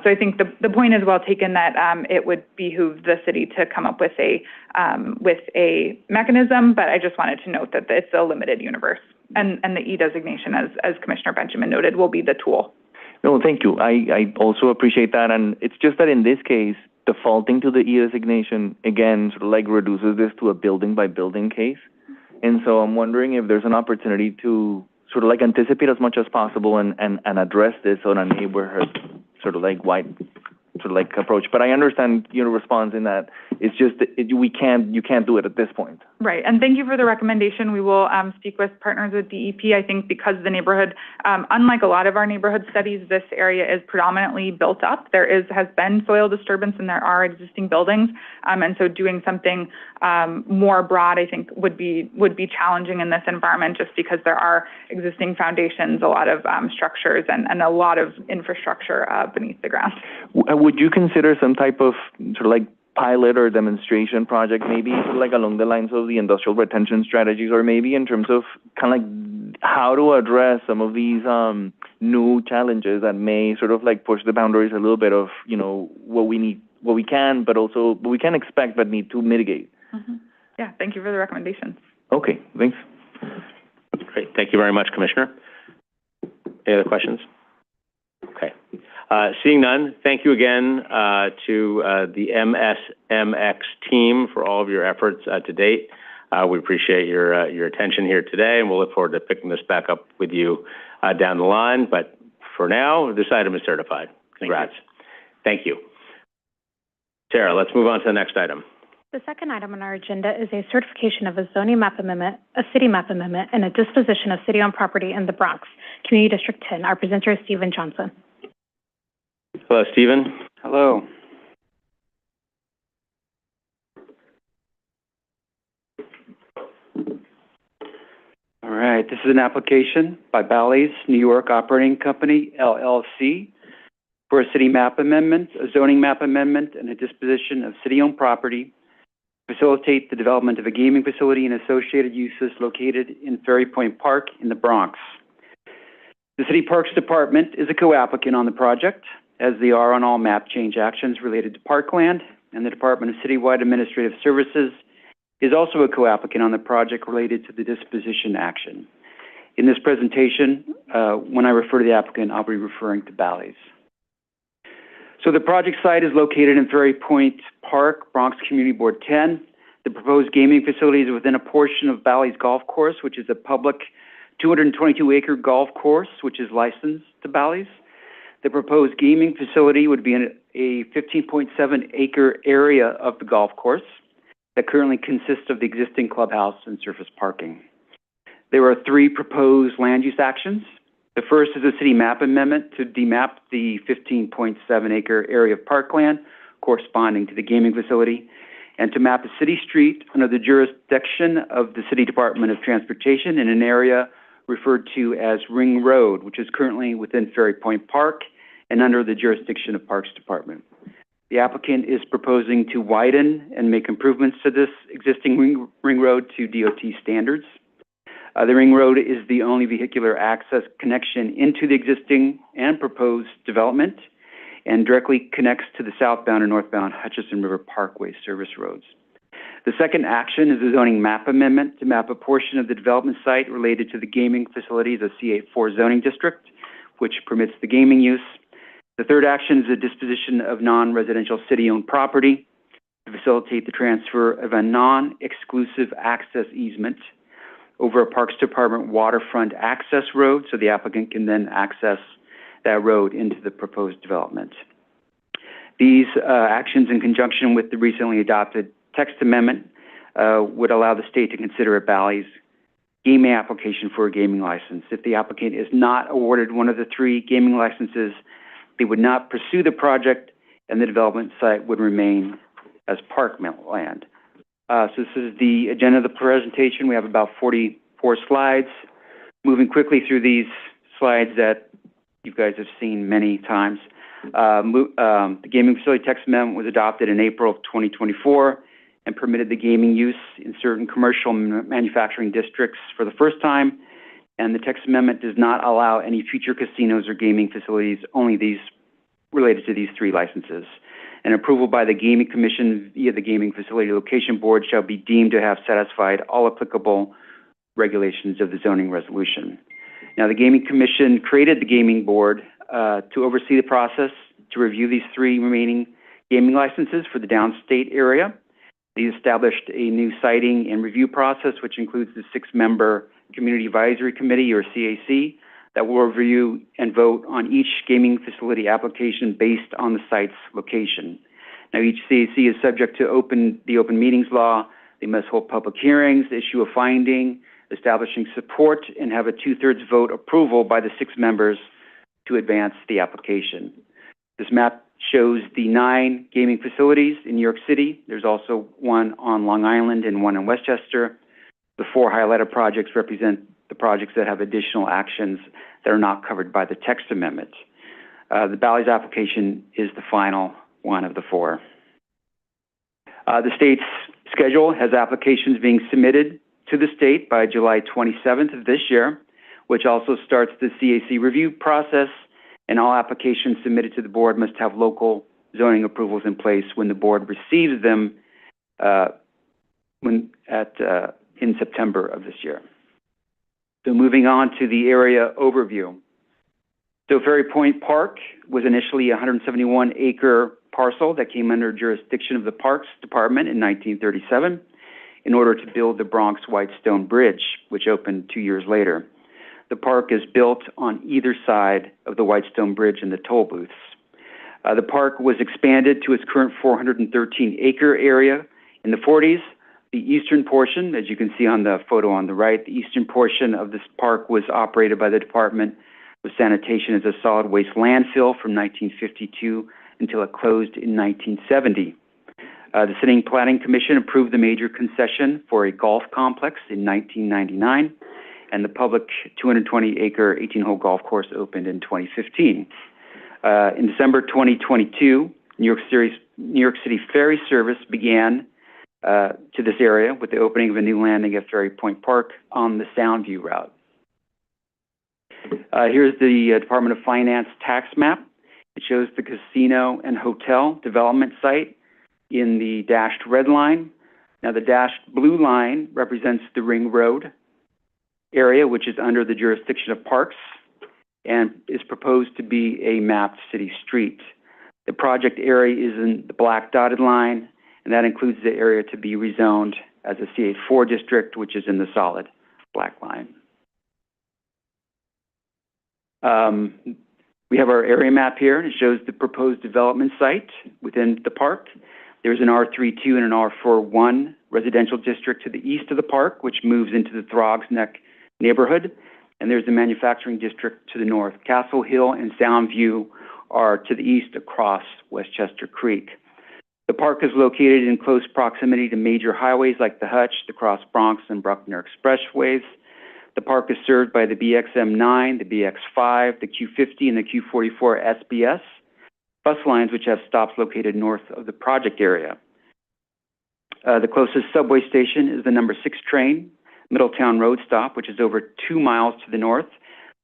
Speaker 10: So I think the point is well taken that it would behoove the city to come up with a mechanism, but I just wanted to note that it's a limited universe, and the E designation, as Commissioner Benjamin noted, will be the tool.
Speaker 13: No, thank you. I also appreciate that, and it's just that in this case, defaulting to the E designation, again, sort of like reduces this to a building-by-building case. And so I'm wondering if there's an opportunity to sort of like anticipate as much as possible and address this on a neighborhood sort of like wide sort of like approach. But I understand your response in that it's just you can't do it at this point.
Speaker 10: Right, and thank you for the recommendation. We will speak with partners with DEP. I think because the neighborhood, unlike a lot of our neighborhood studies, this area is predominantly built up. There has been soil disturbance and there are existing buildings, and so doing something more broad, I think, would be challenging in this environment just because there are existing foundations, a lot of structures, and a lot of infrastructure beneath the ground.
Speaker 13: Would you consider some type of sort of like pilot or demonstration project, maybe sort of like along the lines of the industrial retention strategies, or maybe in terms of kind of like how to address some of these new challenges that may sort of like push the boundaries a little bit of, what we can, but also what we can expect but need to mitigate?
Speaker 10: Mm-hmm. Yeah, thank you for the recommendations.
Speaker 13: Okay, thanks.
Speaker 1: Great. Thank you very much, Commissioner. Any other questions? Okay. Seeing none, thank you again to the MSMX team for all of your efforts to date. We appreciate your attention here today, and we'll look forward to picking this back up with you down the line. But for now, this item is certified. Congrats. Thank you. Sarah, let's move on to the next item.
Speaker 2: The second item on our agenda is a certification of a zoning map amendment, a city map amendment, and a disposition of city-owned property in the Bronx, Community District 10. Our presenter is Stephen Johnson.
Speaker 1: Hello, Stephen.
Speaker 14: Hello. All right, this is an application by Bally's New York Operating Company, LLC, for a city map amendment, a zoning map amendment, and a disposition of city-owned property to facilitate the development of a gaming facility and associated uses located in Ferry Point Park in the Bronx. The City Parks Department is a co-applicant on the project, as they are on all map change actions related to parkland, and the Department of Citywide Administrative Services is also a co-applicant on the project related to the disposition action. In this presentation, when I refer to the applicant, I'll be referring to Bally's. So the project site is located in Ferry Point Park, Bronx Community Board 10. The proposed gaming facility is within a portion of Bally's Golf Course, which is a public 222-acre golf course, which is licensed to Bally's. The proposed gaming facility would be in a 15.7-acre area of the golf course that currently consists of the existing clubhouse and surface parking. There are 3 proposed land use actions. The first is a city map amendment to demap the 15.7-acre area of parkland corresponding to the gaming facility, and to map a city street under the jurisdiction of the City Department of Transportation in an area referred to as Ring Road, which is currently within Ferry Point Park and under the jurisdiction of Parks Department. The applicant is proposing to widen and make improvements to this existing ring road to DOT standards. The ring road is the only vehicular access connection into the existing and proposed development and directly connects to the southbound and northbound Hutchison River Parkway service roads. The second action is a zoning map amendment to map a portion of the development site related to the gaming facilities of C84 zoning district, which permits the gaming use. The third action is a disposition of non-residential city-owned property to facilitate the transfer of a non-exclusive access easement over a Parks Department waterfront access road, so the applicant can then access that road into the proposed development. These actions, in conjunction with the recently adopted text amendment, would allow the state to consider a Bally's gaming application for a gaming license. If the applicant is not awarded one of the 3 gaming licenses, they would not pursue the project, and the development site would remain as parkland. So this is the agenda of the presentation. We have about 44 slides. Moving quickly through these slides that you guys have seen many times. The gaming facility text amendment was adopted in April of 2024 and permitted the gaming use in certain commercial manufacturing districts for the first time. And the text amendment does not allow any future casinos or gaming facilities, only these related to these 3 licenses. An approval by the Gaming Commission via the Gaming Facility Location Board shall be deemed to have satisfied all applicable regulations of the zoning resolution. Now, the Gaming Commission created the Gaming Board to oversee the process to review these 3 remaining gaming licenses for the downstate area. They established a new citing and review process, which includes the 6-member Community Advisory Committee, or CAC, that will review and vote on each gaming facility application based on the site's location. Now, each CAC is subject to the open meetings law. They must hold public hearings, issue a finding, establishing support, and have a 2/3 vote approval by the 6 members to advance the application. This map shows the 9 gaming facilities in New York City. There's also one on Long Island and one in Westchester. The 4 highlighted projects represent the projects that have additional actions that are not covered by the text amendment. The Bally's application is the final one of the 4. The state's schedule has applications being submitted to the state by July 27th of this year, which also starts the CAC review process, and all applications submitted to the board must have local zoning approvals in place when the board receives them in September of this year. So moving on to the area overview. So Ferry Point Park was initially a 171-acre parcel that came under jurisdiction of the Parks Department in 1937 in order to build the Bronx Whitestone Bridge, which opened 2 years later. The park is built on either side of the Whitestone Bridge and the toll booths. The park was expanded to its current 413-acre area in the 40s. The eastern portion, as you can see on the photo on the right, the eastern portion of this park was operated by the Department of Sanitation as a solid waste landfill from 1952 until it closed in 1970. The Sitting Planning Commission approved the major concession for a golf complex in 1999, and the public 220-acre 18-hole golf course opened in 2015. In December 2022, New York City ferry service began to this area with the opening of a new landing at Ferry Point Park on the Soundview route. Here's the Department of Finance tax map. It shows the casino and hotel development site in the dashed red line. Now, the dashed blue line represents the Ring Road area, which is under the jurisdiction of Parks and is proposed to be a mapped city street. The project area is in the black dotted line, and that includes the area to be rezoned as a C84 district, which is in the solid black line. We have our area map here, and it shows the proposed development site within the park. There's an R32 and an R41 residential district to the east of the park, which moves into the Throgs Neck neighborhood, and there's the manufacturing district to the north. Castle Hill and Soundview are to the east across Westchester Creek. The park is located in close proximity to major highways like the Hutch, the Cross Bronx, and Bruckner Expressways. The park is served by the BXM9, the BX5, the Q50, and the Q44 SBS bus lines, which have stops located north of the project area. The closest subway station is the number 6 train, Middletown Road stop, which is over 2 miles to the north.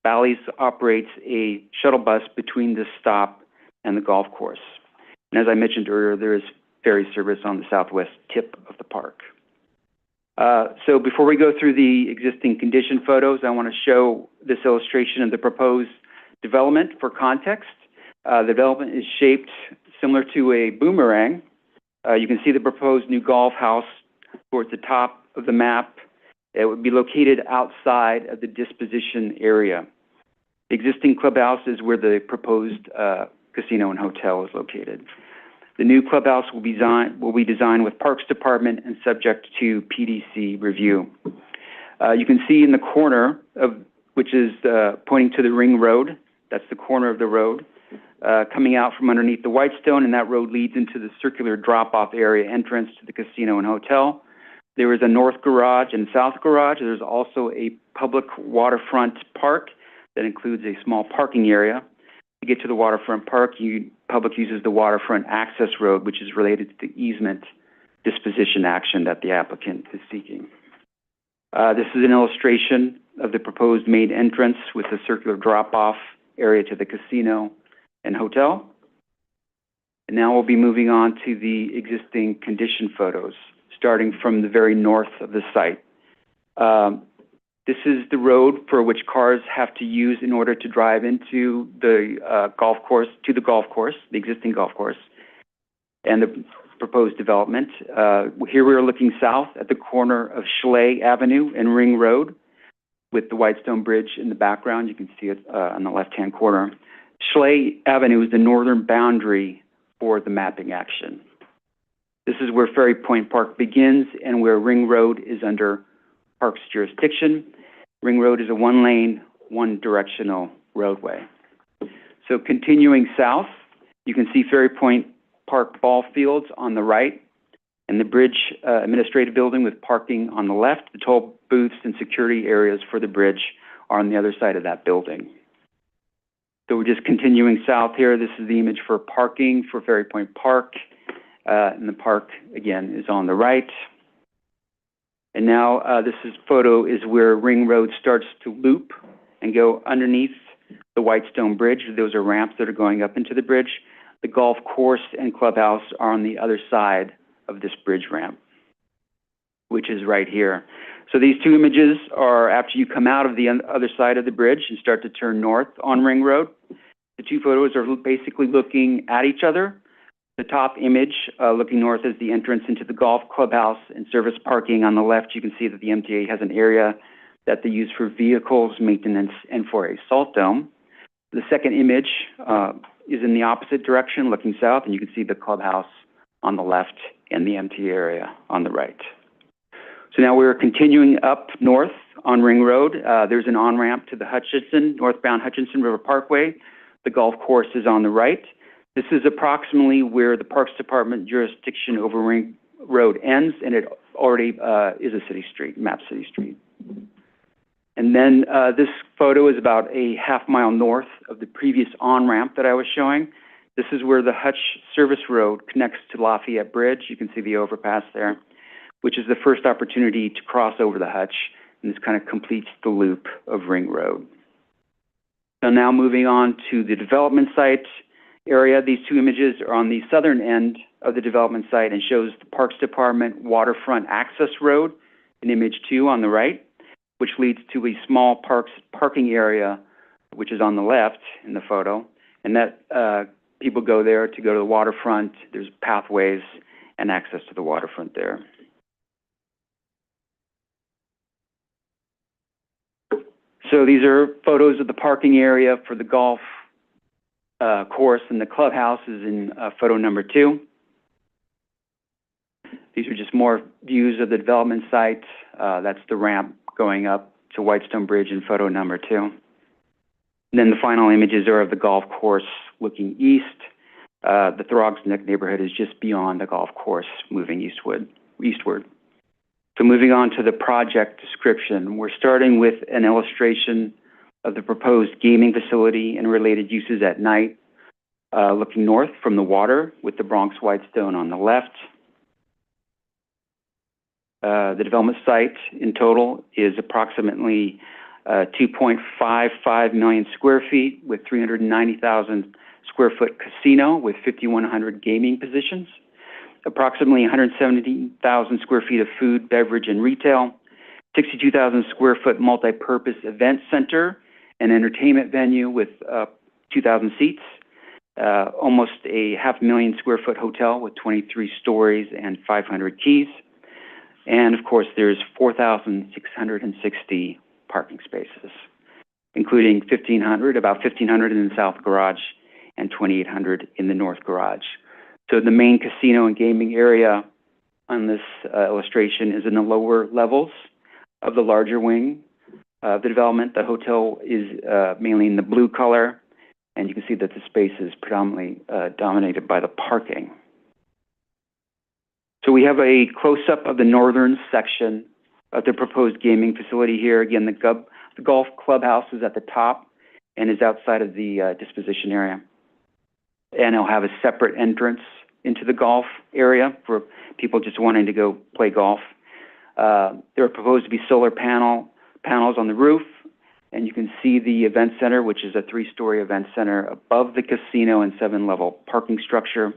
Speaker 14: Bally's operates a shuttle bus between this stop and the golf course. And as I mentioned earlier, there is ferry service on the southwest tip of the park. So before we go through the existing condition photos, I want to show this illustration of the proposed development for context. The development is shaped similar to a boomerang. You can see the proposed new golf house towards the top of the map. It would be located outside of the disposition area. The existing clubhouse is where the proposed casino and hotel is located. The new clubhouse will be designed with Parks Department and subject to PDC review. You can see in the corner which is pointing to the Ring Road. That's the corner of the road coming out from underneath the Whitestone, and that road leads into the circular drop-off area entrance to the casino and hotel. There is a north garage and south garage. There's also a public waterfront park that includes a small parking area. To get to the waterfront park, public uses the waterfront access road, which is related to the easement disposition action that the applicant is seeking. This is an illustration of the proposed main entrance with the circular drop-off area to the casino and hotel. And now we'll be moving on to the existing condition photos, starting from the very north of the site. This is the road for which cars have to use in order to drive into the golf course, the existing golf course, and the proposed development. Here we are looking south at the corner of Schley Avenue and Ring Road with the Whitestone Bridge in the background. You can see it on the left-hand corner. Schley Avenue is the northern boundary for the mapping action. This is where Ferry Point Park begins and where Ring Road is under Parks jurisdiction. Ring Road is a one-lane, one-directional roadway. So continuing south, you can see Ferry Point Park ball fields on the right and the bridge administrative building with parking on the left. The toll booths and security areas for the bridge are on the other side of that building. So we're just continuing south here. This is the image for parking for Ferry Point Park. And the park, again, is on the right. And now this photo is where Ring Road starts to loop and go underneath the Whitestone Bridge. Those are ramps that are going up into the bridge. The golf course and clubhouse are on the other side of this bridge ramp, which is right here. So these two images are after you come out of the other side of the bridge and start to turn north on Ring Road. The two photos are basically looking at each other. The top image, looking north, is the entrance into the golf clubhouse and service parking. On the left, you can see that the MTA has an area that they use for vehicles, maintenance, and for a salt dome. The second image is in the opposite direction, looking south, and you can see the clubhouse on the left and the MTA area on the right. So now we're continuing up north on Ring Road. There's an on-ramp to the northbound Hutchinson River Parkway. The golf course is on the right. This is approximately where the Parks Department jurisdiction over Ring Road ends, and it already is a city street, mapped city street. And then this photo is about a half-mile north of the previous on-ramp that I was showing. This is where the Hutch Service Road connects to Lafayette Bridge. You can see the overpass there, which is the first opportunity to cross over the Hutch, and this kind of completes the loop of Ring Road. So now moving on to the development site area. These two images are on the southern end of the development site and shows the Parks Department waterfront access road in image 2 on the right, which leads to a small parking area, which is on the left in the photo. And that people go there to go to the waterfront. There's pathways and access to the waterfront there. So these are photos of the parking area for the golf course, and the clubhouse is in photo number 2. These are just more views of the development site. That's the ramp going up to Whitestone Bridge in photo number 2. And then the final images are of the golf course looking east. The Throgs Neck neighborhood is just beyond the golf course, moving eastward. So moving on to the project description, we're starting with an illustration of the proposed gaming facility and related uses at night, looking north from the water with the Bronx Whitestone on the left. The development site in total is approximately 2.55 million square feet with 390,000 square foot casino with 5,100 gaming positions, approximately 170,000 square feet of food, beverage, and retail, 62,000 square foot multi-purpose event center and entertainment venue with 2,000 seats, almost a 500,000 square foot hotel with 23 stories and 500 keys. And of course, there's 4,660 parking spaces, including about 1,500 in the south garage and 2,800 in the north garage. So the main casino and gaming area on this illustration is in the lower levels of the larger wing of the development. The hotel is mainly in the blue color, and you can see that the space is predominantly dominated by the parking. So we have a close-up of the northern section of the proposed gaming facility here. Again, the golf clubhouse is at the top and is outside of the disposition area. And it'll have a separate entrance into the golf area for people just wanting to go play golf. There are proposed to be solar panels on the roof, and you can see the event center, which is a 3-story event center above the casino and 7-level parking structure.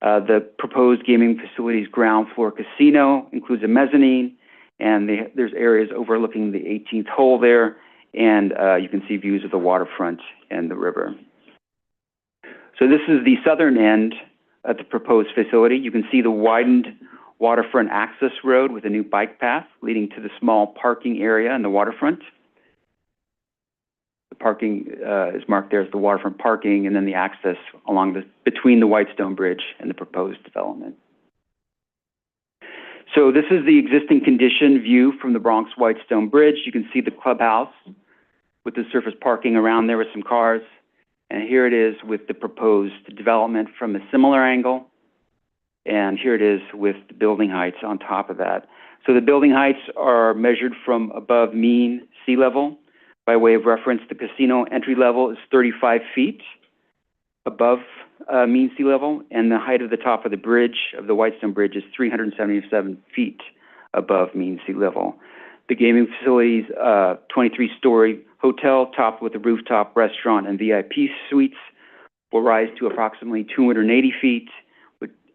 Speaker 14: The proposed gaming facility's ground floor casino includes a mezzanine, and there's areas overlooking the 18th hole there, and you can see views of the waterfront and the river. So this is the southern end of the proposed facility. You can see the widened waterfront access road with a new bike path leading to the small parking area in the waterfront. The parking is marked there as the waterfront parking, and then the access between the Whitestone Bridge and the proposed development. So this is the existing condition view from the Bronx Whitestone Bridge. You can see the clubhouse with the surface parking around there with some cars. And here it is with the proposed development from a similar angle. And here it is with the building heights on top of that. So the building heights are measured from above mean sea level. By way of reference, the casino entry level is 35 feet above mean sea level, and the height of the top of the bridge, of the Whitestone Bridge, is 377 feet above mean sea level. The gaming facility's 23-story hotel, topped with a rooftop restaurant and VIP suites, will rise to approximately 280 feet,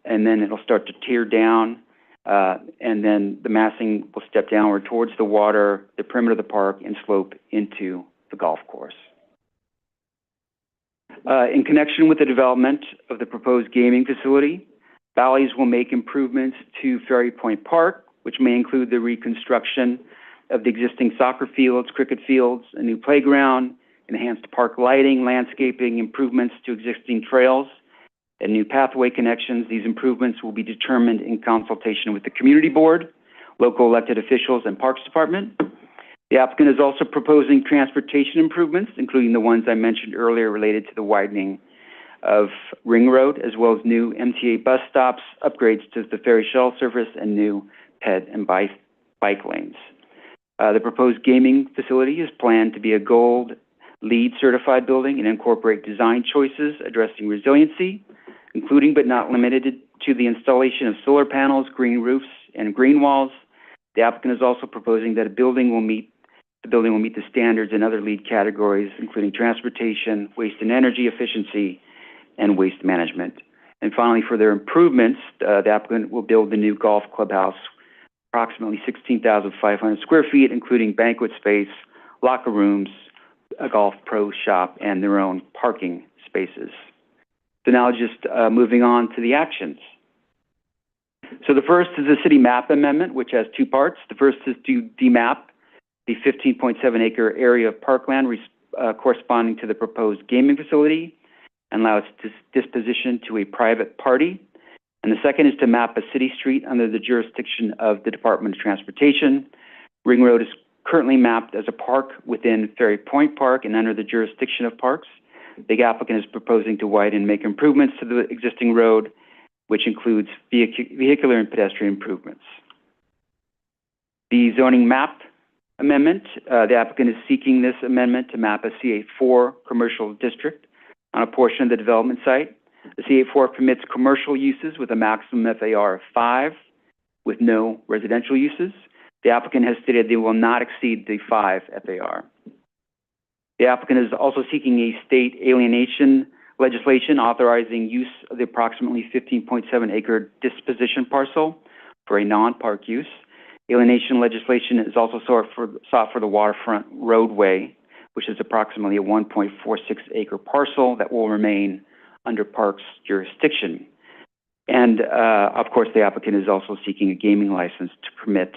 Speaker 14: and then it'll start to tear down, and then the massing will step downward towards the water, the perimeter of the park, and slope into the golf course. In connection with the development of the proposed gaming facility, Bally's will make improvements to Ferry Point Park, which may include the reconstruction of the existing soccer fields, cricket fields, a new playground, enhanced park lighting, landscaping, improvements to existing trails, and new pathway connections. These improvements will be determined in consultation with the community board, local elected officials, and Parks Department. The applicant is also proposing transportation improvements, including the ones I mentioned earlier related to the widening of Ring Road, as well as new MTA bus stops, upgrades to the ferry shuttle service, and new ped and bike lanes. The proposed gaming facility is planned to be a gold LEED certified building and incorporate design choices addressing resiliency, including but not limited to the installation of solar panels, green roofs, and green walls. The applicant is also proposing that the building will meet the standards in other LEED categories, including transportation, waste and energy efficiency, and waste management. And finally, for their improvements, the applicant will build the new golf clubhouse, approximately 16,500 square feet, including banquet space, locker rooms, a golf pro shop, and their own parking spaces. So now just moving on to the actions. So the first is the city map amendment, which has two parts. The first is to demap the 15.7 acre area of parkland corresponding to the proposed gaming facility and allow its disposition to a private party. And the second is to map a city street under the jurisdiction of the Department of Transportation. Ring Road is currently mapped as a park within Ferry Point Park and under the jurisdiction of parks. The applicant is proposing to widen and make improvements to the existing road, which includes vehicular and pedestrian improvements. The zoning map amendment, the applicant is seeking this amendment to map a C84 commercial district on a portion of the development site. The C84 permits commercial uses with a maximum FAR of 5 with no residential uses. The applicant has stated they will not exceed the 5 FAR. The applicant is also seeking a state alienation legislation authorizing use of the approximately 15.7 acre disposition parcel for a non-park use. Alienation legislation is also sought for the waterfront roadway, which is approximately a 1.46 acre parcel that will remain under parks jurisdiction. And of course, the applicant is also seeking a gaming license to permit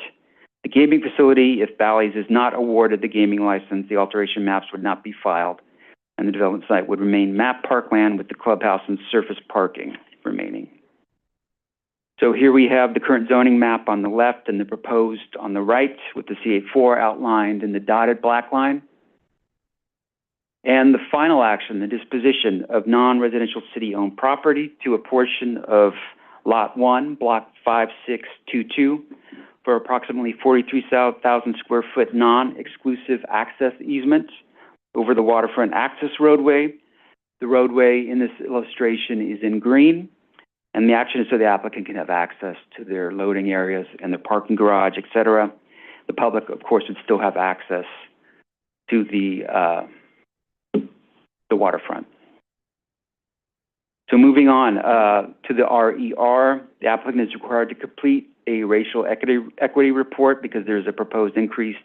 Speaker 14: the gaming facility. If Bally's is not awarded the gaming license, the alteration maps would not be filed, and the development site would remain map parkland with the clubhouse and surface parking remaining. So here we have the current zoning map on the left and the proposed on the right, with the C84 outlined in the dotted black line. And the final action, the disposition of non-residential city-owned property to a portion of Lot 1, Block 5622, for approximately 43,000 square foot non-exclusive access easement over the waterfront access roadway. The roadway in this illustration is in green, and the action is so the applicant can have access to their loading areas and their parking garage, et cetera. The public, of course, would still have access to the waterfront. So moving on to the RER, the applicant is required to complete a racial equity report because there is a proposed increase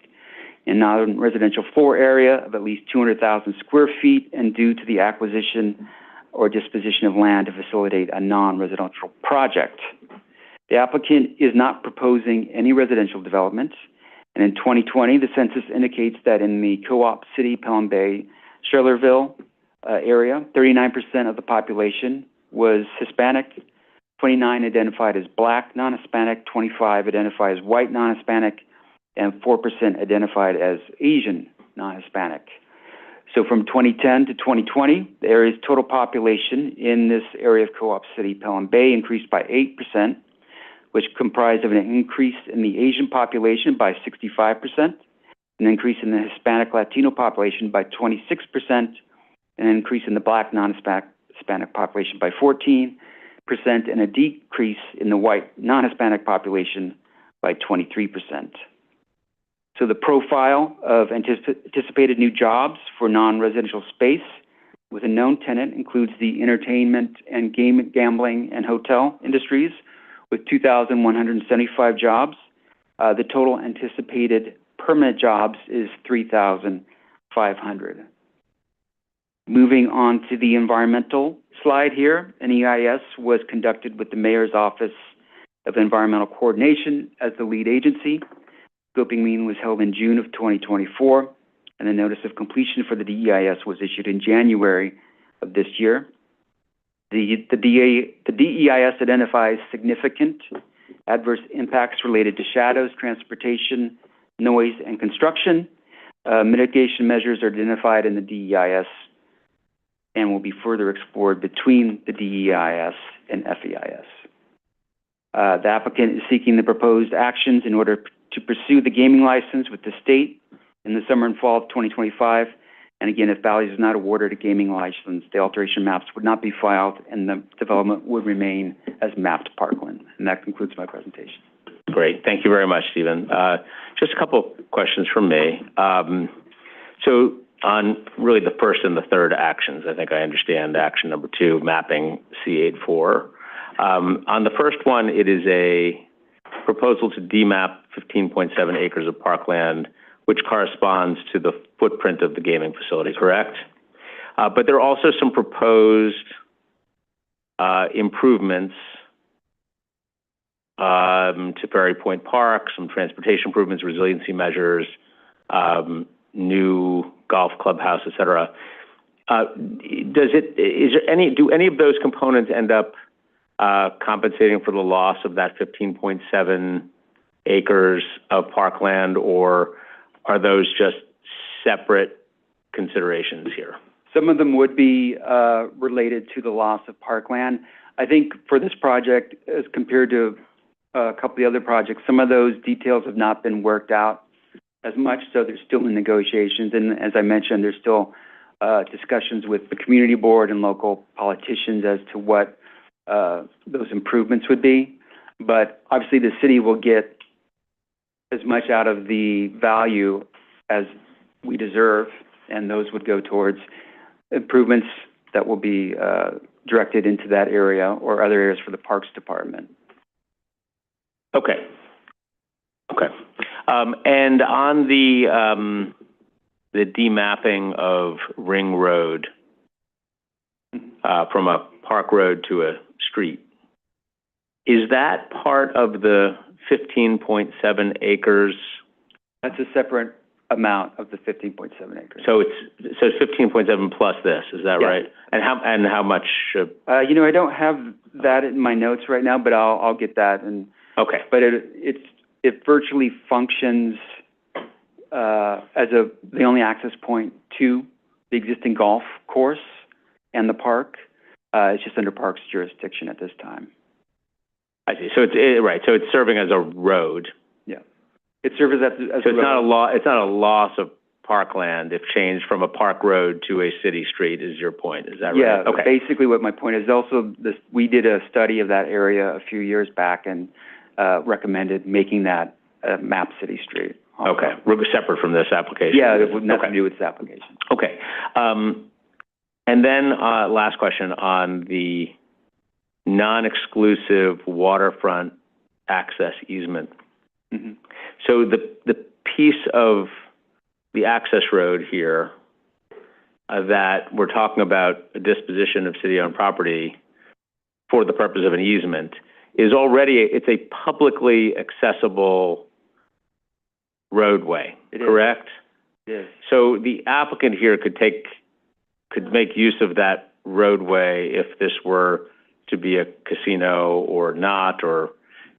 Speaker 14: in non-residential floor area of at least 200,000 square feet and due to the acquisition or disposition of land to facilitate a non-residential project. The applicant is not proposing any residential development, and in 2020, the census indicates that in the Co-op City, Pelham Bay, Schuylerville area, 39% of the population was Hispanic, 29 identified as Black non-Hispanic, 25 identified as white non-Hispanic, and 4% identified as Asian non-Hispanic. So from 2010 to 2020, the area's total population in this area of Co-op City, Pelham Bay, increased by 8%, which comprised of an increase in the Asian population by 65%, an increase in the Hispanic Latino population by 26%, and an increase in the Black non-Hispanic population by 14%, and a decrease in the white non-Hispanic population by 23%. So the profile of anticipated new jobs for non-residential space with a known tenant includes the entertainment and gambling and hotel industries with 2,175 jobs. The total anticipated permanent jobs is 3,500. Moving on to the environmental slide here, an EIS was conducted with the Mayor's Office of Environmental Coordination as the lead agency. Scoping meeting was held in June of 2024, and the notice of completion for the DEIS was issued in January of this year. The DEIS identifies significant adverse impacts related to shadows, transportation, noise, and construction. Mitigation measures are identified in the DEIS and will be further explored between the DEIS and FEIS. The applicant is seeking the proposed actions in order to pursue the gaming license with the state in the summer and fall of 2025. And again, if Bally's is not awarded a gaming license, the alteration maps would not be filed and the development would remain as mapped parkland. And that concludes my presentation.
Speaker 1: Great. Thank you very much, Stephen. Just a couple questions from me. So on really the first and the third actions, I think I understand action number 2, mapping C84. On the first one, it is a proposal to demap 15.7 acres of parkland, which corresponds to the footprint of the gaming facility, correct? But there are also some proposed improvements to Ferry Point Park, some transportation improvements, resiliency measures, new golf clubhouse, et cetera. Do any of those components end up compensating for the loss of that 15.7 acres of parkland, or are those just separate considerations here?
Speaker 14: Some of them would be related to the loss of parkland. I think for this project, as compared to a couple of the other projects, some of those details have not been worked out as much, so they're still in negotiations. And as I mentioned, there's still discussions with the community board and local politicians as to what those improvements would be. But obviously, the city will get as much out of the value as we deserve, and those would go towards improvements that will be directed into that area or other areas for the Parks Department.
Speaker 1: Okay. And on the demapping of Ring Road from a park road to a street, is that part of the 15.7 acres?
Speaker 14: That's a separate amount of the 15.7 acres.
Speaker 1: So it's 15.7 plus this, is that right? And how much?
Speaker 14: I don't have that in my notes right now, but I'll get that. And
Speaker 1: okay.
Speaker 14: But it virtually functions as the only access point to the existing golf course and the park. It's just under Parks jurisdiction at this time.
Speaker 1: I see. So right. So it's serving as a road.
Speaker 14: Yeah. It serves as
Speaker 1: so
Speaker 14: a
Speaker 1: it's
Speaker 14: road.
Speaker 1: It's not a loss of parkland if changed from a park road to a city street. Is your point? Is that right?
Speaker 14: Yeah.
Speaker 1: Okay.
Speaker 14: Basically, what my point is also we did a study of that area a few years back and recommended making that map city street.
Speaker 1: Okay. Separate from this application.
Speaker 14: Yeah, it would nothing to do with this application.
Speaker 1: Okay. And then last question on the non-exclusive waterfront access easement.
Speaker 14: Mm-hmm.
Speaker 1: So the piece of the access road here that we're talking about a disposition of city-owned property for the purpose of an easement is already, it's a publicly accessible roadway, correct?
Speaker 14: Yes.
Speaker 1: So the applicant here could make use of that roadway if this were to be a casino or not, or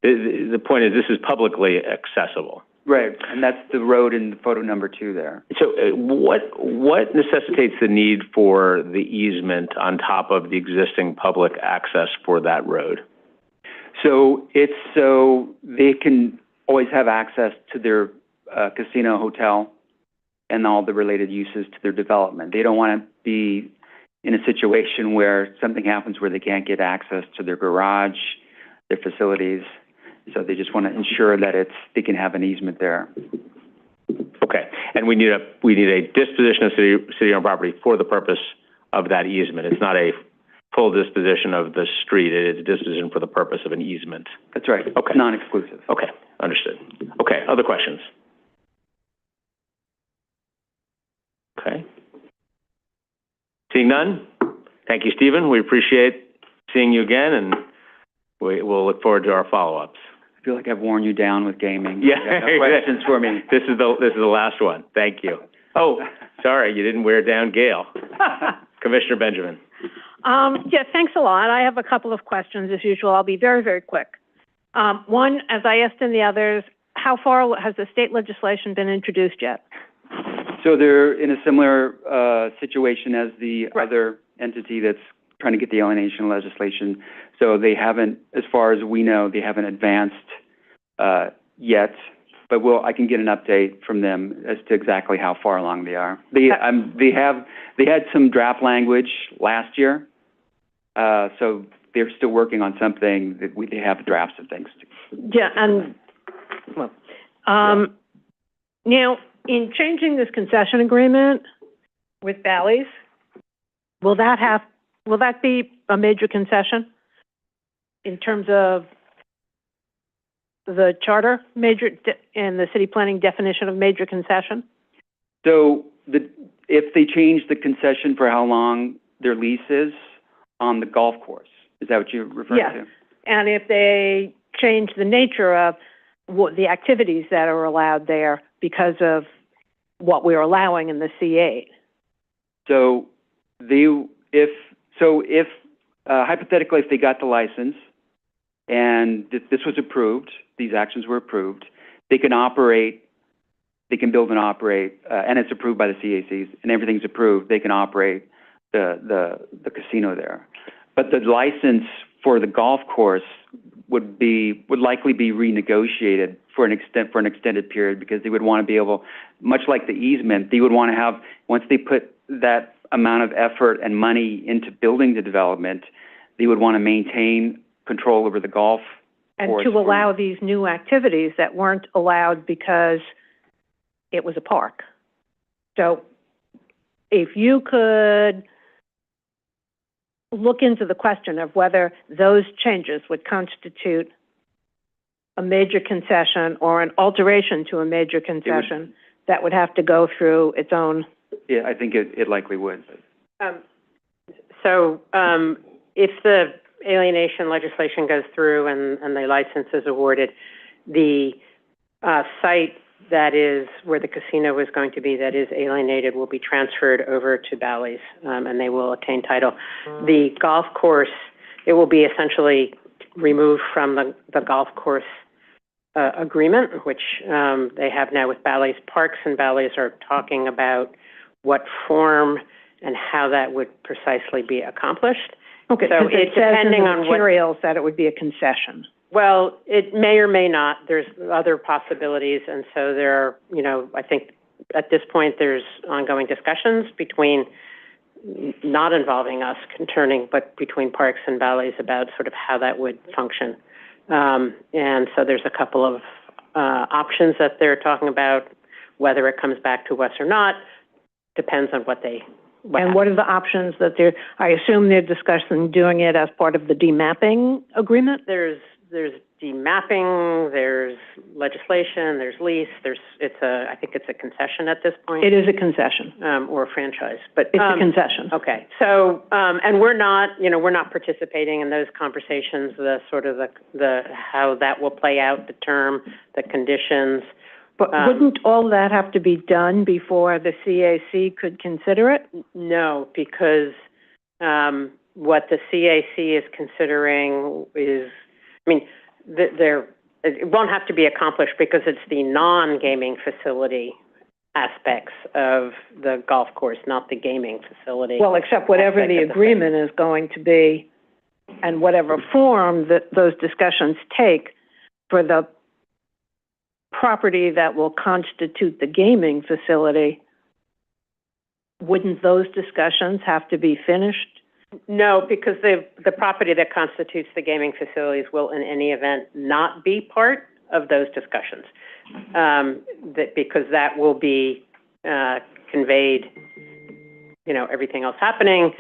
Speaker 1: the point is this is publicly accessible.
Speaker 14: Right, and that's the road in photo number 2 there.
Speaker 1: So what necessitates the need for the easement on top of the existing public access for that road?
Speaker 14: So it's so they can always have access to their casino, hotel, and all the related uses to their development. They don't want to be in a situation where something happens where they can't get access to their garage, their facilities. So they just want to ensure that they can have an easement there.
Speaker 1: Okay, and we need a disposition of city-owned property for the purpose of that easement. It's not a full disposition of the street. It is a disposition for the purpose of an easement.
Speaker 14: That's right.
Speaker 1: Okay.
Speaker 14: It's non-exclusive.
Speaker 1: Okay, understood. Okay, other questions? Okay. Seeing none, thank you, Stephen. We appreciate seeing you again, and we'll look forward to our follow-ups.
Speaker 14: I feel like I've worn you down with gaming.
Speaker 1: Yeah.
Speaker 14: You have no questions for me.
Speaker 1: This is the last one. Thank you. Oh, sorry, you didn't wear down Gail. Commissioner Benjamin.
Speaker 9: Yeah, thanks a lot. I have a couple of questions as usual. I'll be very, very quick. One, as I asked in the others, how far has the state legislation been introduced yet?
Speaker 14: So they're in a similar situation as the other entity that's trying to get the alienation legislation. So they haven't, as far as we know, they haven't advanced yet. but I can get an update from them as to exactly how far along they are. They had some draft language last year, so they're still working on something that they have drafts of things.
Speaker 9: Yeah, and, well, now, in changing this concession agreement with Bally's, will that be a major concession in terms of the charter and the city planning definition of major concession?
Speaker 14: So if they change the concession for how long their lease is on the golf course, is that what you're referring to?
Speaker 9: Yes, and if they change the nature of the activities that are allowed there because of what we're allowing in the C8.
Speaker 14: So if hypothetically, if they got the license and this was approved, these actions were approved, they can build and operate, and it's approved by the CACs, and everything's approved, they can operate the casino there. But the license for the golf course would likely be renegotiated for an extended period, because they would want to be able, much like the easement, they would want to have, once they put that amount of effort and money into building the development, they would want to maintain control over the golf course.
Speaker 9: And to allow these new activities that weren't allowed because it was a park. So if you could look into the question of whether those changes would constitute a major concession or an alteration to a major concession, that would have to go through its own.
Speaker 14: Yeah, I think it likely would.
Speaker 15: If the alienation legislation goes through and the license is awarded, the site that is where the casino is going to be, that is alienated, will be transferred over to Bally's, and they will attain title. The golf course, it will be essentially removed from the golf course agreement, which they have now with Bally's. Parks and Bally's are talking about what form and how that would precisely be accomplished.
Speaker 9: Okay,
Speaker 15: so
Speaker 9: it depending on materials that it would be a concession.
Speaker 15: Well, it may or may not. There's other possibilities, and so there are, I think at this point there's ongoing discussions between, not involving us concerning, but between Parks and Bally's about sort of how that would function. And so there's a couple of options that they're talking about. Whether it comes back to us or not depends on what
Speaker 9: what are the options that I assume they're discussing doing it as part of the demapping agreement?
Speaker 15: There's demapping, there's legislation, there's lease, I think it's a concession at this point.
Speaker 9: It is a concession.
Speaker 15: Or a franchise, but.
Speaker 9: It's a concession.
Speaker 15: Okay. So, and we're not participating in those conversations, the how that will play out, the term, the conditions.
Speaker 9: But wouldn't all that have to be done before the CAC could consider it?
Speaker 15: No, because what the CAC is considering is, it won't have to be accomplished because it's the non-gaming facility aspects of the golf course, not the gaming facility.
Speaker 9: Well, except whatever the agreement is going to be and whatever form that those discussions take for the property that will constitute the gaming facility, wouldn't those discussions have to be finished?
Speaker 15: No, because the property that constitutes the gaming facilities will in any event not be part of those discussions, because that will be conveyed, everything else happening,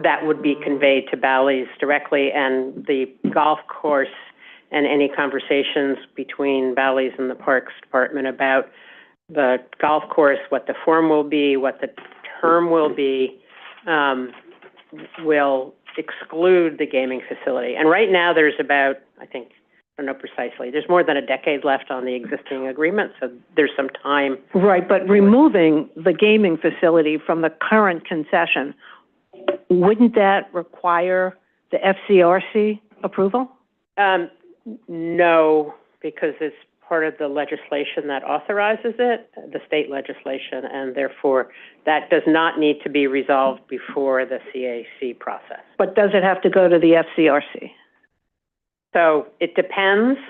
Speaker 15: that would be conveyed to Bally's directly, and the golf course and any conversations between Bally's and the Parks Department about the golf course, what the form will be, what the term will be, will exclude the gaming facility. And right now there's about, I don't know precisely, there's more than a decade left on the existing agreement, so there's some time.
Speaker 9: Right, but removing the gaming facility from the current concession, wouldn't that require the FCRC approval?
Speaker 15: No, because it's part of the legislation that authorizes it, the state legislation, and therefore that does not need to be resolved before the CAC process.
Speaker 9: But does it have to go to the FCRC?
Speaker 15: So it depends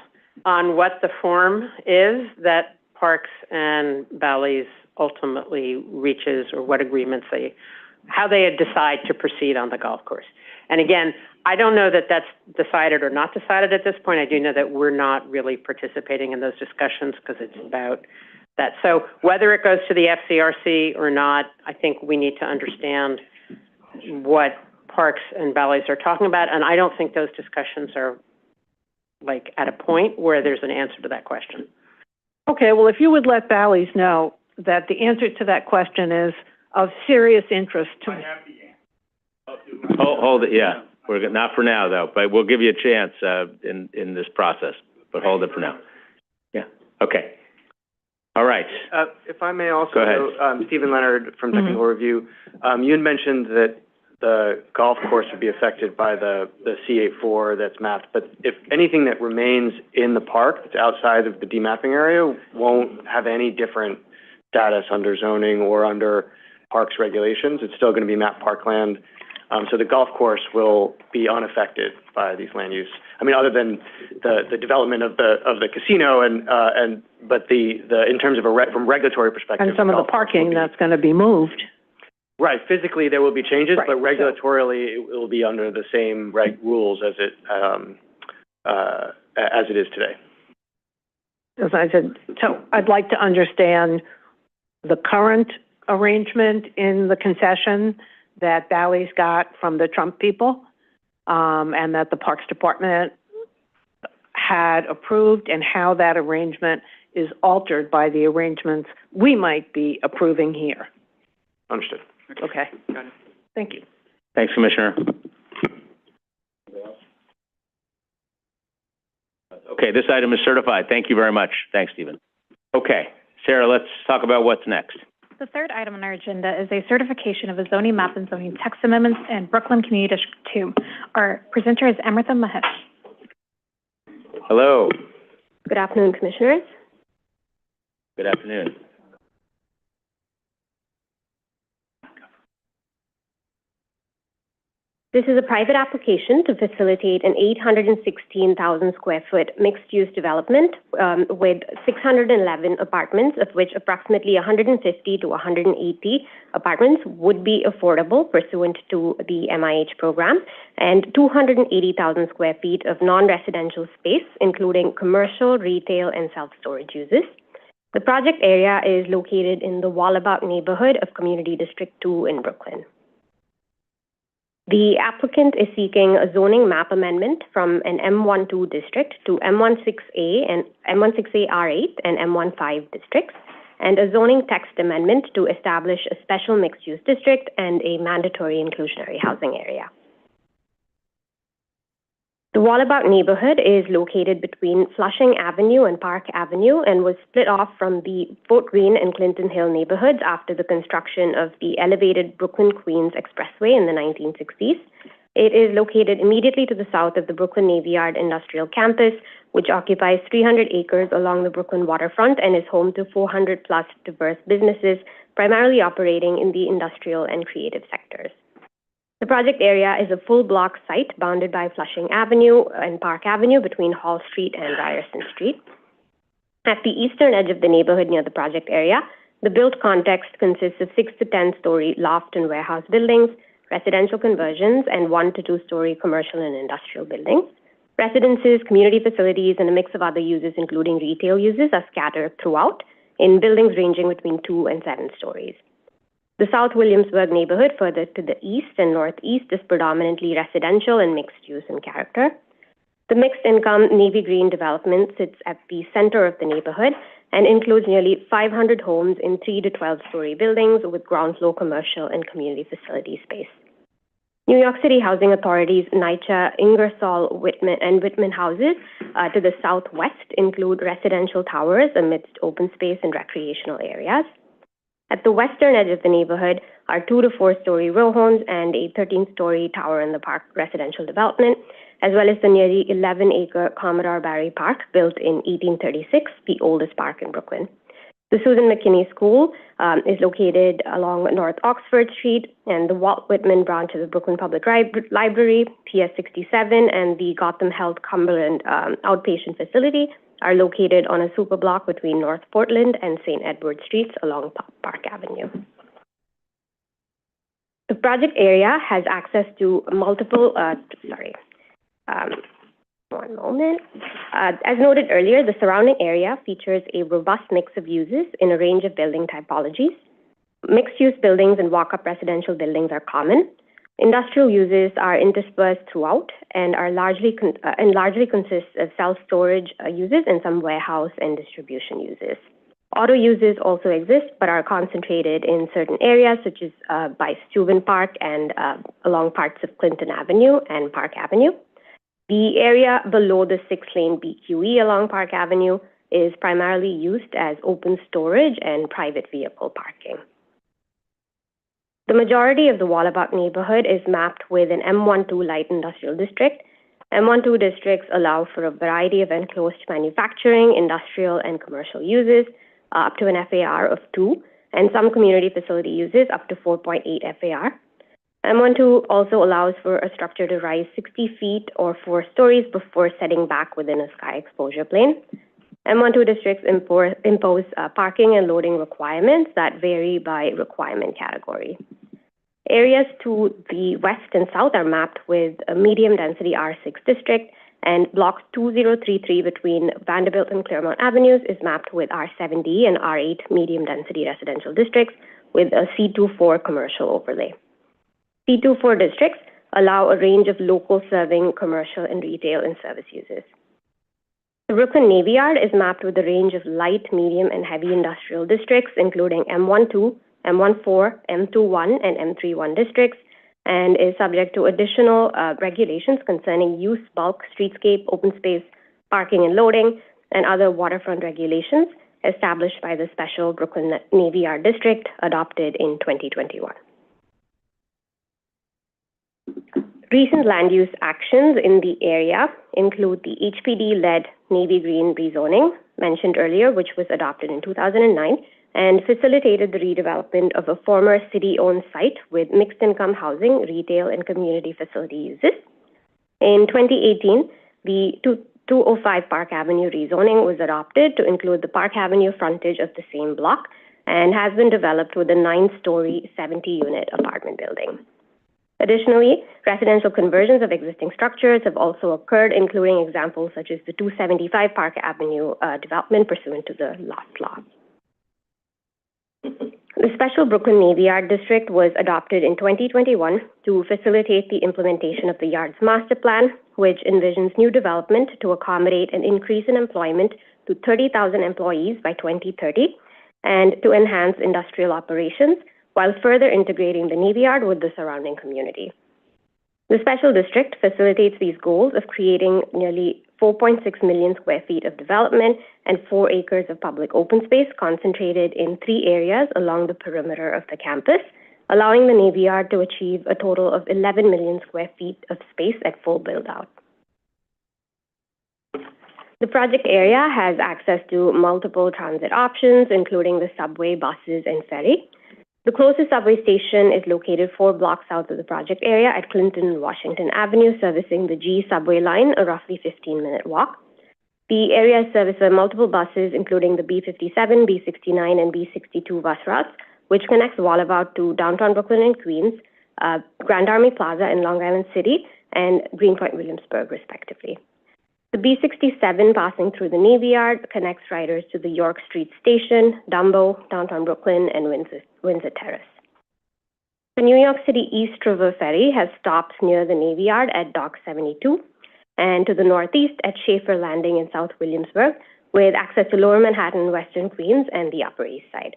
Speaker 15: on what the form is that Parks and Bally's ultimately reaches, or what agreements how they decide to proceed on the golf course. And again, I don't know that that's decided or not decided at this point. I do know that we're not really participating in those discussions because it's about that. So whether it goes to the FCRC or not, I think we need to understand what Parks and Bally's are talking about, and I don't think those discussions are like at a point where there's an answer to that question.
Speaker 9: Okay, well, if you would let Bally's know that the answer to that question is of serious interest to...
Speaker 1: Hold it, yeah. We're not for now, though, but we'll give you a chance in this process, but hold it for now. Yeah, okay. All right.
Speaker 16: If I may also...
Speaker 1: Go ahead.
Speaker 16: Stephen Leonard from Technical Review. You had mentioned that the golf course would be affected by the C84 that's mapped, but if anything that remains in the park that's outside of the demapping area won't have any different status under zoning or under parks regulations, it's still going to be mapped parkland. So the golf course will be unaffected by these land use. I mean, other than the development of the casino but in terms of from regulatory perspective,
Speaker 9: and some of the parking that's going to be moved.
Speaker 16: Right. Physically, there will be changes,
Speaker 9: right,
Speaker 16: but regulatorily, it will be under the same rules as it is today.
Speaker 9: As I said, so I'd like to understand the current arrangement in the concession that Bally's got from the Trump people, and that the Parks Department had approved, and how that arrangement is altered by the arrangements we might be approving here.
Speaker 16: Understood.
Speaker 9: Okay. Got it. Thank you.
Speaker 1: Thanks, Commissioner. Okay, this item is certified. Thank you very much. Thanks, Stephen. Okay, Sarah, let's talk about what's next.
Speaker 2: The third item on our agenda is a certification of a zoning map and zoning text amendments in Brooklyn Community District 2. Our presenter is Amrita Mahesh.
Speaker 1: Hello.
Speaker 17: Good afternoon, Commissioners.
Speaker 1: Good afternoon.
Speaker 17: This is a private application to facilitate an 816,000 square foot mixed-use development with 611 apartments, of which approximately 150 to 180 apartments would be affordable pursuant to the MIH program, and 280,000 square feet of non-residential space, including commercial, retail, and self-storage uses. The project area is located in the Wallabout neighborhood of Community District 2 in Brooklyn. The applicant is seeking a zoning map amendment from an M12 district to M16A and M16A R8 and M15 districts, and a zoning text amendment to establish a special mixed-use district and a mandatory inclusionary housing area. The Wallabout neighborhood is located between Flushing Avenue and Park Avenue and was split off from the Fort Greene and Clinton Hill neighborhoods after the construction of the elevated Brooklyn-Queens Expressway in the 1960s. It is located immediately to the south of the Brooklyn Navy Yard Industrial Campus, which occupies 300 acres along the Brooklyn waterfront and is home to 400-plus diverse businesses, primarily operating in the industrial and creative sectors. The project area is a full block site bounded by Flushing Avenue and Park Avenue between Hall Street and Ryerson Street. At the eastern edge of the neighborhood near the project area, the built context consists of 6 to 10-story loft and warehouse buildings, residential conversions, and 1 to 2-story commercial and industrial buildings. Residences, community facilities, and a mix of other uses, including retail uses, are scattered throughout in buildings ranging between 2 and 7 stories. The South Williamsburg neighborhood, further to the east and northeast, is predominantly residential and mixed use in character. The mixed-income Navy Green development sits at the center of the neighborhood and includes nearly 500 homes in 3 to 12-story buildings with ground-floor commercial and community facility space. New York City Housing Authority's NYCHA, Ingersoll, Whitman, and Whitman houses to the southwest include residential towers amidst open space and recreational areas. At the western edge of the neighborhood are 2 to 4-story row homes and a 13-story tower in the park residential development, as well as the nearly 11-acre Commodore Barry Park, built in 1836, the oldest park in Brooklyn. The Susan McKinney School is located along North Oxford Street, and the Walt Whitman branch of the Brooklyn Public Library, PS 67, and the Gotham Health Cumberland outpatient facility are located on a superblock between North Portland and St. Edward Streets along Park Avenue. The project area has access to multiple, one moment. As noted earlier, the surrounding area features a robust mix of uses in a range of building typologies. Mixed-use buildings and walk-up residential buildings are common. Industrial uses are interspersed throughout and are largely consist of self-storage uses and some warehouse and distribution uses. Auto uses also exist but are concentrated in certain areas such as by Steuben Park and along parts of Clinton Avenue and Park Avenue. The area below the 6-lane BQE along Park Avenue is primarily used as open storage and private vehicle parking. The majority of the Wallabout neighborhood is mapped with an M12 light industrial district. M12 districts allow for a variety of enclosed manufacturing, industrial, and commercial uses up to an FAR of 2, and some community facility uses up to 4.8 FAR. M12 also allows for a structure to rise 60 feet or 4 stories before setting back within a sky exposure plane. M12 districts impose parking and loading requirements that vary by requirement category. Areas to the west and south are mapped with a medium-density R6 district, and Block 2033 between Vanderbilt and Claremont Avenues is mapped with R7D and R8 medium-density residential districts with a C24 commercial overlay. C24 districts allow a range of local serving commercial and retail and service uses. The Brooklyn Navy Yard is mapped with a range of light, medium, and heavy industrial districts, including M12, M14, M21, and M31 districts, and is subject to additional regulations concerning use, bulk, streetscape, open space, parking and loading, and other waterfront regulations established by the special Brooklyn Navy Yard district adopted in 2021. Recent land use actions in the area include the HPD-led Navy Green rezoning mentioned earlier, which was adopted in 2009 and facilitated the redevelopment of a former city-owned site with mixed-income housing, retail, and community facility uses. In 2018, the 205 Park Avenue rezoning was adopted to include the Park Avenue frontage of the same block and has been developed with a 9-story, 70-unit apartment building. Additionally, residential conversions of existing structures have also occurred, including examples such as the 275 Park Avenue development pursuant to the last law. The special Brooklyn Navy Yard district was adopted in 2021 to facilitate the implementation of the Yard's master plan, which envisions new development to accommodate an increase in employment to 30,000 employees by 2030 and to enhance industrial operations, while further integrating the Navy Yard with the surrounding community. The special district facilitates these goals of creating nearly 4.6 million square feet of development and 4 acres of public open space concentrated in 3 areas along the perimeter of the campus, allowing the Navy Yard to achieve a total of 11 million square feet of space at full build-out. The project area has access to multiple transit options, including the subway, buses, and ferry. The closest subway station is located 4 blocks south of the project area at Clinton and Washington Avenue, servicing the G subway line, a roughly 15-minute walk. The area is serviced by multiple buses, including the B57, B69, and B62 bus routes, which connects Wallabout to downtown Brooklyn and Queens, Grand Army Plaza in Long Island City, and Greenpoint Williamsburg, respectively. The B67 passing through the Navy Yard connects riders to the York Street Station, Dumbo, downtown Brooklyn, and Windsor Terrace. The New York City East River Ferry has stops near the Navy Yard at Dock 72, and to the northeast at Schaefer Landing in South Williamsburg, with access to Lower Manhattan, Western Queens, and the Upper East Side.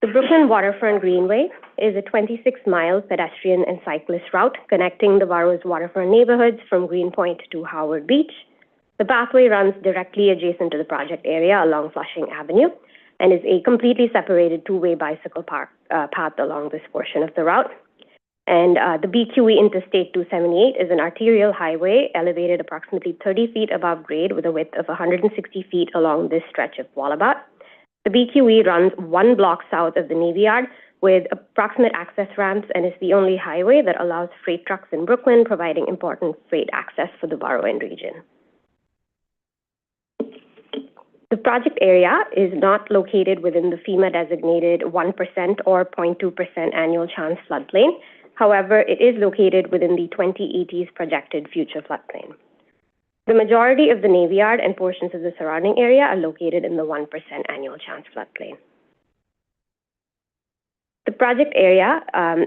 Speaker 17: The Brooklyn Waterfront Greenway is a 26-mile pedestrian and cyclist route connecting the borough's waterfront neighborhoods from Greenpoint to Howard Beach. The pathway runs directly adjacent to the project area along Flushing Avenue and is a completely separated 2-way bicycle path along this portion of the route. And the BQE Interstate 278 is an arterial highway elevated approximately 30 feet above grade with a width of 160 feet along this stretch of Wallabout. The BQE runs 1 block south of the Navy Yard with approximate access ramps and is the only highway that allows freight trucks in Brooklyn, providing important freight access for the borough and region. The project area is not located within the FEMA-designated 1% or 0.2% annual chance floodplain. However, it is located within the 2080s projected future floodplain. The majority of the Navy Yard and portions of the surrounding area are located in the 1% annual chance floodplain. The project area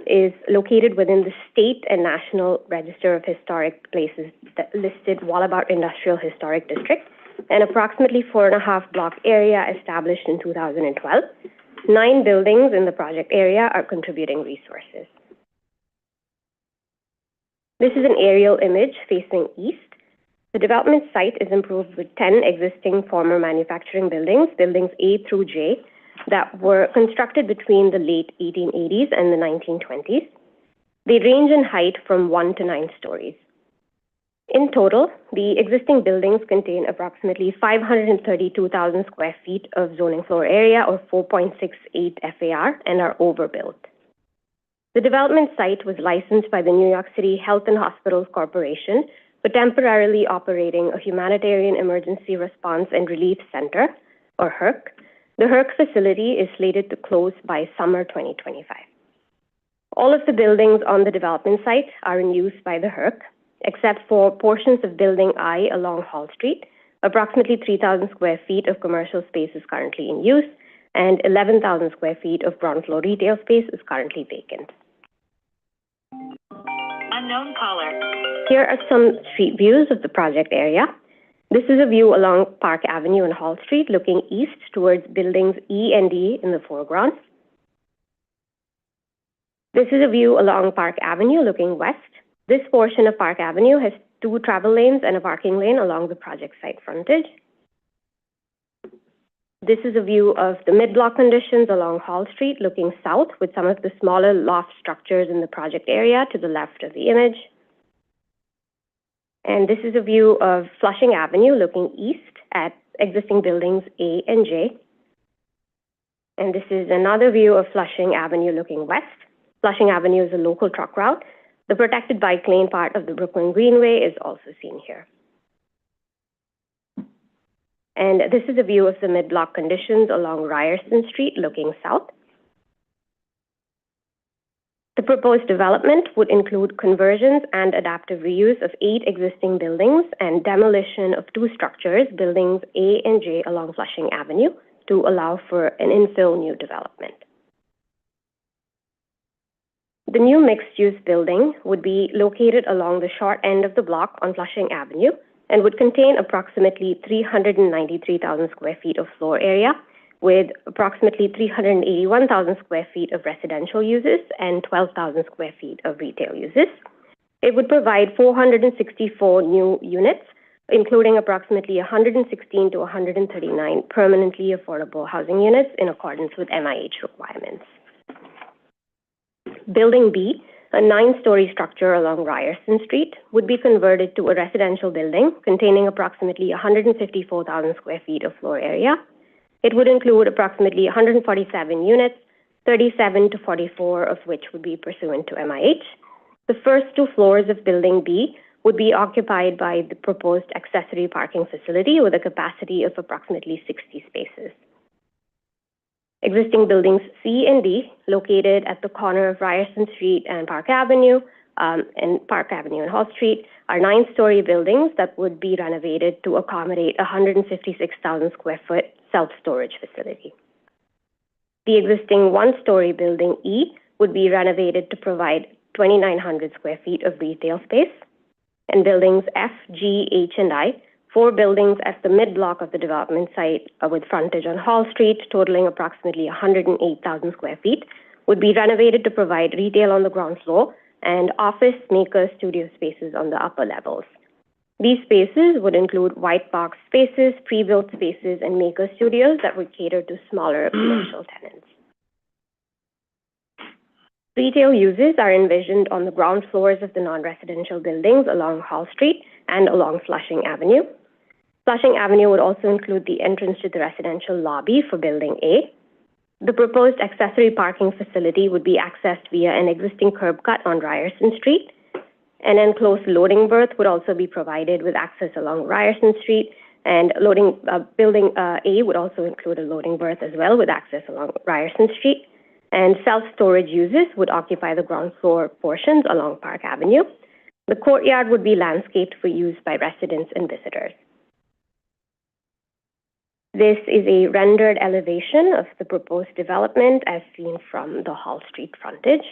Speaker 17: is located within the State and National Register of Historic Places that listed Wallabout Industrial Historic District, an approximately 4.5 block area established in 2012. 9 buildings in the project area are contributing resources. This is an aerial image facing east. The development site is improved with 10 existing former manufacturing buildings, buildings A through J, that were constructed between the late 1880s and the 1920s. They range in height from 1 to 9 stories. In total, the existing buildings contain approximately 532,000 square feet of zoning floor area, or 4.68 FAR, and are overbuilt. The development site was licensed by the New York City Health and Hospitals Corporation for temporarily operating a Humanitarian Emergency Response and Relief Center, or HERC. The HERC facility is slated to close by summer 2025. All of the buildings on the development site are in use by the HERC, except for portions of Building I along Hall Street. Approximately 3,000 square feet of commercial space is currently in use, and 11,000 square feet of ground floor retail space is currently vacant.
Speaker 18: Unknown caller.
Speaker 17: Here are some street views of the project area. This is a view along Park Avenue and Hall Street, looking east towards buildings E and D in the foreground. This is a view along Park Avenue, looking west. This portion of Park Avenue has 2 travel lanes and a parking lane along the project site frontage. This is a view of the mid-block conditions along Hall Street, looking south, with some of the smaller loft structures in the project area to the left of the image. And this is a view of Flushing Avenue, looking east at existing buildings A and J. And this is another view of Flushing Avenue, looking west. Flushing Avenue is a local truck route. The protected bike lane part of the Brooklyn Greenway is also seen here. And this is a view of the mid-block conditions along Ryerson Street, looking south. The proposed development would include conversions and adaptive reuse of 8 existing buildings and demolition of 2 structures, buildings A and J along Flushing Avenue, to allow for an infill new development. The new mixed-use building would be located along the short end of the block on Flushing Avenue and would contain approximately 393,000 square feet of floor area, with approximately 381,000 square feet of residential uses and 12,000 square feet of retail uses. It would provide 464 new units, including approximately 116 to 139 permanently affordable housing units in accordance with MIH requirements. Building B, a 9-story structure along Ryerson Street, would be converted to a residential building containing approximately 154,000 square feet of floor area. It would include approximately 147 units, 37 to 44 of which would be pursuant to MIH. The first 2 floors of Building B would be occupied by the proposed accessory parking facility with a capacity of approximately 60 spaces. Existing buildings C and D, located at the corner of Ryerson Street and Park Avenue and Hall Street, are 9-story buildings that would be renovated to accommodate a 156,000 square foot self-storage facility. The existing 1-story building E would be renovated to provide 2,900 square feet of retail space, and buildings F, G, H, and I, 4 buildings at the mid-block of the development site with frontage on Hall Street, totaling approximately 108,000 square feet, would be renovated to provide retail on the ground floor and office, maker, studio spaces on the upper levels. These spaces would include white box spaces, pre-built spaces, and maker studios that would cater to smaller commercial tenants. Retail uses are envisioned on the ground floors of the non-residential buildings along Hall Street and along Flushing Avenue. Flushing Avenue would also include the entrance to the residential lobby for Building A. The proposed accessory parking facility would be accessed via an existing curb cut on Ryerson Street. An enclosed loading berth would also be provided with access along Ryerson Street, And building A would also include a loading berth as well with access along Ryerson Street. And self-storage uses would occupy the ground floor portions along Park Avenue. The courtyard would be landscaped for use by residents and visitors. This is a rendered elevation of the proposed development as seen from the Hall Street frontage.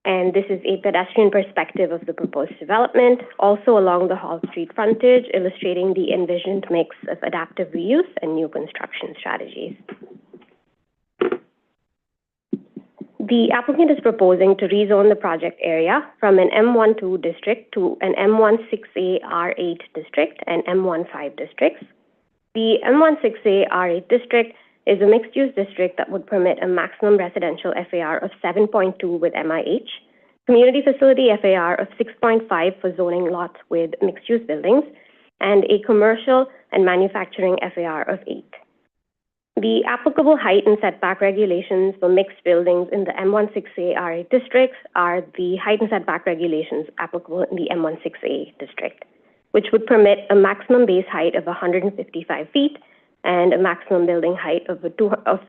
Speaker 17: And this is a pedestrian perspective of the proposed development, also along the Hall Street frontage, illustrating the envisioned mix of adaptive reuse and new construction strategies. The applicant is proposing to rezone the project area from an M12 district to an M16A R8 district and M15 districts. The M16A R8 district is a mixed-use district that would permit a maximum residential FAR of 7.2 with MIH, community facility FAR of 6.5 for zoning lots with mixed-use buildings, and a commercial and manufacturing FAR of 8. The applicable height and setback regulations for mixed buildings in the M16A R8 districts are the height and setback regulations applicable in the M16A district, which would permit a maximum base height of 155 feet and a maximum building height of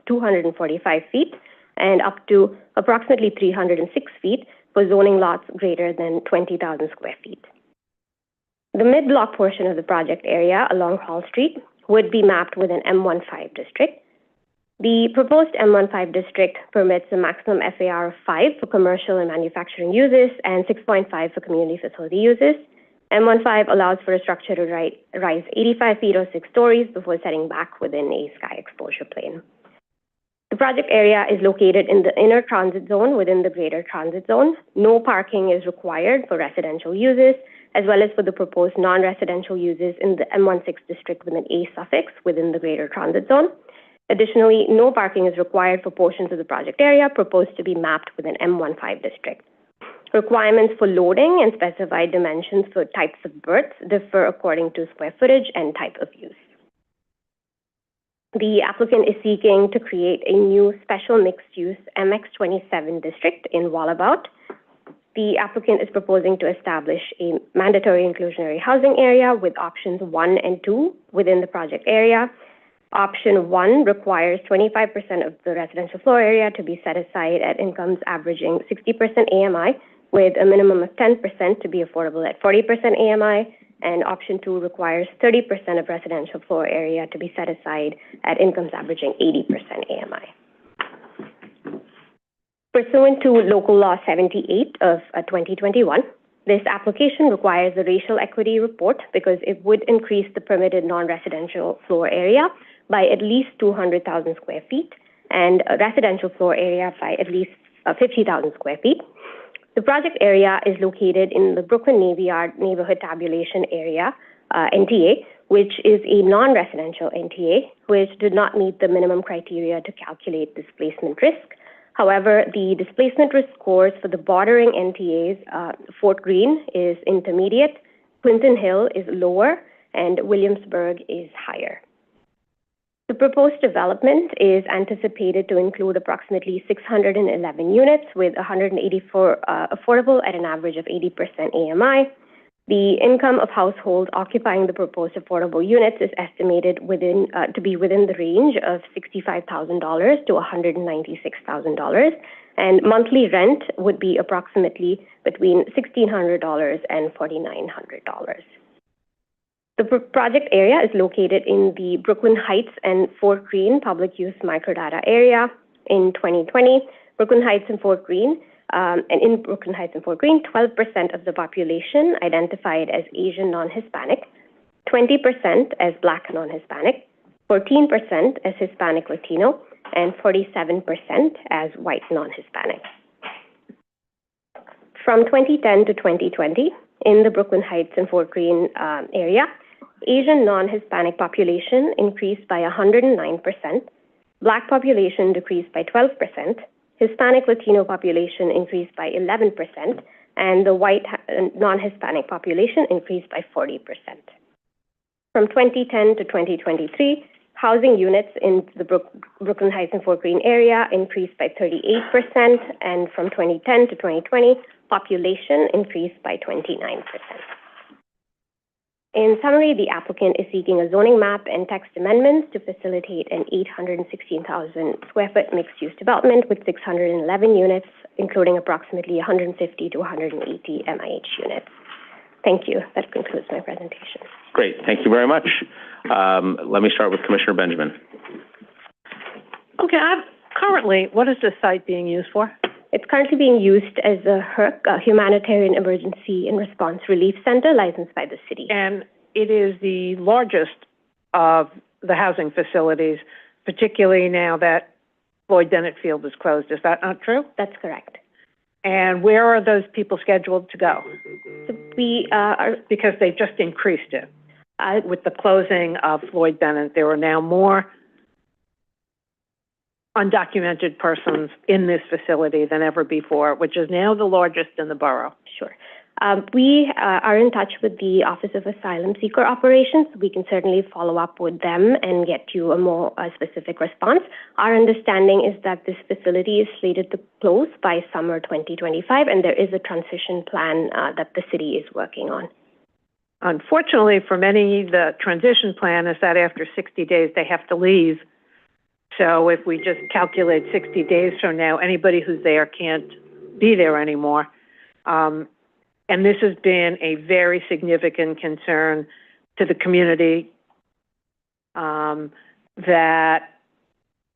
Speaker 17: 245 feet and up to approximately 306 feet for zoning lots greater than 20,000 square feet. The mid-block portion of the project area along Hall Street would be mapped with an M15 district. The proposed M15 district permits a maximum FAR of 5 for commercial and manufacturing uses and 6.5 for community facility uses. M15 allows for a structure to rise 85 feet or 6 stories before setting back within a sky exposure plane. The project area is located in the inner transit zone within the greater transit zone. No parking is required for residential uses, as well as for the proposed non-residential uses in the M16 district with an A suffix within the greater transit zone. Additionally, no parking is required for portions of the project area proposed to be mapped with an M15 district. Requirements for loading and specified dimensions for types of berths differ according to square footage and type of use. The applicant is seeking to create a new special mixed-use MX27 district in Wallabout. The applicant is proposing to establish a mandatory inclusionary housing area with options 1 and 2 within the project area. Option 1 requires 25% of the residential floor area to be set aside at incomes averaging 60% AMI, with a minimum of 10% to be affordable at 40% AMI, and option 2 requires 30% of residential floor area to be set aside at incomes averaging 80% AMI. Pursuant to Local Law 78 of 2021, this application requires a racial equity report because it would increase the permitted non-residential floor area by at least 200,000 square feet and a residential floor area by at least 50,000 square feet. The project area is located in the Brooklyn Navy Yard Neighborhood Tabulation Area, NTA, which is a non-residential NTA, which did not meet the minimum criteria to calculate displacement risk. However, the displacement risk scores for the bordering NTAs, Fort Greene is intermediate, Clinton Hill is lower, and Williamsburg is higher. The proposed development is anticipated to include approximately 611 units with 184 affordable at an average of 80% AMI. The income of households occupying the proposed affordable units is estimated to be within the range of $65,000 to $196,000, and monthly rent would be approximately between $1,600 and $4,900. The project area is located in the Brooklyn Heights and Fort Greene public use microdata area. In 2020, Brooklyn Heights and Fort Greene, 12% of the population identified as Asian non-Hispanic, 20% as Black non-Hispanic, 14% as Hispanic Latino, and 47% as White non-Hispanic. From 2010 to 2020, in the Brooklyn Heights and Fort Greene area, Asian non-Hispanic population increased by 109%, Black population decreased by 12%, Hispanic Latino population increased by 11%, and the White non-Hispanic population increased by 40%. From 2010 to 2023, housing units in the Brooklyn Heights and Fort Greene area increased by 38%, and from 2010 to 2020, population increased by 29%. In summary, the applicant is seeking a zoning map and text amendments to facilitate an 816,000 square foot mixed-use development with 611 units, including approximately 150 to 180 MIH units. Thank you. That concludes my presentation.
Speaker 1: Great. Thank you very much. Let me start with Commissioner Benjamin.
Speaker 9: Okay, currently, what is this site being used for?
Speaker 17: It's currently being used as a HERC, a Humanitarian Emergency and Response Relief Center, licensed by the city.
Speaker 9: And it is the largest of the housing facilities, particularly now that Floyd Bennett Field is closed. Is that not true?
Speaker 17: That's correct.
Speaker 9: And where are those people scheduled to go?
Speaker 17: So we are...
Speaker 9: Because they just increased it. With the closing of Floyd Bennett, there are now more undocumented persons in this facility than ever before, which is now the largest in the borough.
Speaker 17: Sure. We are in touch with the Office of Asylum Seeker Operations. We can certainly follow up with them and get you a more specific response. Our understanding is that this facility is slated to close by summer 2025, and there is a transition plan that the city is working on.
Speaker 9: Unfortunately, for many, the transition plan is that after 60 days, they have to leave. So if we just calculate 60 days from now, anybody who's there can't be there anymore. And this has been a very significant concern to the community, that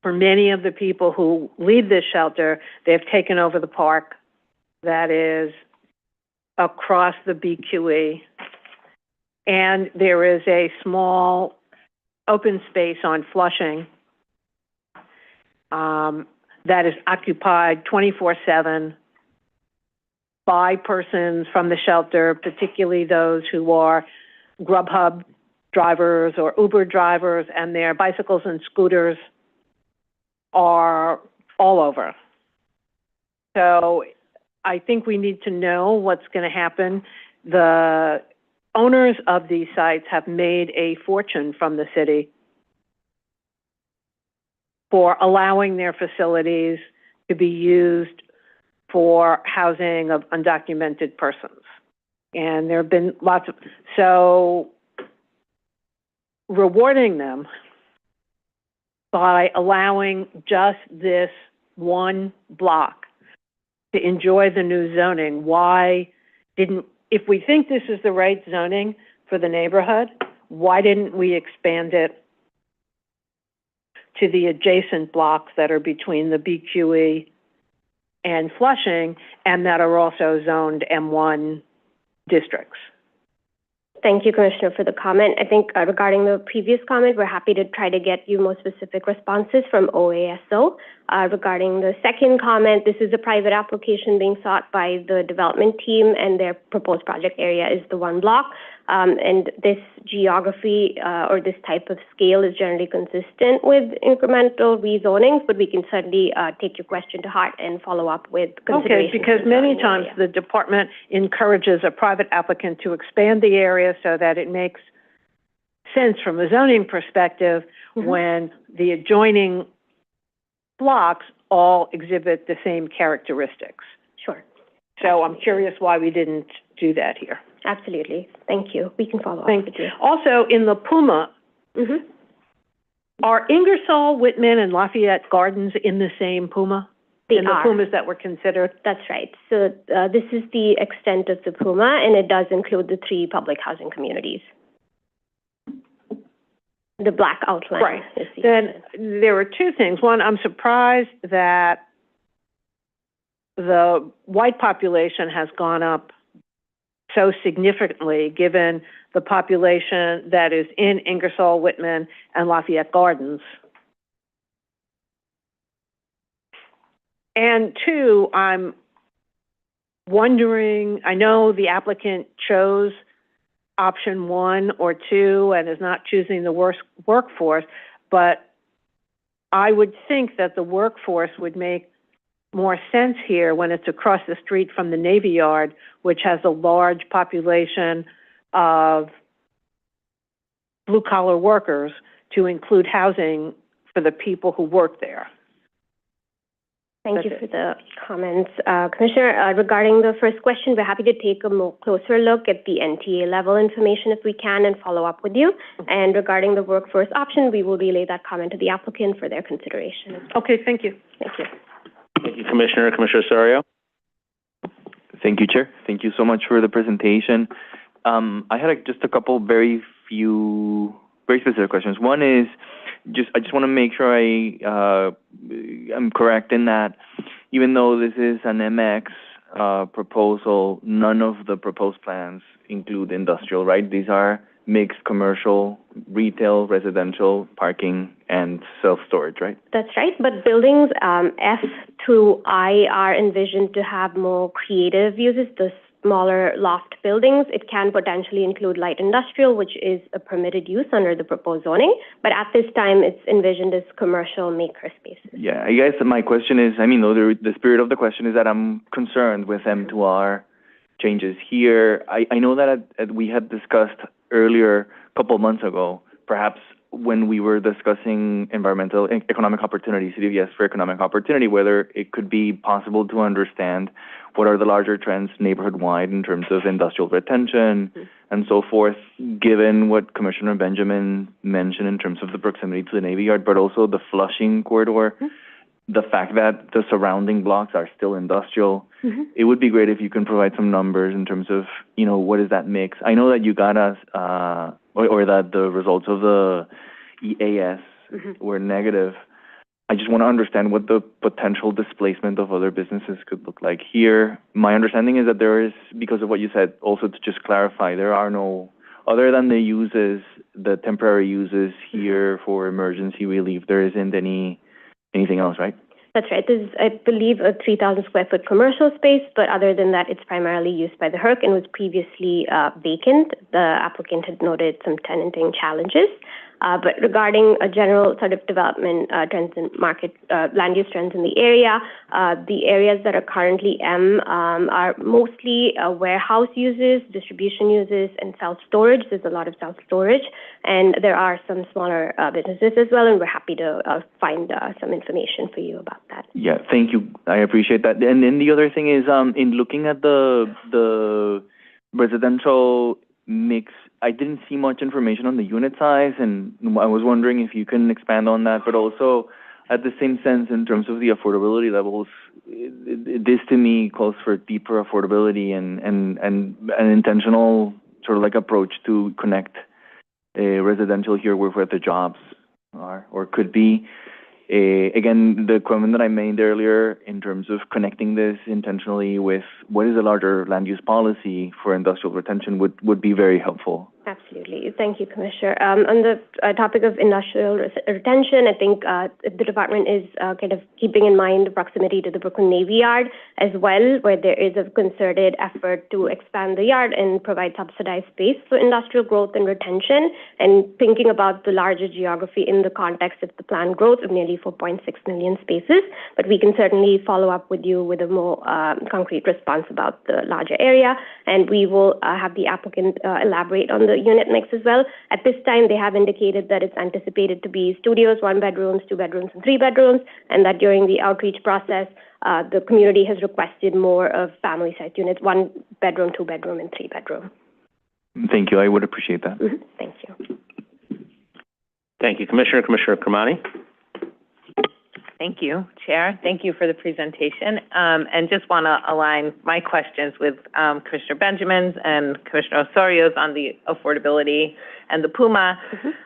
Speaker 9: for many of the people who leave this shelter, they've taken over the park that is across the BQE. And there is a small open space on Flushing that is occupied 24/7 by persons from the shelter, particularly those who are Grubhub drivers or Uber drivers, and their bicycles and scooters are all over. So I think we need to know what's going to happen. The owners of these sites have made a fortune from the city for allowing their facilities to be used for housing of undocumented persons. And there have been lots of, so rewarding them by allowing just this one block to enjoy the new zoning, if we think this is the right zoning for the neighborhood, why didn't we expand it to the adjacent blocks that are between the BQE and Flushing, and that are also zoned M1 districts?
Speaker 17: Thank you, Commissioner, for the comment. I think regarding the previous comment, we're happy to try to get you more specific responses from OASO. Regarding the second comment, this is a private application being sought by the development team, and their proposed project area is the one block. And this geography or this type of scale is generally consistent with incremental rezonings, but we can certainly take your question to heart and follow up with considerations.
Speaker 9: Okay, because many times the department encourages a private applicant to expand the area so that it makes sense from a zoning perspective when the adjoining blocks all exhibit the same characteristics.
Speaker 17: Sure.
Speaker 9: So I'm curious why we didn't do that here.
Speaker 17: Absolutely. Thank you. We can follow up.
Speaker 9: Thank you. Also, in the Puma, are Ingersoll, Whitman, and Lafayette Gardens in the same Puma?
Speaker 17: They
Speaker 9: in the Pumas that were considered?
Speaker 17: That's right. So this is the extent of the Puma, and it does include the 3 public housing communities. The black outline.
Speaker 9: Right. Then there were 2 things. One, I'm surprised that the white population has gone up so significantly given the population that is in Ingersoll, Whitman, and Lafayette Gardens. And 2, I'm wondering, I know the applicant chose option 1 or 2 and is not choosing the worst workforce, but I would think that the workforce would make more sense here when it's across the street from the Navy Yard, which has a large population of blue-collar workers, to include housing for the people who work there.
Speaker 17: Thank you for the comments. Commissioner, regarding the first question, we're happy to take a more closer look at the NTA level information if we can and follow up with you. And regarding the workforce option, we will relay that comment to the applicant for their consideration.
Speaker 9: Okay, thank you.
Speaker 17: Thank you.
Speaker 1: Thank you, Commissioner. Commissioner Osorio?
Speaker 13: Thank you, Chair. Thank you so much for the presentation. I had just a couple very specific questions. One is, I just want to make sure I'm correct in that even though this is an MX proposal, none of the proposed plans include industrial, right? These are mixed commercial, retail, residential, parking, and self-storage, right?
Speaker 17: That's right, but buildings F through I are envisioned to have more creative uses. The smaller loft buildings, it can potentially include light industrial, which is a permitted use under the proposed zoning, but at this time, it's envisioned as commercial maker spaces.
Speaker 13: Yeah, I guess my question is, the spirit of the question is that I'm concerned with M2R changes here. I know that we had discussed earlier, a couple of months ago, perhaps when we were discussing environmental economic opportunity, City of Yes for economic opportunity, whether it could be possible to understand what are the larger trends neighborhood-wide in terms of industrial retention and so forth, given what Commissioner Benjamin mentioned in terms of the proximity to the Navy Yard, but also the Flushing corridor, the fact that the surrounding blocks are still industrial. It would be great if you can provide some numbers in terms of, what is that mix? I know that you got us, or that the results of the EAS were negative. I just want to understand what the potential displacement of other businesses could look like here. My understanding is that there is, because of what you said, also to just clarify, there are no, other than the uses, the temporary uses here for emergency relief, there isn't anything else, right?
Speaker 17: That's right. This is, I believe, a 3,000 square foot commercial space, but other than that, it's primarily used by the HERC and was previously vacant. The applicant had noted some tenanting challenges. But regarding a general sort of development trends in market, land use trends in the areas that are currently M are mostly warehouse uses, distribution uses, and self-storage. There's a lot of self-storage, and there are some smaller businesses as well, and we're happy to find some information for you about that.
Speaker 13: Yeah, thank you. I appreciate that. And then the other thing is, in looking at the residential mix, I didn't see much information on the unit size, and I was wondering if you can expand on that, but also at the same sense in terms of the affordability levels, this to me calls for deeper affordability and an intentional sort of like approach to connect residential here with where the jobs are or could be. Again, the comment that I made earlier in terms of connecting this intentionally with what is a larger land use policy for industrial retention would be very helpful.
Speaker 17: Absolutely. Thank you, Commissioner. On the topic of industrial retention, I think the department is kind of keeping in mind the proximity to the Brooklyn Navy Yard as well, where there is a concerted effort to expand the yard and provide subsidized space for industrial growth and retention, and thinking about the larger geography in the context of the planned growth of nearly 4.6 million spaces. But we can certainly follow up with you with a more concrete response about the larger area, and we will have the applicant elaborate on the unit mix as well. At this time, they have indicated that it's anticipated to be studios, 1 bedrooms, 2 bedrooms, and 3 bedrooms, and that during the outreach process, the community has requested more of family-sized units, 1 bedroom, 2 bedroom, and 3 bedroom.
Speaker 13: Thank you. I would appreciate that.
Speaker 17: Thank you.
Speaker 1: Thank you, Commissioner. Commissioner Kermani?
Speaker 18: Thank you, Chair. Thank you for the presentation. And just want to align my questions with Commissioner Benjamin's and Commissioner Osorio's on the affordability and the PUMA.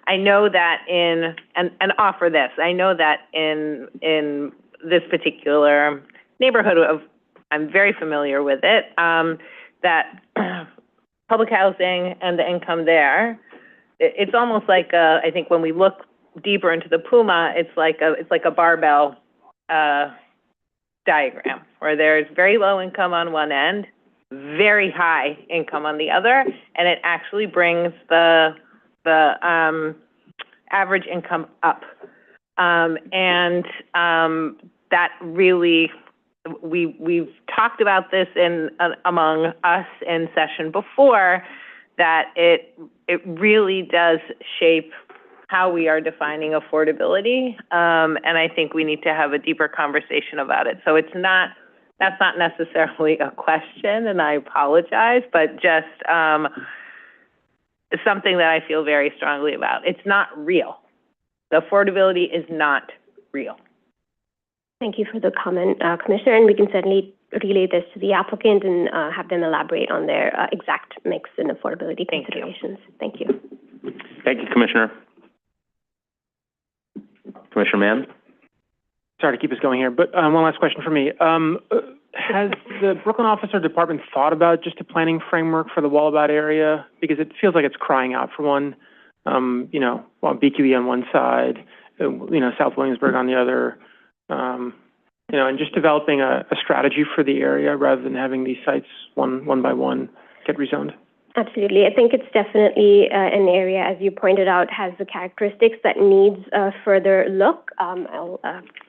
Speaker 18: I know that and offer this, I know that in this particular neighborhood I'm very familiar with it, that public housing and the income there, it's almost like I think when we look deeper into the PUMA, it's like a barbell diagram where there's very low income on one end, very high income on the other, and it actually brings the average income up. That really, we've talked about this among us in session before, that it really does shape how we are defining affordability, and I think we need to have a deeper conversation about it. So that's not necessarily a question, and I apologize, but just something that I feel very strongly about. It's not real. The affordability is not real.
Speaker 17: Thank you for the comment, Commissioner, and we can certainly relay this to the applicant and have them elaborate on their exact mix and affordability considerations. Thank you.
Speaker 1: Thank you, Commissioner. Commissioner Mann?
Speaker 12: Sorry to keep us going here, but one last question for me. Has the Brooklyn office or department thought about just a planning framework for the Wallabout area? Because it feels like it's crying out for one, BQE on one side, South Williamsburg on the other, and just developing a strategy for the area rather than having these sites one by one get rezoned.
Speaker 17: Absolutely. I think it's definitely an area, as you pointed out, has the characteristics that needs a further look. I'll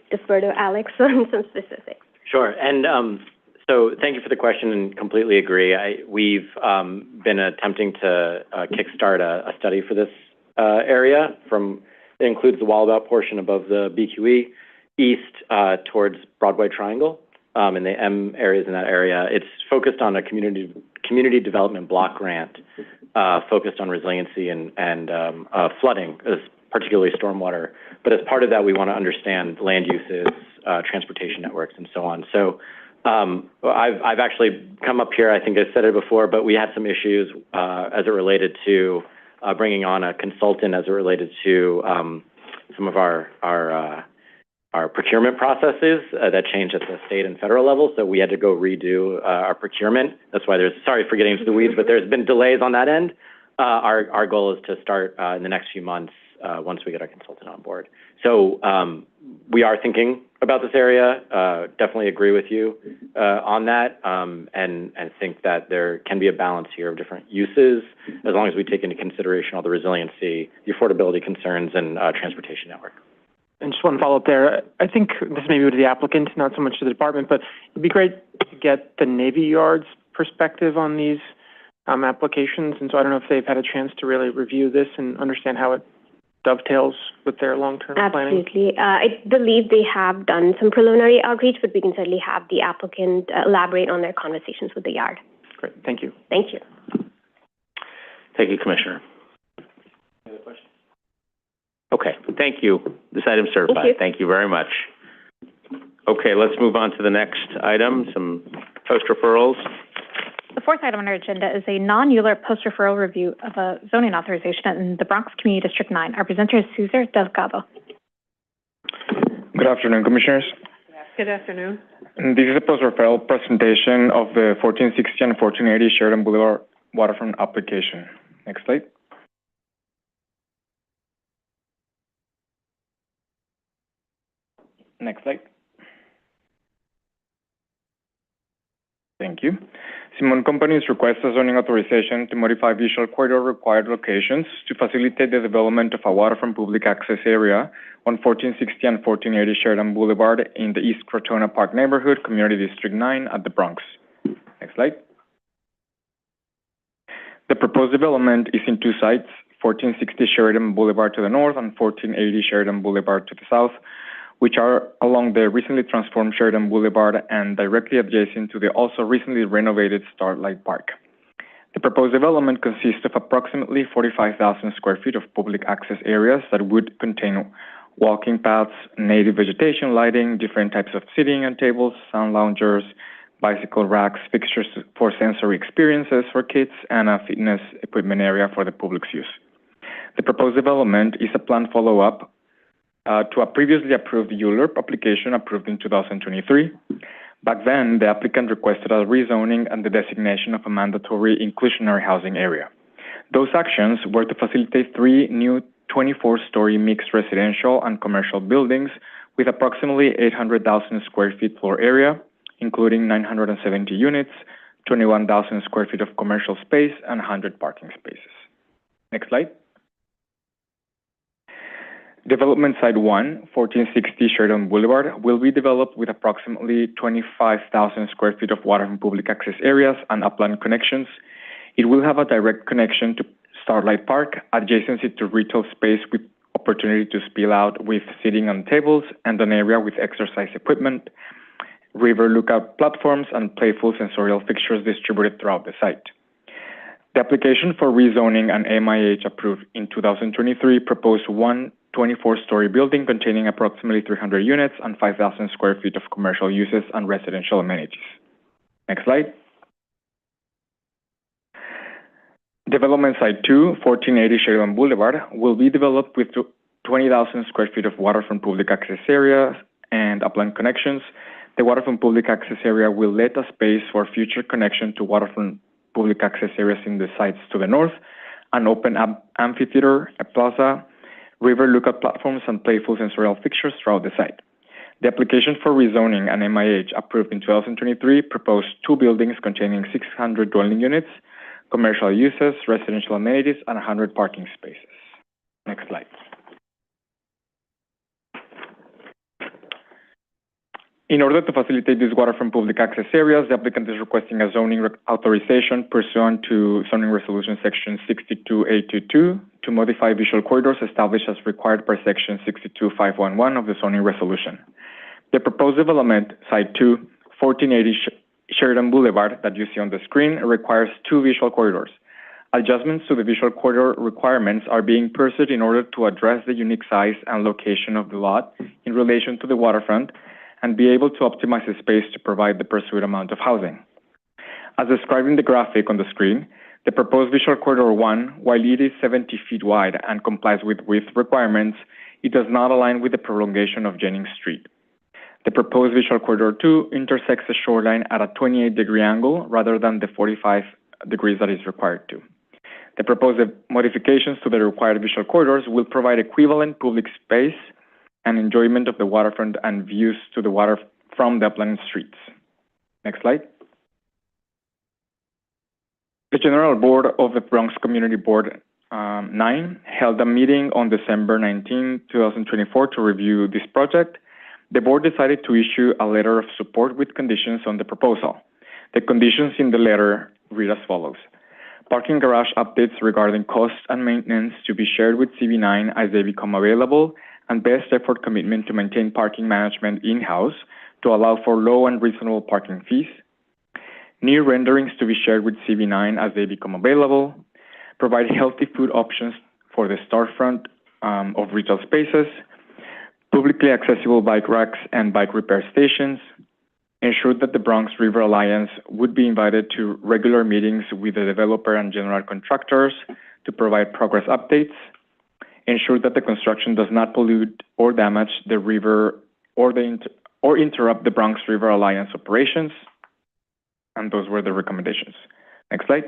Speaker 17: defer to Alex on some specifics.
Speaker 19: Sure. And so thank you for the question and completely agree. We've been attempting to kickstart a study for this area. It includes the Wallabout portion above the BQE, east towards Broadway Triangle, and the M areas in that area. It's focused on a community development block grant focused on resiliency and flooding, particularly stormwater. But as part of that, we want to understand land uses, transportation networks, and so on. So I've actually come up here, I think I said it before, but we had some issues as it related to bringing on a consultant as it related to some of our procurement processes that changed at the state and federal level. So we had to go redo our procurement. That's why sorry for getting into the weeds, but there's been delays on that end. Our goal is to start in the next few months once we get our consultant on board. So we are thinking about this area, definitely agree with you on that, and think that there can be a balance here of different uses as long as we take into consideration all the resiliency, the affordability concerns, and transportation network.
Speaker 12: And just one follow-up there. I think this may be to the applicant, not so much to the department, but it'd be great to get the Navy Yard's perspective on these applications. And so I don't know if they've had a chance to really review this and understand how it dovetails with their long-term planning.
Speaker 17: Absolutely. I believe they have done some preliminary outreach, but we can certainly have the applicant elaborate on their conversations with the Yard.
Speaker 12: Great. Thank you.
Speaker 17: Thank you.
Speaker 1: Thank you, Commissioner. Any other questions? Okay, thank you. This item is certified. Thank you very much. Okay, let's move on to the next item, some post referrals.
Speaker 2: The fourth item on our agenda is a non-ULURP post-referral review of a zoning authorization in the Bronx Community District 9. Our presenter is Cesar Delgado.
Speaker 20: Good afternoon, Commissioners.
Speaker 9: Good afternoon.
Speaker 20: This is a post-referral presentation of the 1460 and 1480 Sheridan Boulevard waterfront application. Next slide. Next slide. Thank you. Simon Companies requests a zoning authorization to modify visual corridor required locations to facilitate the development of a waterfront public access area on 1460 and 1480 Sheridan Boulevard in the East Crotona Park neighborhood, Community District 9 at the Bronx. Next slide. The proposed development is in two sites, 1460 Sheridan Boulevard to the north and 1480 Sheridan Boulevard to the south, which are along the recently transformed Sheridan Boulevard and directly adjacent to the also recently renovated Starlight Park. The proposed development consists of approximately 45,000 square feet of public access areas that would contain walking paths, native vegetation, lighting, different types of seating and tables, sound loungers, bicycle racks, fixtures for sensory experiences for kids, and a fitness equipment area for the public's use. The proposed development is a planned follow-up to a previously approved ULURP application approved in 2023. Back then, the applicant requested a rezoning and the designation of a mandatory inclusionary housing area. Those actions were to facilitate 3 new 24-story mixed residential and commercial buildings with approximately 800,000 square feet floor area, including 970 units, 21,000 square feet of commercial space, and 100 parking spaces. Next slide. Development Site 1, 1460 Sheridan Boulevard, will be developed with approximately 25,000 square feet of water and public access areas and upland connections. It will have a direct connection to Starlight Park, adjacency to retail space with opportunity to spill out with seating on tables and an area with exercise equipment, river lookout platforms, and playful sensorial fixtures distributed throughout the site. The application for rezoning and MIH approved in 2023 proposed one 24-story building containing approximately 300 units and 5,000 square feet of commercial uses and residential amenities. Next slide. Development Site 2, 1480 Sheridan Boulevard, will be developed with 20,000 square feet of waterfront public access area and upland connections. The waterfront public access area will let a space for future connection to waterfront public access areas in the sites to the north, an open amphitheater, a plaza, river lookout platforms, and playful sensorial fixtures throughout the site. The application for rezoning and MIH approved in 2023 proposed 2 buildings containing 600 dwelling units, commercial uses, residential amenities, and 100 parking spaces. Next slide. In order to facilitate these waterfront public access areas, the applicant is requesting a zoning authorization pursuant to Zoning Resolution Section 62A22 to modify visual corridors established as required per Section 62511 of the zoning resolution. The proposed development, Site 2, 1480 Sheridan Boulevard, that you see on the screen, requires 2 visual corridors. Adjustments to the visual corridor requirements are being pursued in order to address the unique size and location of the lot in relation to the waterfront and be able to optimize the space to provide the pursued amount of housing. As described in the graphic on the screen, the proposed visual corridor 1, while it is 70 feet wide and complies with width requirements, it does not align with the prolongation of Jennings Street. The proposed visual corridor 2 intersects the shoreline at a 28-degree angle rather than the 45 degrees that is required to. The proposed modifications to the required visual corridors will provide equivalent public space and enjoyment of the waterfront and views to the water from the upland streets. Next slide. The General Board of the Bronx Community Board 9 held a meeting on December 19, 2024 to review this project. The board decided to issue a letter of support with conditions on the proposal. The conditions in the letter read as follows. Parking garage updates regarding costs and maintenance to be shared with CB9 as they become available, and best effort commitment to maintain parking management in-house to allow for low and reasonable parking fees. New renderings to be shared with CB9 as they become available. Provide healthy food options for the storefront of retail spaces. Publicly accessible bike racks and bike repair stations. Ensure that the Bronx River Alliance would be invited to regular meetings with the developer and general contractors to provide progress updates. Ensure that the construction does not pollute or damage the river or interrupt the Bronx River Alliance operations. And those were the recommendations. Next slide.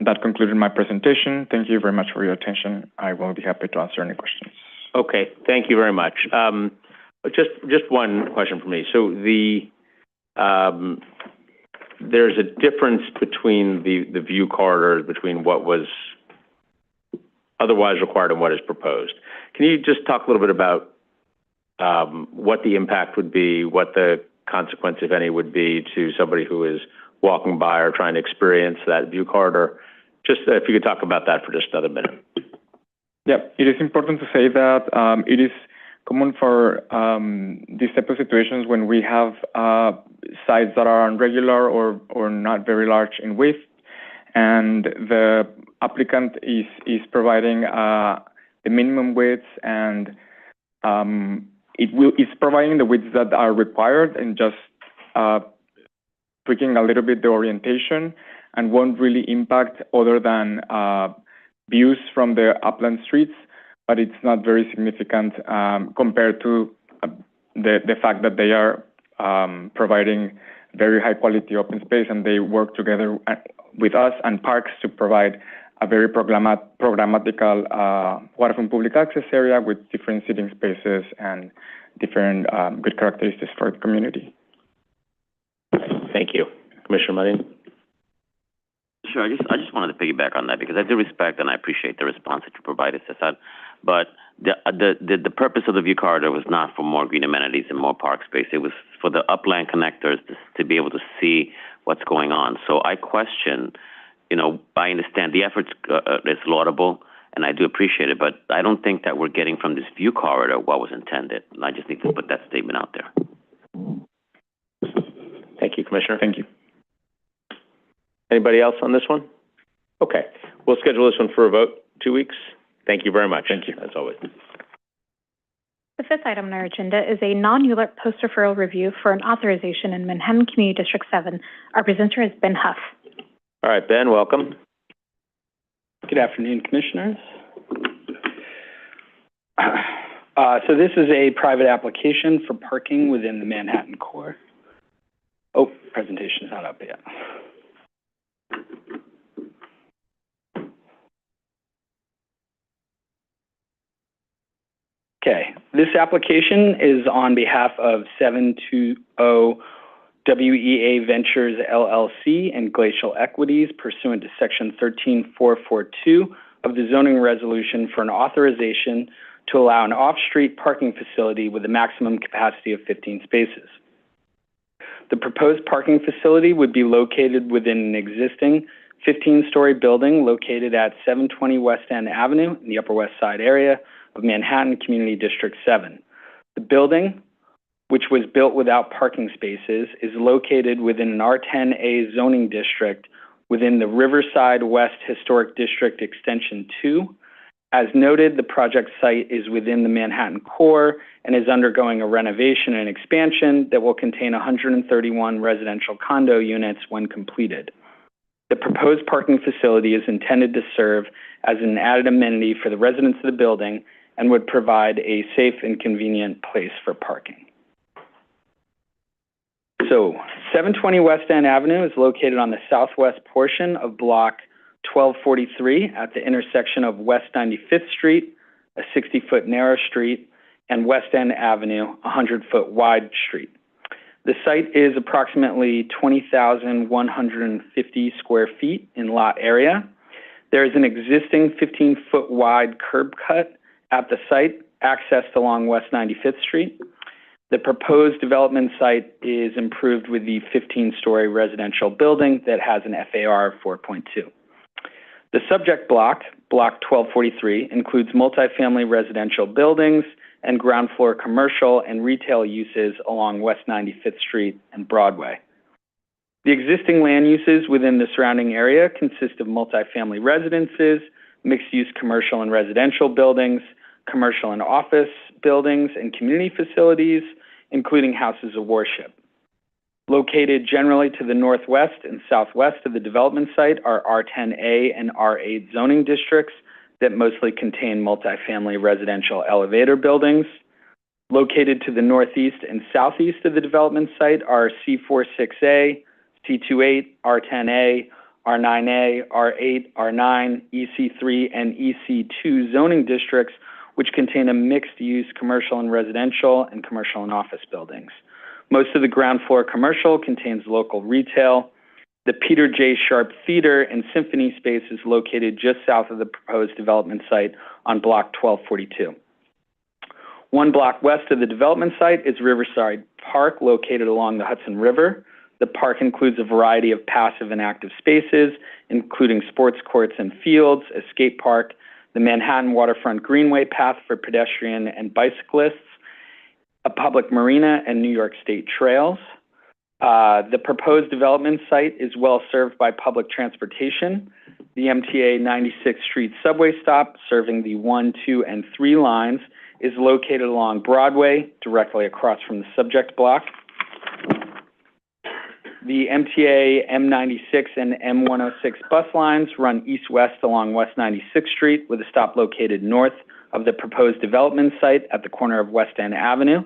Speaker 20: That concluded my presentation. Thank you very much for your attention. I will be happy to answer any questions.
Speaker 1: Okay, thank you very much. Just one question for me. So there's a difference between the view corridors between what was otherwise required and what is proposed. Can you just talk a little bit about what the impact would be, what the consequence, if any, would be to somebody who is walking by or trying to experience that view corridor? Just if you could talk about that for just another minute.
Speaker 20: Yeah, it is important to say that it is common for these type of situations when we have sites that are irregular or not very large in width, and the applicant is providing the minimum widths, and it's providing the widths that are required and just tweaking a little bit the orientation, and won't really impact other than views from the upland streets, but it's not very significant compared to the fact that they are providing very high quality open space, and they work together with us and parks to provide a very programmatical waterfront public access area with different seating spaces and different good characteristics for the community.
Speaker 1: Thank you. Commissioner Marin?
Speaker 21: Sure. I just wanted to piggyback on that because I do respect and I appreciate the response that you provided, Cesar. But the purpose of the view corridor was not for more green amenities and more park space. It was for the upland connectors to be able to see what's going on. So I question, I understand the effort is laudable, and I do appreciate it, but I don't think that we're getting from this view corridor what was intended. And I just need to put that statement out there.
Speaker 1: Thank you, Commissioner.
Speaker 20: Thank you.
Speaker 1: Anybody else on this one? Okay, we'll schedule this one for a vote, 2 weeks. Thank you very much. Thank you. As always.
Speaker 2: The fifth item on our agenda is a non-ULURP post-referral review for an authorization in Manhattan Community District 7. Our presenter is Ben Huff.
Speaker 1: All right, Ben, welcome.
Speaker 6: Good afternoon, Commissioners. So this is a private application for parking within the Manhattan core. Oh, presentation is not up yet. Okay, this application is on behalf of 720 WEA Ventures LLC and Glacial Equities pursuant to Section 13442 of the zoning resolution for an authorization to allow an off-street parking facility with a maximum capacity of 15 spaces. The proposed parking facility would be located within an existing 15-story building located at 720 West End Avenue in the Upper West Side area of Manhattan Community District 7. The building, which was built without parking spaces, is located within an R10A zoning district within the Riverside West Historic District Extension 2. As noted, the project site is within the Manhattan core and is undergoing a renovation and expansion that will contain 131 residential condo units when completed. The proposed parking facility is intended to serve as an added amenity for the residents of the building and would provide a safe and convenient place for parking. So, 720 West End Avenue is located on the southwest portion of Block 1243 at the intersection of West 95th Street, a 60-foot narrow street, and West End Avenue, a 100-foot wide street. The site is approximately 20,150 square feet in lot area. There is an existing 15-foot wide curb cut at the site, accessed along West 95th Street. The proposed development site is improved with the 15-story residential building that has an FAR of 4.2. The subject block, Block 1243, includes multifamily residential buildings and ground floor commercial and retail uses along West 95th Street and Broadway. The existing land uses within the surrounding area consist of multifamily residences, mixed-use commercial and residential buildings, commercial and office buildings, and community facilities, including houses of worship. Located generally to the northwest and southwest of the development site are R10A and R8 zoning districts that mostly contain multifamily residential elevator buildings. Located to the northeast and southeast of the development site are C46A, C28, R10A, R9A, R8, R9, EC3, and EC2 zoning districts, which contain a mixed-use commercial and residential and commercial and office buildings. Most of the ground floor commercial contains local retail. The Peter J. Sharp Theater and Symphony Space is located just south of the proposed development site on Block 1242. 1 block west of the development site is Riverside Park, located along the Hudson River. The park includes a variety of passive and active spaces, including sports courts and fields, a skate park, the Manhattan Waterfront Greenway path for pedestrian and bicyclists, a public marina, and New York State trails. The proposed development site is well served by public transportation. The MTA 96th Street subway stop, serving the 1, 2, and 3 lines, is located along Broadway, directly across from the subject block. The MTA M96 and M106 bus lines run east-west along West 96th Street with a stop located north of the proposed development site at the corner of West End Avenue.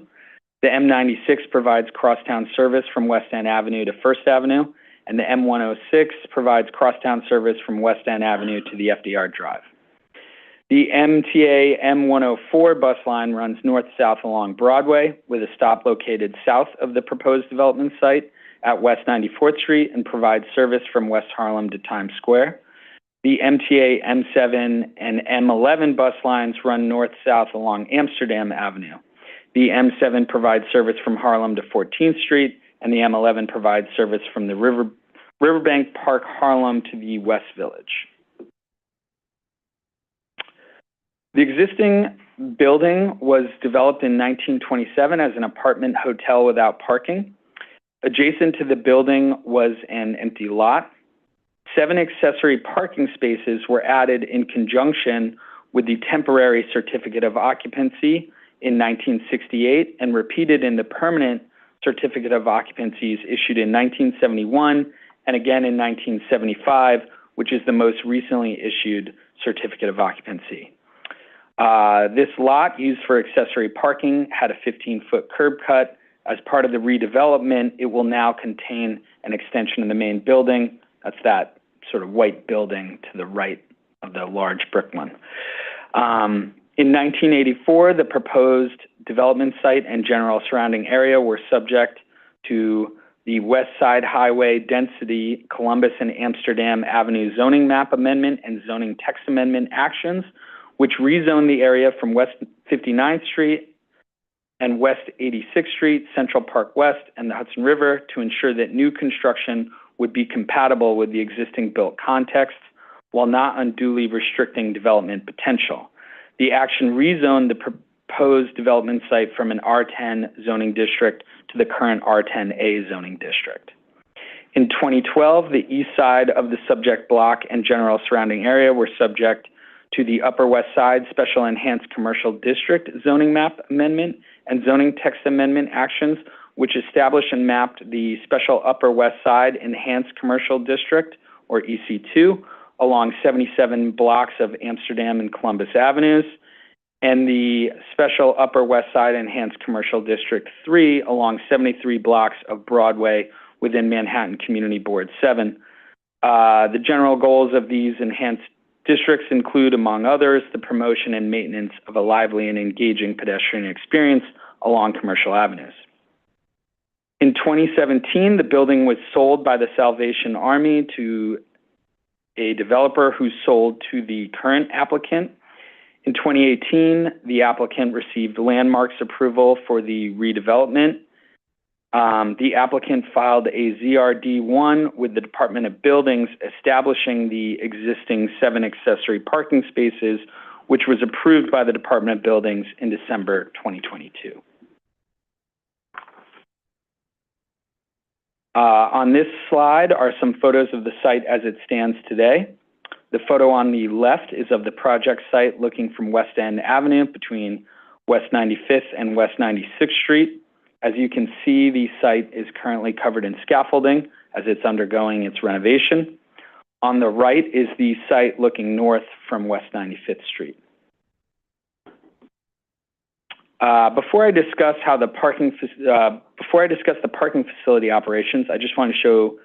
Speaker 6: The M96 provides crosstown service from West End Avenue to First Avenue, and the M106 provides crosstown service from West End Avenue to the FDR Drive. The MTA M104 bus line runs north-south along Broadway with a stop located south of the proposed development site at West 94th Street and provides service from West Harlem to Times Square. The MTA M7 and M11 bus lines run north-south along Amsterdam Avenue. The M7 provides service from Harlem to 14th Street, and the M11 provides service from the Riverbank Park Harlem to the West Village. The existing building was developed in 1927 as an apartment hotel without parking. Adjacent to the building was an empty lot. 7 accessory parking spaces were added in conjunction with the temporary certificate of occupancy in 1968 and repeated in the permanent certificate of occupancies issued in 1971 and again in 1975, which is the most recently issued certificate of occupancy. This lot used for accessory parking had a 15-foot curb cut. As part of the redevelopment, it will now contain an extension of the main building. That's that sort of white building to the right of the large brick one. In 1984, the proposed development site and general surrounding area were subject to the West Side Highway Density Columbus and Amsterdam Avenue zoning map amendment and zoning text amendment actions, which rezoned the area from West 59th Street and West 86th Street, Central Park West, and the Hudson River to ensure that new construction would be compatible with the existing built context while not unduly restricting development potential. The action rezoned the proposed development site from an R10 zoning district to the current R10A zoning district. In 2012, the east side of the subject block and general surrounding area were subject to the Upper West Side Special Enhanced Commercial District zoning map amendment and zoning text amendment actions, which established and mapped the Special Upper West Side Enhanced Commercial District, or EC2, along 77 blocks of Amsterdam and Columbus Avenues, and the Special Upper West Side Enhanced Commercial District 3 along 73 blocks of Broadway within Manhattan Community Board 7. The general goals of these enhanced districts include, among others, the promotion and maintenance of a lively and engaging pedestrian experience along commercial avenues. In 2017, the building was sold by the Salvation Army to a developer who sold to the current applicant. In 2018, the applicant received landmarks approval for the redevelopment. The applicant filed a ZRD1 with the Department of Buildings establishing the existing 7 accessory parking spaces, which was approved by the Department of Buildings in December 2022. On this slide are some photos of the site as it stands today. The photo on the left is of the project site looking from West End Avenue between West 95th and West 96th Street. As you can see, the site is currently covered in scaffolding as it's undergoing its renovation. On the right is the site looking north from West 95th Street. Before I discuss the parking facility operations, I just want to show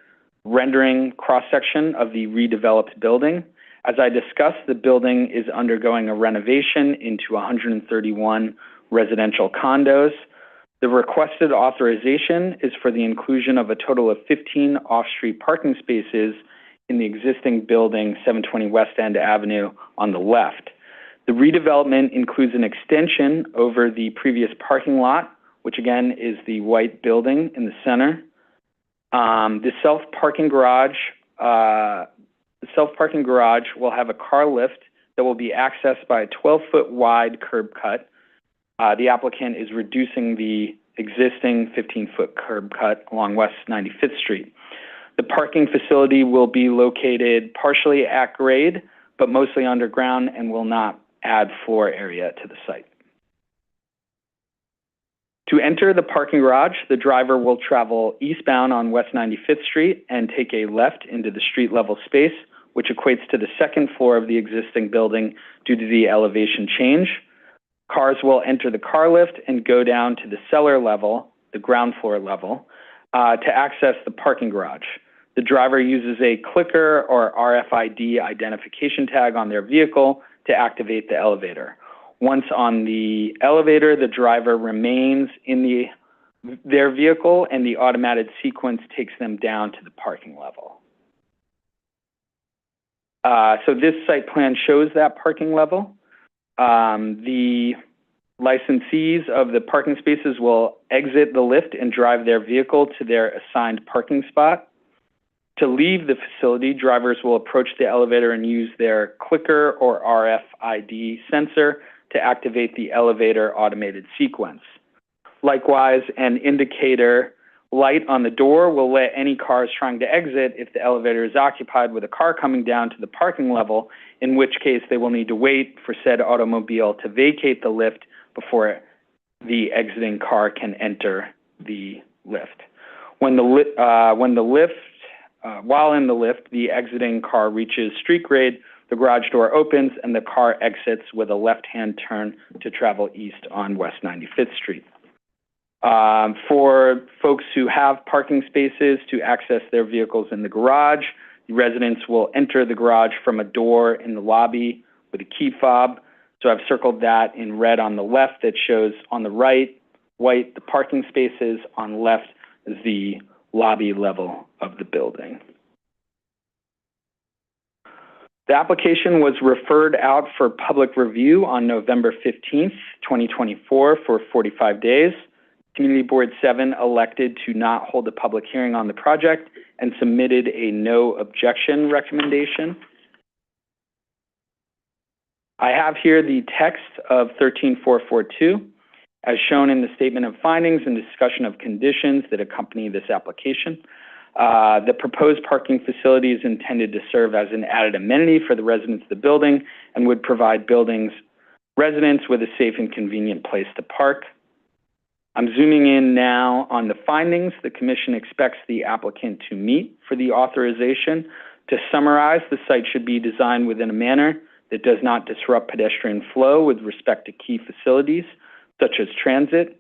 Speaker 6: rendering cross-section of the redeveloped building. As I discussed, the building is undergoing a renovation into 131 residential condos. The requested authorization is for the inclusion of a total of 15 off-street parking spaces in the existing building, 720 West End Avenue on the left. The redevelopment includes an extension over the previous parking lot, which again is the white building in the center. The self-parking garage will have a car lift that will be accessed by a 12-foot wide curb cut. The applicant is reducing the existing 15-foot curb cut along West 95th Street. The parking facility will be located partially at grade, but mostly underground and will not add floor area to the site. To enter the parking garage, the driver will travel eastbound on West 95th Street and take a left into the street level space, which equates to the second floor of the existing building due to the elevation change. Cars will enter the car lift and go down to the cellar level, the ground floor level, to access the parking garage. The driver uses a clicker or RFID identification tag on their vehicle to activate the elevator. Once on the elevator, the driver remains in their vehicle and the automated sequence takes them down to the parking level. So this site plan shows that parking level. The licensees of the parking spaces will exit the lift and drive their vehicle to their assigned parking spot. To leave the facility, drivers will approach the elevator and use their clicker or RFID sensor to activate the elevator automated sequence. Likewise, an indicator light on the door will let any cars trying to exit if the elevator is occupied with a car coming down to the parking level, in which case they will need to wait for said automobile to vacate the lift before the exiting car can enter the lift. While in the lift, the exiting car reaches street grade, the garage door opens, and the car exits with a left-hand turn to travel east on West 95th Street. For folks who have parking spaces to access their vehicles in the garage, the residents will enter the garage from a door in the lobby with a key fob. So I've circled that in red on the left that shows on the right, white, the parking spaces, on the left is the lobby level of the building. The application was referred out for public review on November 15th, 2024 for 45 days. Community Board 7 elected to not hold a public hearing on the project and submitted a no objection recommendation. I have here the text of 13442 as shown in the statement of findings and discussion of conditions that accompany this application. The proposed parking facility is intended to serve as an added amenity for the residents of the building and would provide buildings residents with a safe and convenient place to park. I'm zooming in now on the findings. The Commission expects the applicant to meet for the authorization. To summarize, the site should be designed within a manner that does not disrupt pedestrian flow with respect to key facilities, such as transit.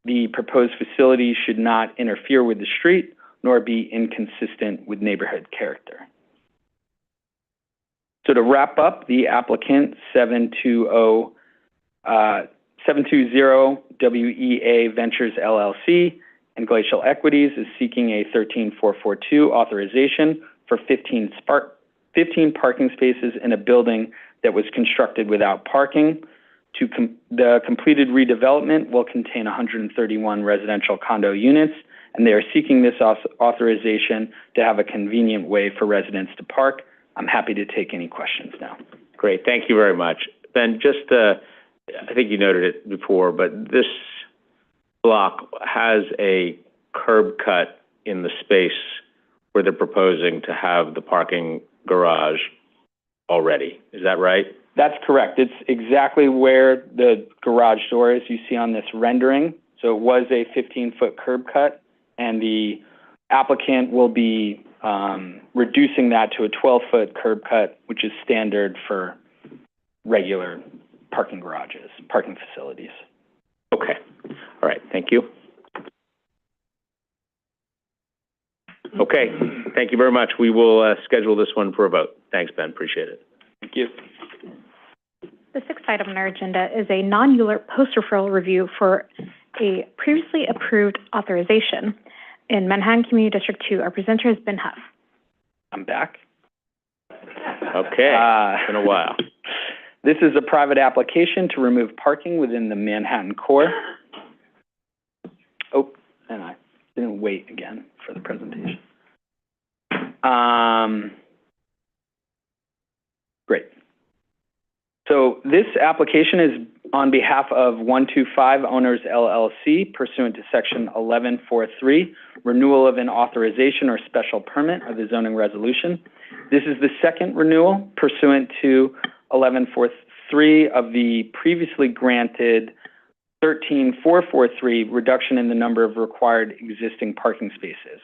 Speaker 6: The proposed facility should not interfere with the street, nor be inconsistent with neighborhood character. So to wrap up, the applicant, 720 WEA Ventures LLC and Glacial Equities is seeking a 13442 authorization for 15 parking spaces in a building that was constructed without parking. The completed redevelopment will contain 131 residential condo units, and they are seeking this authorization to have a convenient way for residents to park. I'm happy to take any questions now.
Speaker 1: Great, thank you very much. Ben, just I think you noted it before, but this block has a curb cut in the space where they're proposing to have the parking garage already. Is that right?
Speaker 6: That's correct. It's exactly where the garage door is you see on this rendering. So it was a 15-foot curb cut, and the applicant will be reducing that to a 12-foot curb cut, which is standard for regular parking garages, parking facilities.
Speaker 1: Okay. All right. Thank you. Okay. Thank you very much. We will schedule this one for a vote. Thanks, Ben. Appreciate it.
Speaker 6: Thank you.
Speaker 2: The sixth item on our agenda is a non-ULURP post-referral review for a previously approved authorization. In Manhattan Community District 2, our presenter has been Huff.
Speaker 6: I'm back.
Speaker 1: Okay. It's been a while.
Speaker 6: This is a private application to remove parking within the Manhattan core. Oh, and I didn't wait again for the presentation. Great. So this application is on behalf of 125 Owners LLC pursuant to Section 1143, renewal of an authorization or special permit of the zoning resolution. This is the second renewal pursuant to 1143 of the previously granted 13443 reduction in the number of required existing parking spaces.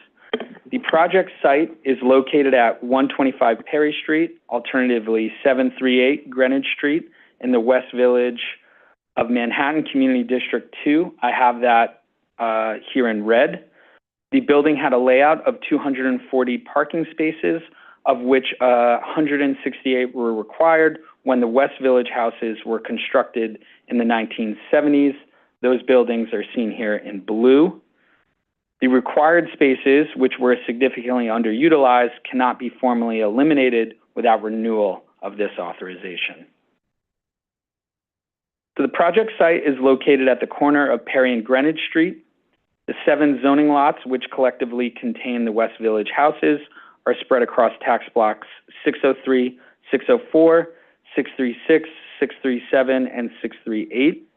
Speaker 6: The project site is located at 125 Perry Street, alternatively 738 Greenwich Street in the West Village of Manhattan Community District 2. I have that here in red. The building had a layout of 240 parking spaces, of which 168 were required when the West Village houses were constructed in the 1970s. Those buildings are seen here in blue. The required spaces, which were significantly underutilized, cannot be formally eliminated without renewal of this authorization. So the project site is located at the corner of Perry and Greenwich Street. The 7 zoning lots, which collectively contain the West Village houses, are spread across tax blocks 603, 604, 636, 637, and 638.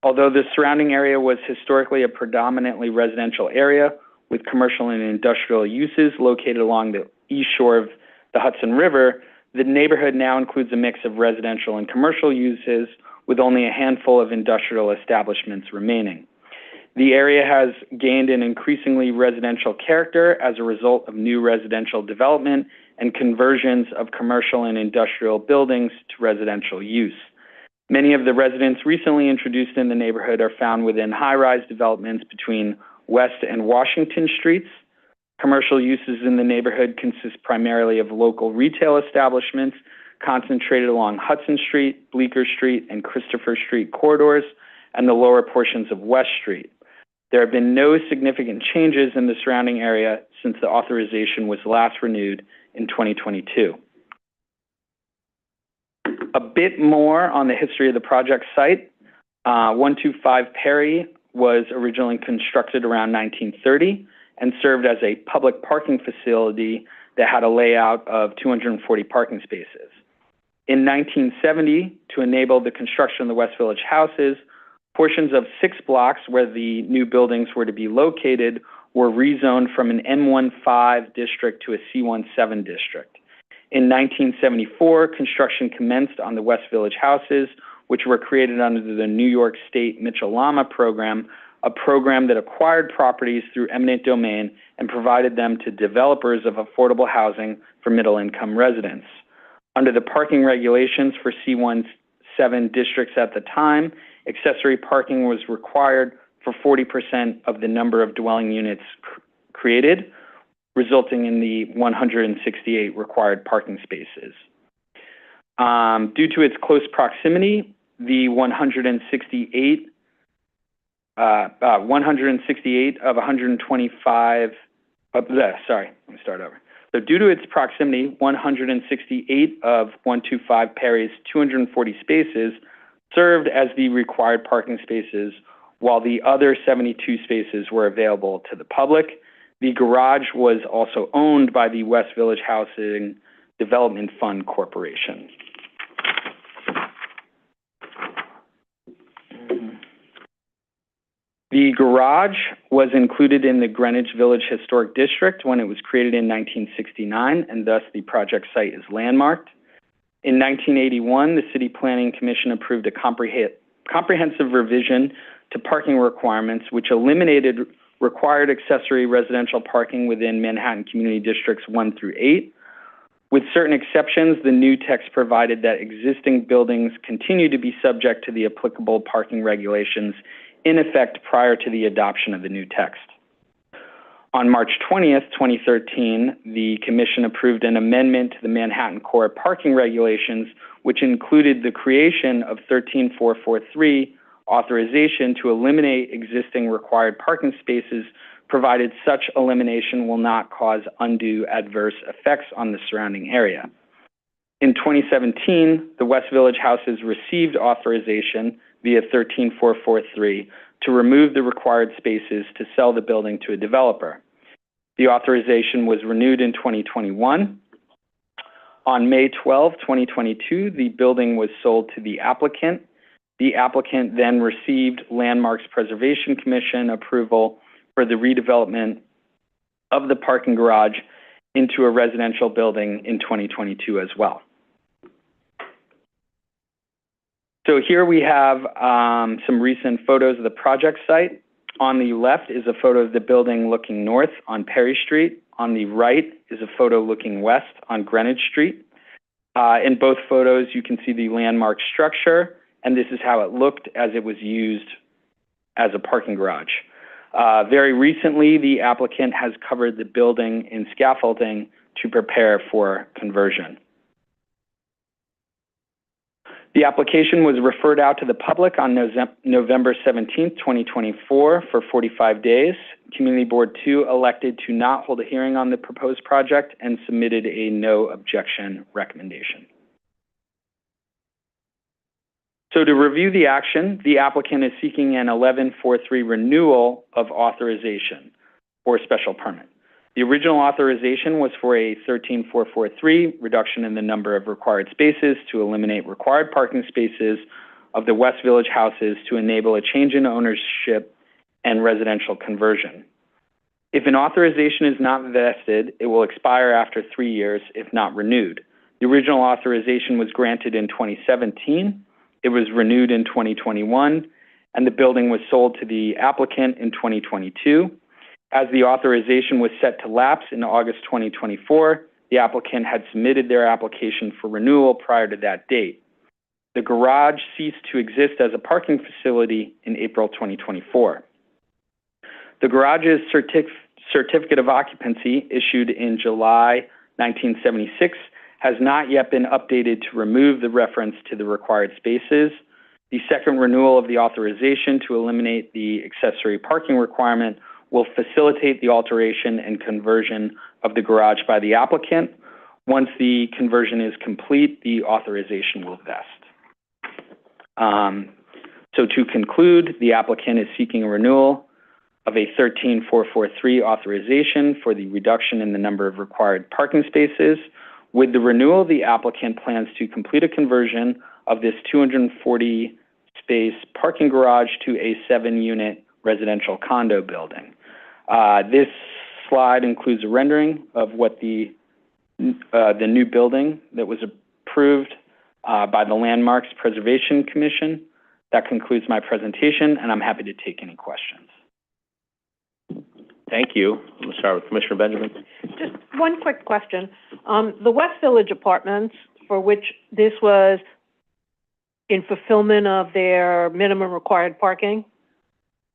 Speaker 6: Although the surrounding area was historically a predominantly residential area with commercial and industrial uses located along the east shore of the Hudson River, the neighborhood now includes a mix of residential and commercial uses with only a handful of industrial establishments remaining. The area has gained an increasingly residential character as a result of new residential development and conversions of commercial and industrial buildings to residential use. Many of the residents recently introduced in the neighborhood are found within high-rise developments between West and Washington Streets. Commercial uses in the neighborhood consist primarily of local retail establishments concentrated along Hudson Street, Bleecker Street, and Christopher Street corridors, and the lower portions of West Street. There have been no significant changes in the surrounding area since the authorization was last renewed in 2022. A bit more on the history of the project site. 125 Perry was originally constructed around 1930 and served as a public parking facility that had a layout of 240 parking spaces. In 1970, to enable the construction of the West Village houses, portions of 6 blocks where the new buildings were to be located were rezoned from an M15 district to a C17 district. In 1974, construction commenced on the West Village houses, which were created under the New York State Mitchell-Lama program, a program that acquired properties through eminent domain and provided them to developers of affordable housing for middle-income residents. Under the parking regulations for C17 districts at the time, accessory parking was required for 40% of the number of dwelling units created, resulting in the 168 required parking spaces. Due to its close proximity, the 168 of 125, sorry, let me start over. So due to its proximity, 168 of 125 Perry's 240 spaces served as the required parking spaces, while the other 72 spaces were available to the public. The garage was also owned by the West Village Housing Development Fund Corporation. The garage was included in the Greenwich Village Historic District when it was created in 1969, and thus the project site is landmarked. In 1981, the City Planning Commission approved a comprehensive revision to parking requirements, which eliminated required accessory residential parking within Manhattan Community Districts 1 through 8. With certain exceptions, the new text provided that existing buildings continue to be subject to the applicable parking regulations in effect prior to the adoption of the new text. On March 20th, 2013, the Commission approved an amendment to the Manhattan Core parking regulations, which included the creation of 13443 authorization to eliminate existing required parking spaces, provided such elimination will not cause undue adverse effects on the surrounding area. In 2017, the West Village houses received authorization via 13443 to remove the required spaces to sell the building to a developer. The authorization was renewed in 2021. On May 12, 2022, the building was sold to the applicant. The applicant then received Landmarks Preservation Commission approval for the redevelopment of the parking garage into a residential building in 2022 as well. So here we have some recent photos of the project site. On the left is a photo of the building looking north on Perry Street. On the right is a photo looking west on Greenwich Street. In both photos, you can see the landmark structure, and this is how it looked as it was used as a parking garage. Very recently, the applicant has covered the building in scaffolding to prepare for conversion. The application was referred out to the public on November 17, 2024 for 45 days. Community Board 2 elected to not hold a hearing on the proposed project and submitted a no objection recommendation. So to review the action, the applicant is seeking an 1143 renewal of authorization or special permit. The original authorization was for a 13443 reduction in the number of required spaces to eliminate required parking spaces of the West Village houses to enable a change in ownership and residential conversion. If an authorization is not vested, it will expire after 3 years if not renewed. The original authorization was granted in 2017. It was renewed in 2021, and the building was sold to the applicant in 2022. As the authorization was set to lapse in August 2024, the applicant had submitted their application for renewal prior to that date. The garage ceased to exist as a parking facility in April 2024. The garage's certificate of occupancy, issued in July 1976, has not yet been updated to remove the reference to the required spaces. The second renewal of the authorization to eliminate the accessory parking requirement will facilitate the alteration and conversion of the garage by the applicant. Once the conversion is complete, the authorization will vest. So to conclude, the applicant is seeking a renewal of a 13443 authorization for the reduction in the number of required parking spaces. With the renewal, the applicant plans to complete a conversion of this 240-space parking garage to a 7-unit residential condo building. This slide includes a rendering of what the new building that was approved by the Landmarks Preservation Commission. That concludes my presentation, and I'm happy to take any questions.
Speaker 1: Thank you. I'm going to start with Commissioner Benjamin.
Speaker 9: Just one quick question. The West Village Apartments, for which this was in fulfillment of their minimum required parking,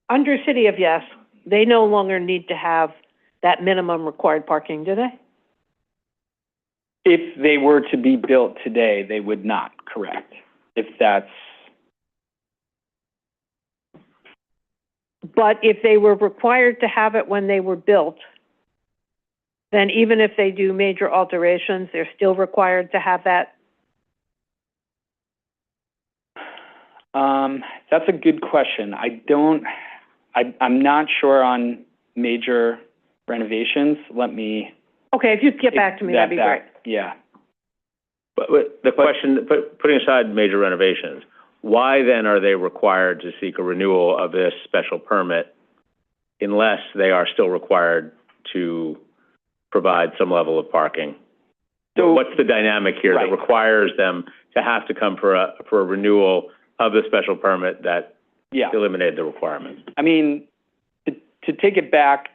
Speaker 9: under City of Yes, they no longer need to have that minimum required parking, do they?
Speaker 6: If they were to be built today, they would not, correct? If that's...
Speaker 9: But if they were required to have it when they were built, then even if they do major alterations, they're still required to have that?
Speaker 6: That's a good question. I'm not sure on major renovations. Let me...
Speaker 9: Okay, if you could get back to me, that'd be great.
Speaker 6: Yeah.
Speaker 1: But the question, putting aside major renovations, why then are they required to seek a renewal of this special permit unless they are still required to provide some level of parking? So what's the dynamic here that requires them to have to come for a renewal of the special permit that eliminated the requirements?
Speaker 6: I mean, to take it back,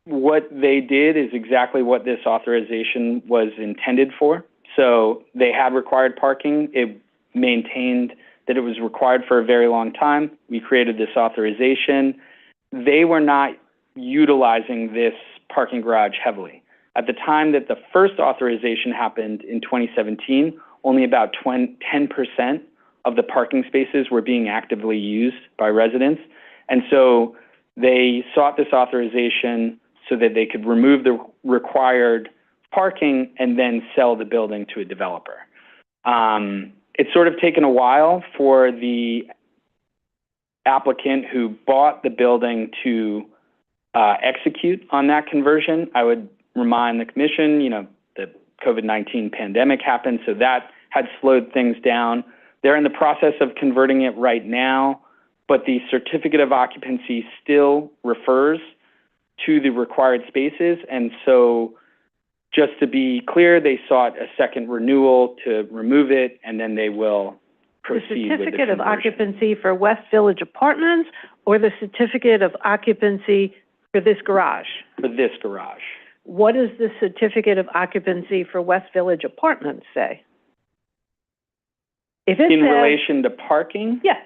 Speaker 6: what they did is exactly what this authorization was intended for. So they had required parking. It maintained that it was required for a very long time. We created this authorization. They were not utilizing this parking garage heavily. At the time that the first authorization happened in 2017, only about 10% of the parking spaces were being actively used by residents. And so they sought this authorization so that they could remove the required parking and then sell the building to a developer. It's sort of taken a while for the applicant who bought the building to execute on that conversion. I would remind the commission, the COVID-19 pandemic happened, so that had slowed things down. They're in the process of converting it right now, but the certificate of occupancy still refers to the required spaces. And so just to be clear, they sought a second renewal to remove it, and then they will proceed with the
Speaker 9: certificate of occupancy for West Village Apartments or the certificate of occupancy for this garage?
Speaker 6: For this garage.
Speaker 9: What does the certificate of occupancy for West Village Apartments say? If it
Speaker 6: in
Speaker 9: says,
Speaker 6: relation to parking?
Speaker 9: Yeah.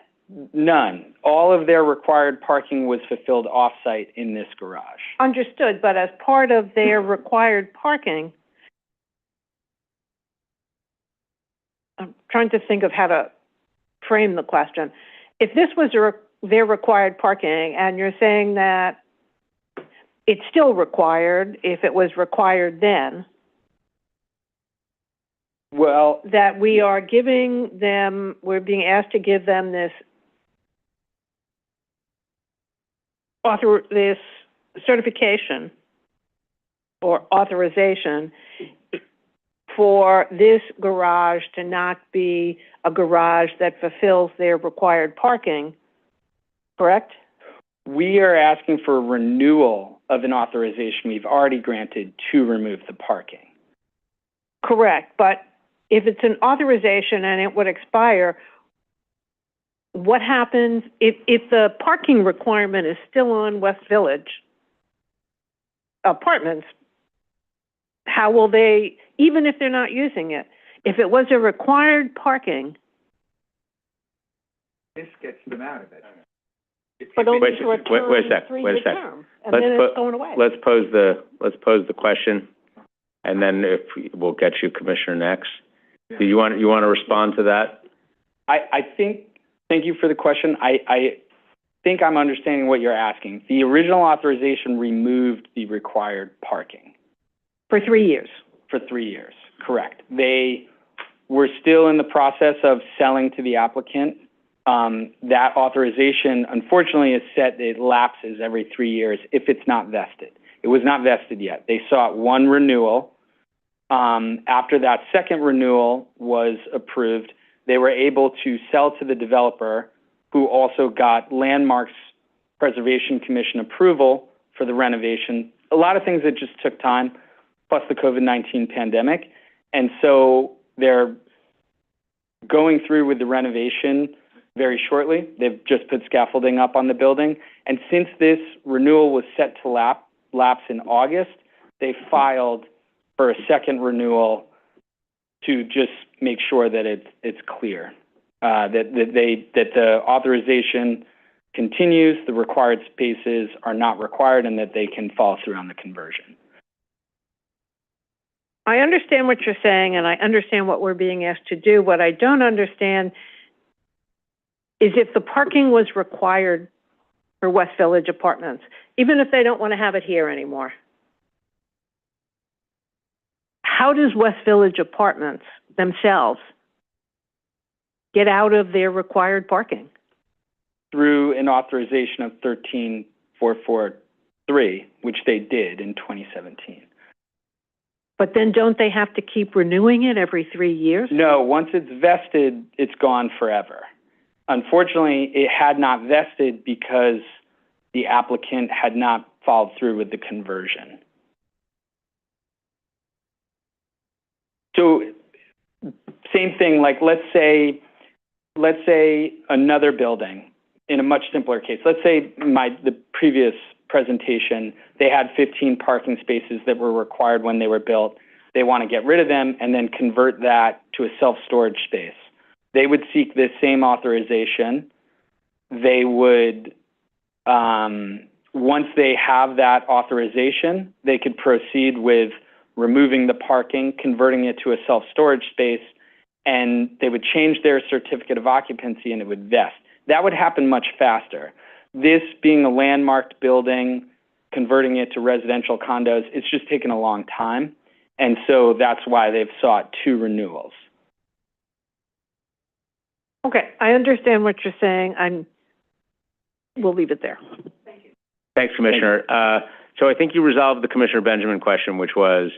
Speaker 6: None. All of their required parking was fulfilled off-site in this garage.
Speaker 9: Understood, but as part of their required parking, I'm trying to think of how to frame the question. If this was their required parking, and you're saying that it's still required if it was required then,
Speaker 6: well,
Speaker 9: that we are giving them, we're being asked to give them this certification or authorization for this garage to not be a garage that fulfills their required parking, correct?
Speaker 6: We are asking for a renewal of an authorization we've already granted to remove the parking.
Speaker 9: Correct, but if it's an authorization and it would expire, what happens if the parking requirement is still on West Village Apartments? How will they, even if they're not using it, if it was a required parking?
Speaker 20: This gets them out of it.
Speaker 9: But only
Speaker 1: Wait
Speaker 9: for a term,
Speaker 1: a sec.
Speaker 9: term, and then it's going away.
Speaker 1: Let's pose the question, and then we'll get you, Commissioner, next.
Speaker 20: Yeah.
Speaker 1: Do you want to respond to that?
Speaker 6: Thank you for the question. I think I'm understanding what you're asking. The original authorization removed the required parking.
Speaker 9: For 3 years.
Speaker 6: For 3 years, correct. They were still in the process of selling to the applicant. That authorization, unfortunately, is set, it lapses every 3 years if it's not vested. It was not vested yet. They sought one renewal. After that second renewal was approved, they were able to sell to the developer, who also got Landmarks Preservation Commission approval for the renovation. A lot of things that just took time, plus the COVID-19 pandemic. And so they're going through with the renovation very shortly. They've just put scaffolding up on the building. And since this renewal was set to lapse in August, they filed for a second renewal to just make sure that it's clear, that the authorization continues, the required spaces are not required, and that they can follow through on the conversion.
Speaker 9: I understand what you're saying, and I understand what we're being asked to do. What I don't understand is if the parking was required for West Village Apartments, even if they don't want to have it here anymore. How does West Village Apartments themselves get out of their required parking?
Speaker 6: Through an authorization of 13443, which they did in 2017.
Speaker 9: But then don't they have to keep renewing it every 3 years?
Speaker 6: No, once it's vested, it's gone forever. Unfortunately, it had not vested because the applicant had not followed through with the conversion. So, same thing, like let's say another building in a much simpler case. Let's say the previous presentation, they had 15 parking spaces that were required when they were built. They want to get rid of them and then convert that to a self-storage space. They would seek this same authorization. They would, once they have that authorization, they could proceed with removing the parking, converting it to a self-storage space, and they would change their certificate of occupancy and it would vest. That would happen much faster. This being a landmarked building, converting it to residential condos, it's just taken a long time. And so that's why they've sought 2 renewals.
Speaker 9: Okay, I understand what you're saying. We'll leave it there.
Speaker 1: Thanks, Commissioner. So I think you resolved the Commissioner Benjamin question, which was,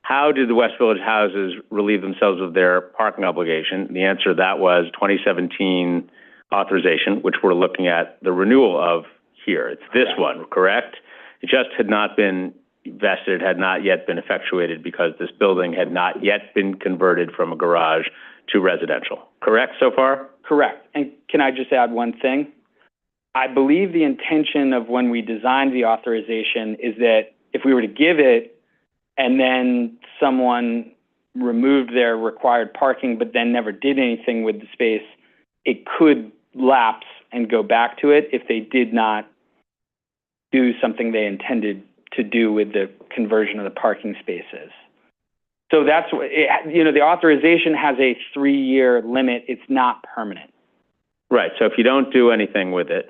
Speaker 1: how did the West Village houses relieve themselves of their parking obligation? The answer to that was 2017 authorization, which we're looking at the renewal of here. It's this one, correct? It just had not been vested, had not yet been effectuated because this building had not yet been converted from a garage to residential. Correct so far?
Speaker 6: Correct. And can I just add one thing? I believe the intention of when we designed the authorization is that if we were to give it and then someone removed their required parking but then never did anything with the space, it could lapse and go back to it if they did not do something they intended to do with the conversion of the parking spaces. So that's what, the authorization has a 3-year limit. It's not permanent.
Speaker 1: Right. So if you don't do anything with it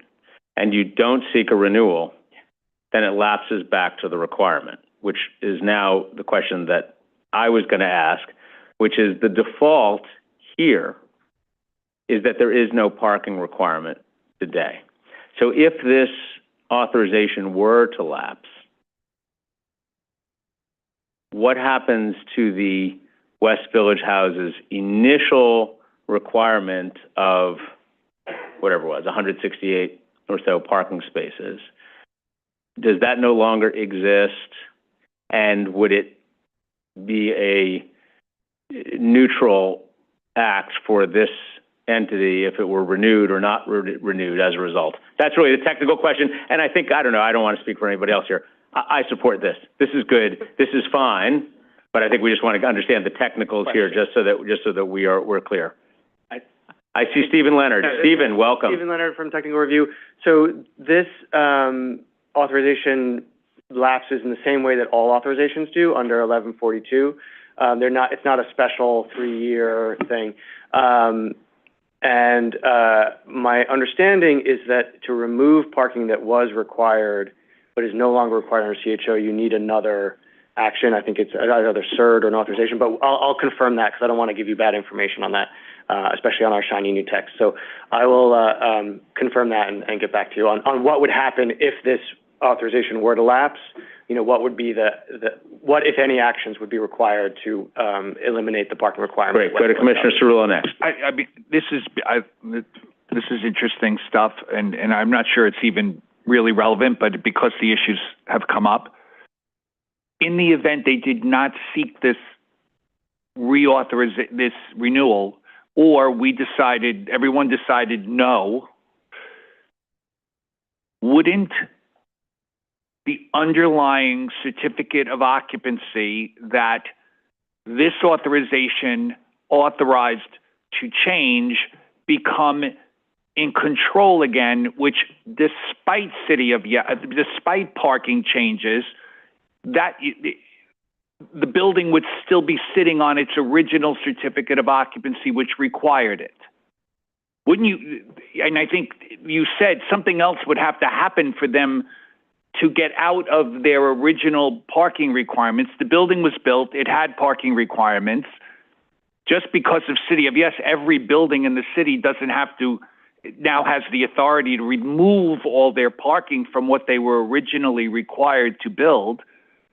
Speaker 1: and you don't seek a renewal, then it lapses back to the requirement, which is now the question that I was going to ask, which is the default here is that there is no parking requirement today. So if this authorization were to lapse, what happens to the West Village House's initial requirement of whatever it was, 168 or so parking spaces? Does that no longer exist? And would it be a neutral act for this entity if it were renewed or not renewed as a result? That's really the technical question. And I think, I don't know, I don't want to speak for anybody else here. I support this. This is good. This is fine. But I think we just want to understand the technicals here, just so that we're clear. I see Stephen Leonard. Stephen, welcome.
Speaker 16: Stephen Leonard from Technical Review. So this authorization lapses in the same way that all authorizations do under 1142. It's not a special 3-year thing. And my understanding is that to remove parking that was required but is no longer required under CHO, you need another action. I think it's either CERD or an authorization, but I'll confirm that because I don't want to give you bad information on that, especially on our shiny new text. So I will confirm that and get back to you on what would happen if this authorization were to lapse. You know, what would be what, if any, actions would be required to eliminate the parking requirement?
Speaker 1: Great. Go to Commissioner Cerullo next.
Speaker 8: I mean, this is interesting stuff, and I'm not sure it's even really relevant, but because the issues have come up, in the event they did not seek this this renewal, or everyone decided no, wouldn't the underlying certificate of occupancy that this authorization authorized to change become in control again, which despite despite parking changes, that the building would still be sitting on its original certificate of occupancy, which required it? Wouldn't you? And I think you said something else would have to happen for them to get out of their original parking requirements. The building was built, it had parking requirements. Just because of City of Yes, every building in the city now has the authority to remove all their parking from what they were originally required to build,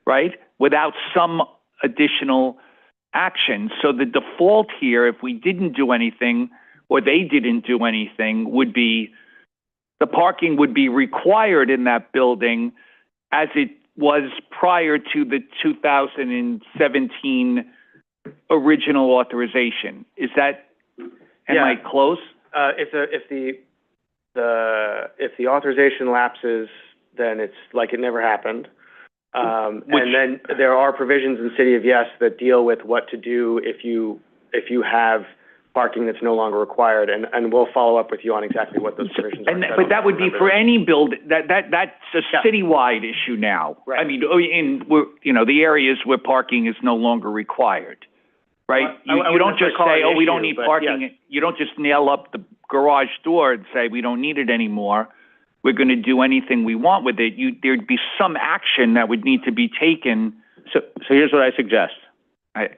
Speaker 8: right? Without some additional action. So the default here, if we didn't do anything, or they didn't do anything, would be the parking would be required in that building as it was prior to the 2017 original authorization. Am I close?
Speaker 16: If the authorization lapses, then it's like it never happened. And then there are provisions in City of Yes that deal with what to do if you have parking that's no longer required, and we'll follow up with you on exactly what those provisions are.
Speaker 8: But that would be for any that's a citywide issue now. Right. I mean, the areas where parking is no longer required, right? You don't just say, we don't need parking. Yes. You don't just nail up the garage door and say, we don't need it anymore. We're going to do anything we want with it. There'd be some action that would need to be taken.
Speaker 1: So here's what I suggest. I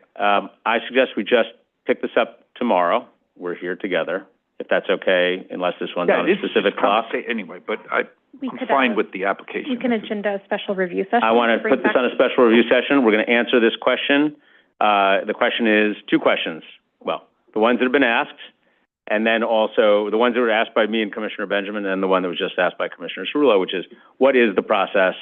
Speaker 1: suggest we just pick this up tomorrow. We're here together, if that's okay, unless this one's on a specific clock.
Speaker 8: Anyway, but I'm fine with the application.
Speaker 2: We can agenda a special review session.
Speaker 1: I want to put this on a special review session. We're going to answer this question. The question is 2 questions. Well, the ones that have been asked, and then also the ones that were asked by me and Commissioner Benjamin, and the one that was just asked by Commissioner Cerullo, which is, what is the process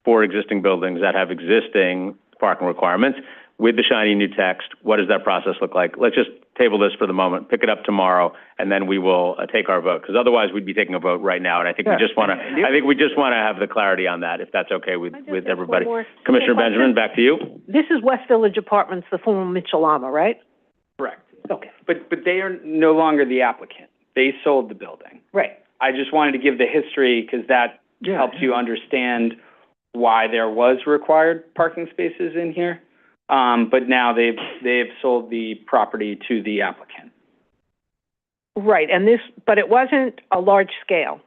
Speaker 1: for existing buildings that have existing parking requirements? With the shiny new text, what does that process look like? Let's just table this for the moment, pick it up tomorrow, and then we will take our vote. Because otherwise, we'd be taking a vote right now. And I think we just want to have the clarity on that, if that's okay with everybody. Commissioner Benjamin, back to you.
Speaker 9: This is West Village Apartments, the former Mitchell-Lama, right?
Speaker 6: Correct.
Speaker 9: Okay.
Speaker 6: But they are no longer the applicant. They sold the building.
Speaker 9: Right.
Speaker 6: I just wanted to give the history because that helps you understand why there was required parking spaces in here. But now they've sold the property to the applicant.
Speaker 9: Right, but it wasn't a large scale,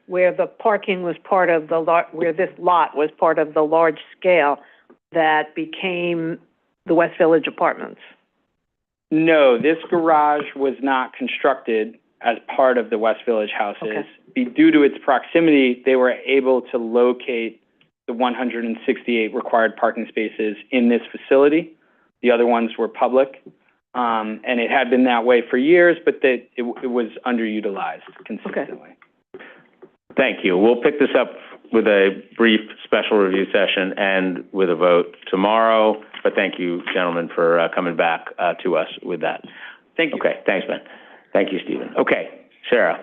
Speaker 9: where the parking was part of where this lot was part of the large scale that became the West Village Apartments.
Speaker 6: No, this garage was not constructed as part of the West Village houses. Okay. Due to its proximity, they were able to locate the 168 required parking spaces in this facility. The other ones were public, and it had been that way for years, but it was underutilized consistently.
Speaker 1: Okay. Thank you. We'll pick this up with a brief special review session and with a vote tomorrow, but thank you, gentlemen, for coming back to us with that.
Speaker 6: Thank you.
Speaker 1: Okay, thanks, Ben. Thank you, Stephen. Okay, Sarah.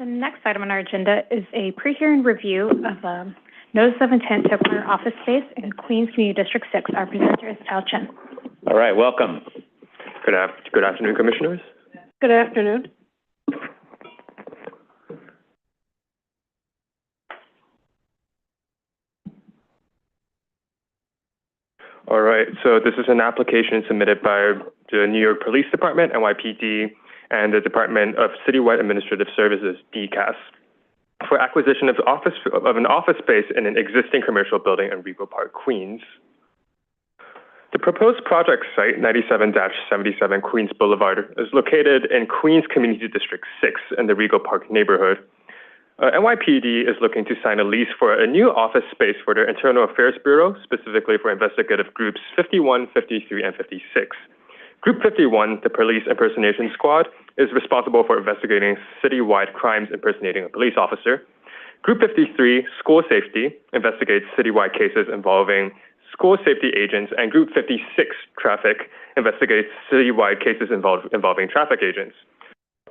Speaker 2: The next item on our agenda is a pre-hearing review of notice of intent to acquire office space in Queens Community District 6. Our presenter is Tao Chen.
Speaker 1: All right, welcome.
Speaker 5: Good afternoon, Commissioners.
Speaker 9: Good afternoon.
Speaker 5: All right, so this is an application submitted by the New York Police Department, NYPD, and the Department of Citywide Administrative Services, DCAS, for acquisition of an office space in an existing commercial building in Rego Park, Queens. The proposed project site, 97-77 Queens Boulevard, is located in Queens Community District 6 in the Rego Park neighborhood. NYPD is looking to sign a lease for a new office space for their Internal Affairs Bureau, specifically for investigative groups 51, 53, and 56. Group 51, the Police Impersonation Squad, is responsible for investigating citywide crimes impersonating a police officer. Group 53, School Safety, investigates citywide cases involving school safety agents, and Group 56, Traffic, investigates citywide cases involving traffic agents.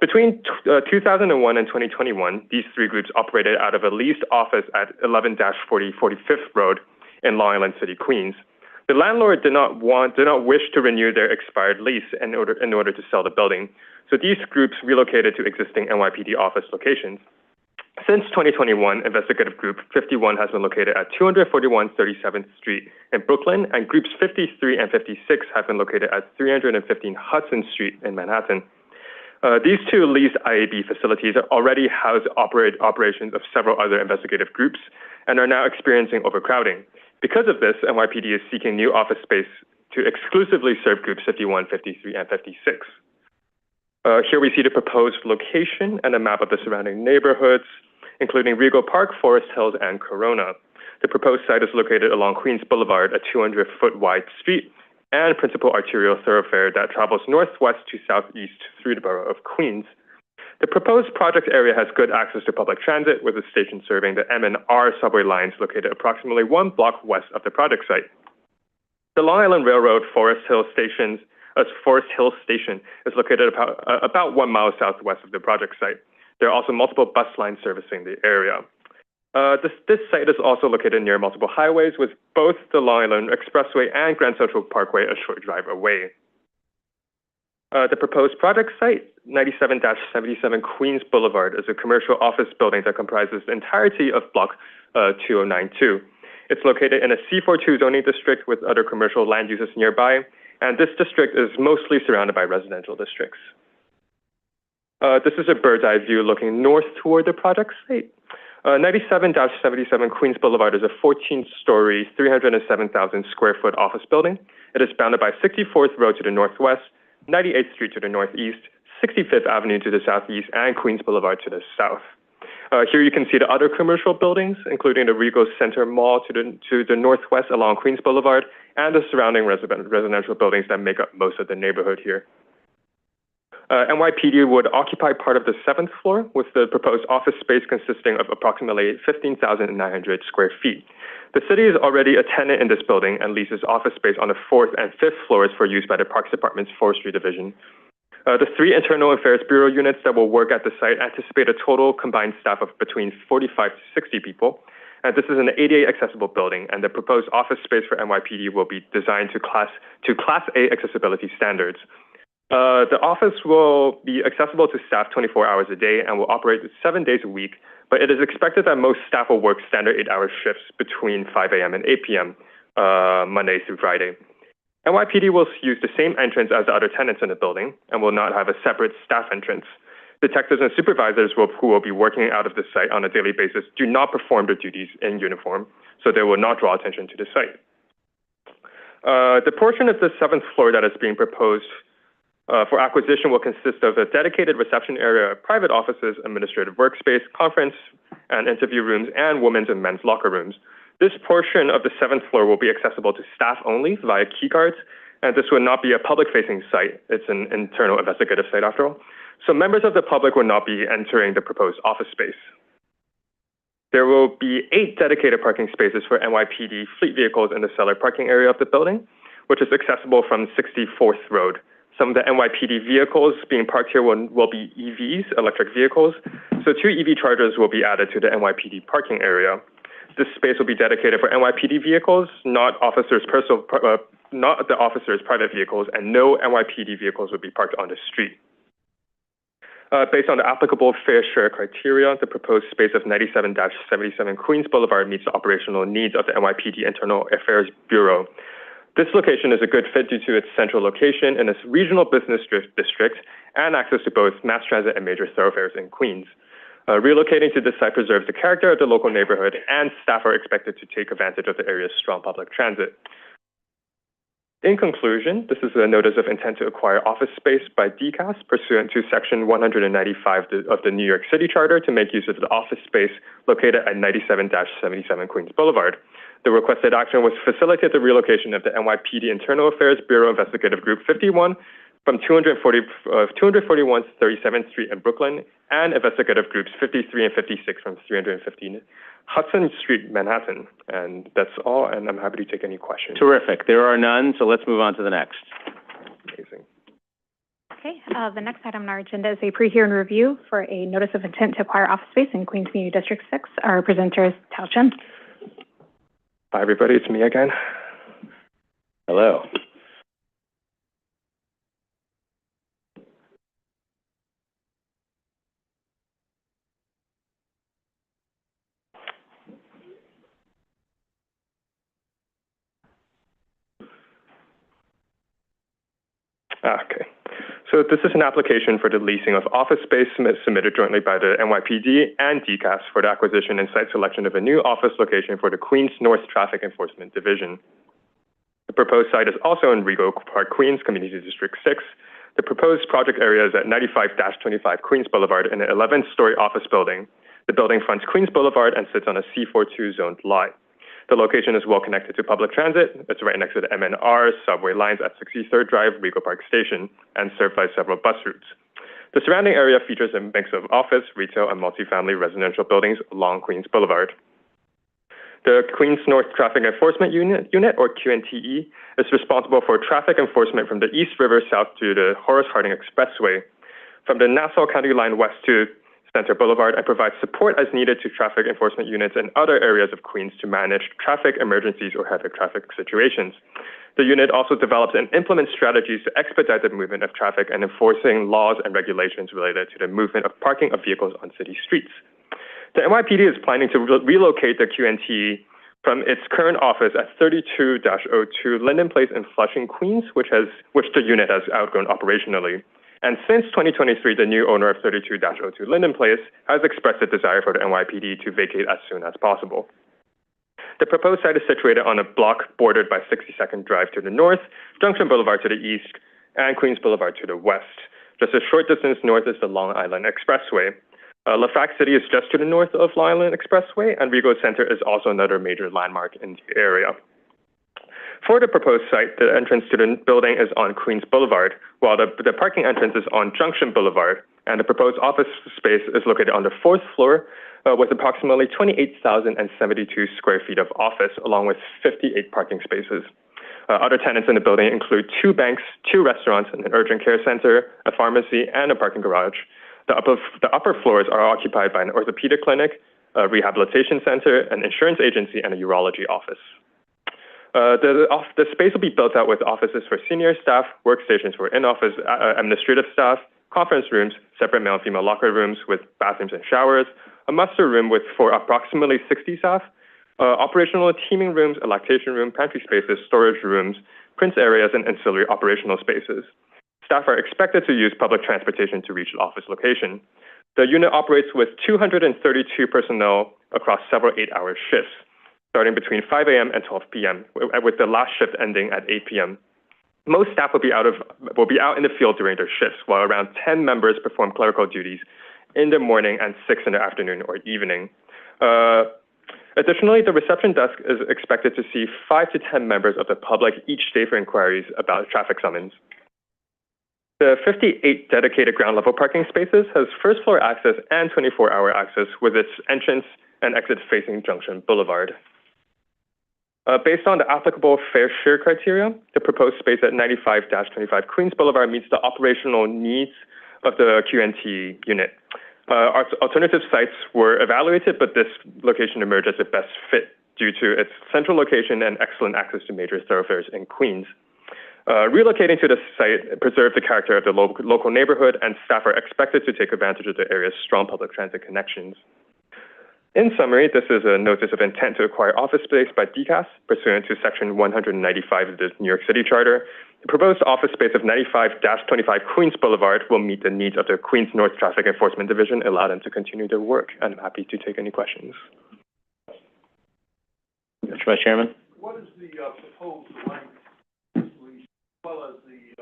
Speaker 5: Between 2001 and 2021, these three groups operated out of a leased office at 11-45th Road in Long Island City, Queens. The landlord did not wish to renew their expired lease in order to sell the building, so these groups relocated to existing NYPD office locations. Since 2021, Investigative Group 51 has been located at 241 37th Street in Brooklyn, and Groups 53 and 56 have been located at 315 Hudson Street in Manhattan. These two leased IAB facilities already house operations of several other investigative groups and are now experiencing overcrowding. Because of this, NYPD is seeking new office space to exclusively serve Groups 51, 53, and 56. Here we see the proposed location and a map of the surrounding neighborhoods, including Rego Park, Forest Hills, and Corona. The proposed site is located along Queens Boulevard, a 200-foot wide street and principal arterial thoroughfare that travels northwest to southeast through the borough of Queens. The proposed project area has good access to public transit, with a station serving the M and R subway lines located approximately 1 block west of the project site. The Long Island Railroad Forest Hill Station is located about 1 mile southwest of the project site. There are also multiple bus lines servicing the area. This site is also located near multiple highways, with both the Long Island Expressway and Grand Central Parkway a short drive away. The proposed project site, 97-77 Queens Boulevard, is a commercial office building that comprises the entirety of Block 2092. It's located in a C42 zoning district with other commercial land uses nearby, and this district is mostly surrounded by residential districts. This is a bird's eye view looking north toward the project site. 97-77 Queens Boulevard is a 14-story, 307,000 square foot office building. It is bounded by 64th Road to the northwest, 98th Street to the northeast, 65th Avenue to the southeast, and Queens Boulevard to the south. Here you can see the other commercial buildings, including the Rego Center Mall to the northwest along Queens Boulevard, and the surrounding residential buildings that make up most of the neighborhood here. NYPD would occupy part of the 7th floor, with the proposed office space consisting of approximately 15,900 square feet. The city is already a tenant in this building and leases office space on the 4th and 5th floors for use by the Parks Department's Forestry Division. The 3 Internal Affairs Bureau units that will work at the site anticipate a total combined staff of between 45 to 60 people. This is an ADA accessible building, and the proposed office space for NYPD will be designed to Class A accessibility standards. The office will be accessible to staff 24 hours a day and will operate 7 days a week, but it is expected that most staff will work standard 8-hour shifts between 5 a.m. and 8 p.m. Monday through Friday. NYPD will use the same entrance as the other tenants in the building and will not have a separate staff entrance. Detectives and supervisors who will be working out of the site on a daily basis do not perform their duties in uniform, so they will not draw attention to the site. The portion of the 7th floor that is being proposed for acquisition will consist of a dedicated reception area, private offices, administrative workspace, conference and interview rooms, and women's and men's locker rooms. This portion of the 7th floor will be accessible to staff only via key cards, and this will not be a public-facing site. It's an internal investigative site after all. So members of the public will not be entering the proposed office space. There will be 8 dedicated parking spaces for NYPD fleet vehicles in the cellar parking area of the building, which is accessible from 64th Road. Some of the NYPD vehicles being parked here will be EVs, electric vehicles. So 2 EV chargers will be added to the NYPD parking area. This space will be dedicated for NYPD vehicles, not the officers' private vehicles, and no NYPD vehicles will be parked on the street. Based on the applicable fair share criteria, the proposed space of 97-77 Queens Boulevard meets the operational needs of the NYPD Internal Affairs Bureau. This location is a good fit due to its central location in a regional business district and access to both mass transit and major thoroughfares in Queens. Relocating to this site preserves the character of the local neighborhood, and staff are expected to take advantage of the area's strong public transit. In conclusion, this is a notice of intent to acquire office space by DCAS pursuant to Section 195 of the New York City Charter to make use of the office space located at 97-77 Queens Boulevard. The requested action was to facilitate the relocation of the NYPD Internal Affairs Bureau Investigative Group 51 from 241 37th Street in Brooklyn and Investigative Groups 53 and 56 from 315 Hudson Street, Manhattan. And that's all, and I'm happy to take any questions.
Speaker 1: Terrific. There are none, so let's move on to the next.
Speaker 5: Amazing.
Speaker 2: Okay, the next item on our agenda is a pre-hearing review for a notice of intent to acquire office space in Queens Community District 6. Our presenter is Tao Chen.
Speaker 5: Hi, everybody. It's me again.
Speaker 1: Hello.
Speaker 5: Okay. So this is an application for the leasing of office space submitted jointly by the NYPD and DCAS for the acquisition and site selection of a new office location for the Queens North Traffic Enforcement Division. The proposed site is also in Rego Park, Queens, Community District 6. The proposed project area is at 95-25 Queens Boulevard in an 11-story office building. The building fronts Queens Boulevard and sits on a C42 zoned lot. The location is well connected to public transit. It's right next to the MNR subway lines at 63rd Drive, Rego Park Station, and served by several bus routes. The surrounding area features a mix of office, retail, and multifamily residential buildings along Queens Boulevard. The Queens North Traffic Enforcement Unit, or QNTE, is responsible for traffic enforcement from the East River south to the Horace Harding Expressway, from the Nassau County line west to Center Boulevard, and provides support as needed to traffic enforcement units in other areas of Queens to manage traffic emergencies or heavy traffic situations. The unit also develops and implements strategies to expedite the movement of traffic and enforcing laws and regulations related to the movement of parking of vehicles on city streets. The NYPD is planning to relocate the QNT from its current office at 32-02 Linden Place in Flushing, Queens, which the unit has outgrown operationally. And since 2023, the new owner of 32-02 Linden Place has expressed a desire for the NYPD to vacate as soon as possible. The proposed site is situated on a block bordered by 62nd Drive to the north, Junction Boulevard to the east, and Queens Boulevard to the west. Just a short distance north is the Long Island Expressway. LaFac City is just to the north of Long Island Expressway, and Rego Center is also another major landmark in the area. For the proposed site, the entrance to the building is on Queens Boulevard, while the parking entrance is on Junction Boulevard, and the proposed office space is located on the 4th floor with approximately 28,072 square feet of office, along with 58 parking spaces. Other tenants in the building include 2 banks, 2 restaurants, an urgent care center, a pharmacy, and a parking garage. The upper floors are occupied by an orthopedic clinic, a rehabilitation center, an insurance agency, and a urology office. The space will be built out with offices for senior staff, workstations for in-office administrative staff, conference rooms, separate male and female locker rooms with bathrooms and showers, a muster room for approximately 60 staff, operational teaming rooms, a lactation room, pantry spaces, storage rooms, prints areas, and ancillary operational spaces. Staff are expected to use public transportation to reach the office location. The unit operates with 232 personnel across several 8-hour shifts, starting between 5 a.m. and 12 p.m., with the last shift ending at 8 p.m. Most staff will be out in the field during their shifts, while around 10 members perform clerical duties in the morning and 6 in the afternoon or evening. Additionally, the reception desk is expected to see 5 to 10 members of the public each day for inquiries about traffic summons. The 58 dedicated ground level parking spaces has first floor access and 24-hour access with its entrance and exit facing Junction Boulevard. Based on the applicable fair share criteria, the proposed space at 95-25 Queens Boulevard meets the operational needs of the QNT unit. Alternative sites were evaluated, but this location emerged as the best fit due to its central location and excellent access to major thoroughfares in Queens. Relocating to the site preserved the character of the local neighborhood, and staff are expected to take advantage of the area's strong public transit connections. In summary, this is a notice of intent to acquire office space by DCAS pursuant to Section 195 of the New York City Charter. The proposed office space of 95-25 Queens Boulevard will meet the needs of the Queens North Traffic Enforcement Division and allow them to continue their work. I'm happy to take any questions.
Speaker 1: Mr. Vice Chairman.
Speaker 11: What is the proposed length, as well as the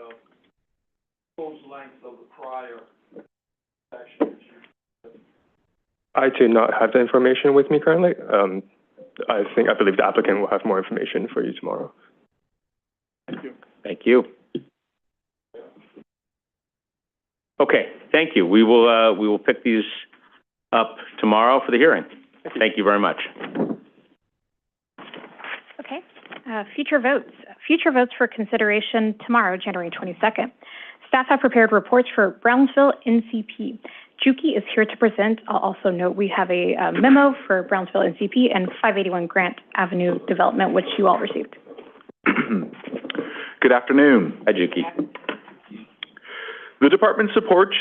Speaker 11: proposed length of the prior section?
Speaker 5: I do not have the information with me currently. I believe the applicant will have more information for you tomorrow.
Speaker 11: Thank you.
Speaker 1: Thank you. Okay, thank you. We will pick these up tomorrow for the hearing. Thank you very much.
Speaker 2: Okay. Future votes. Future votes for consideration tomorrow, January 22nd. Staff have prepared reports for Brownsville NCP. Juki is here to present. I'll also note we have a memo for Brownsville NCP and 581 Grant Avenue development, which you all received.
Speaker 22: Good afternoon.
Speaker 1: Hi, Juki.
Speaker 22: The department supports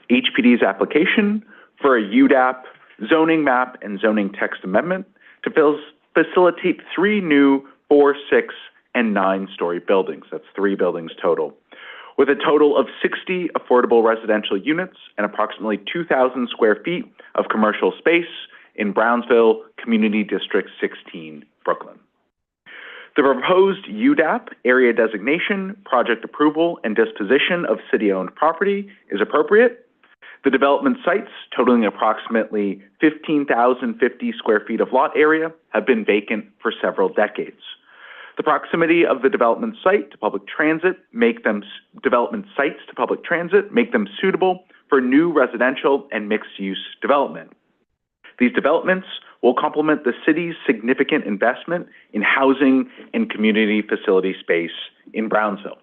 Speaker 22: HPD's application for a UDAP, zoning map, and zoning text amendment to facilitate 3 new 4-, 6-, and 9-story buildings. That's 3 buildings total, with a total of 60 affordable residential units and approximately 2,000 square feet of commercial space in Brownsville, Community District 16, Brooklyn. The proposed UDAP, area designation, project approval, and disposition of city-owned property is appropriate. The development sites, totaling approximately 15,050 square feet of lot area, have been vacant for several decades. The proximity of the development site to public transit make them suitable for new residential and mixed-use development. These developments will complement the city's significant investment in housing and community facility space in Brownsville.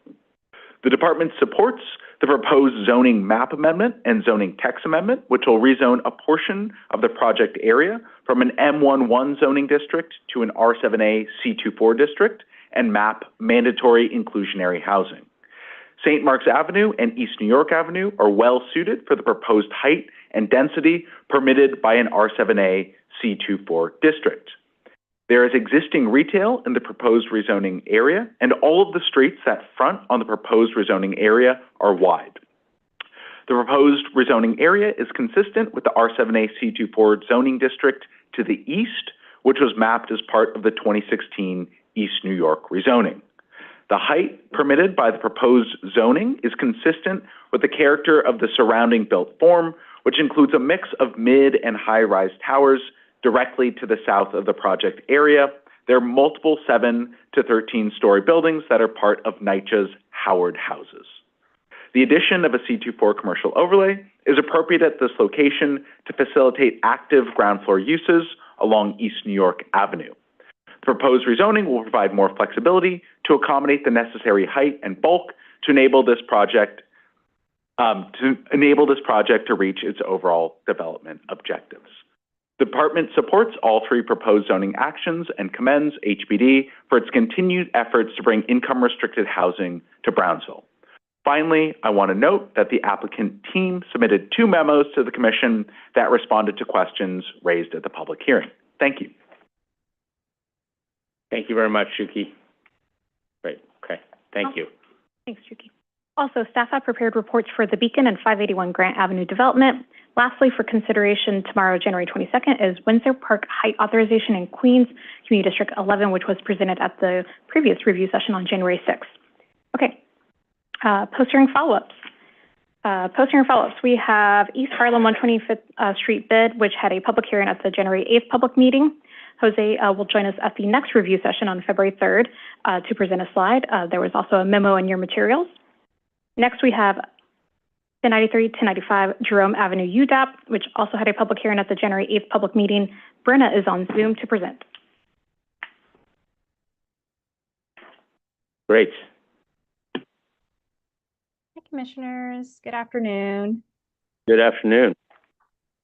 Speaker 22: The department supports the proposed zoning map amendment and zoning text amendment, which will rezone a portion of the project area from an M11 zoning district to an R7A C24 district and map mandatory inclusionary housing. St. Mark's Avenue and East New York Avenue are well suited for the proposed height and density permitted by an R7A C24 district. There is existing retail in the proposed rezoning area, and all of the streets that front on the proposed rezoning area are wide. The proposed rezoning area is consistent with the R7A C24 zoning district to the east, which was mapped as part of the 2016 East New York rezoning. The height permitted by the proposed zoning is consistent with the character of the surrounding built form, which includes a mix of mid and high-rise towers directly to the south of the project area. There are multiple 7 to 13-story buildings that are part of NYCHA's Howard houses. The addition of a C24 commercial overlay is appropriate at this location to facilitate active ground floor uses along East New York Avenue. The proposed rezoning will provide more flexibility to accommodate the necessary height and bulk to enable this project to reach its overall development objectives. The department supports all 3 proposed zoning actions and commends HPD for its continued efforts to bring income-restricted housing to Brownsville. Finally, I want to note that the applicant team submitted 2 memos to the Commission that responded to questions raised at the public hearing. Thank you.
Speaker 1: Thank you very much, Juki. Great. Okay. Thank you.
Speaker 2: Thanks, Juki. Also, staff have prepared reports for the Beacon and 581 Grant Avenue development. Lastly, for consideration tomorrow, January 22nd, is Windsor Park height authorization in Queens, Community District 11, which was presented at the previous review session on January 6th. Okay. Post-hearing follow-ups. Post-hearing follow-ups. We have East Harlem 125th Street bid, which had a public hearing at the January 8th public meeting. Jose will join us at the next review session on February 3rd to present a slide. There was also a memo in your materials. Next, we have 1093, 1095 Jerome Avenue UDAP, which also had a public hearing at the January 8th public meeting. Brenna is on Zoom to present.
Speaker 1: Great.
Speaker 4: Hi, Commissioners. Good afternoon.
Speaker 1: Good afternoon.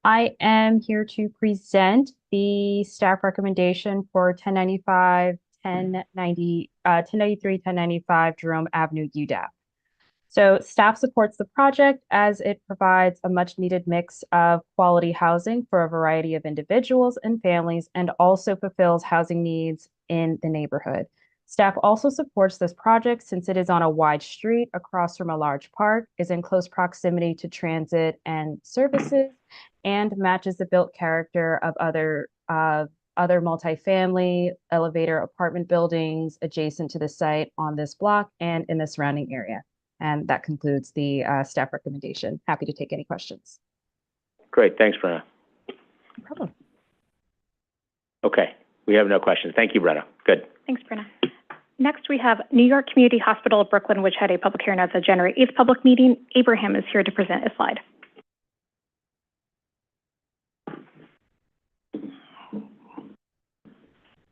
Speaker 4: I am here to present the staff recommendation for 1093, 1095 Jerome Avenue UDAP. So staff supports the project as it provides a much needed mix of quality housing for a variety of individuals and families, and also fulfills housing needs in the neighborhood. Staff also supports this project since it is on a wide street across from a large park, is in close proximity to transit and services, and matches the built character of other multifamily elevator apartment buildings adjacent to the site on this block and in the surrounding area. And that concludes the staff recommendation. Happy to take any questions.
Speaker 1: Great. Thanks, Brenna.
Speaker 4: No problem.
Speaker 1: Okay. We have no questions. Thank you, Brenna. Good.
Speaker 2: Thanks, Brenna. Next, we have New York Community Hospital of Brooklyn, which had a public hearing at the January 8th public meeting. Abraham is here to present a slide.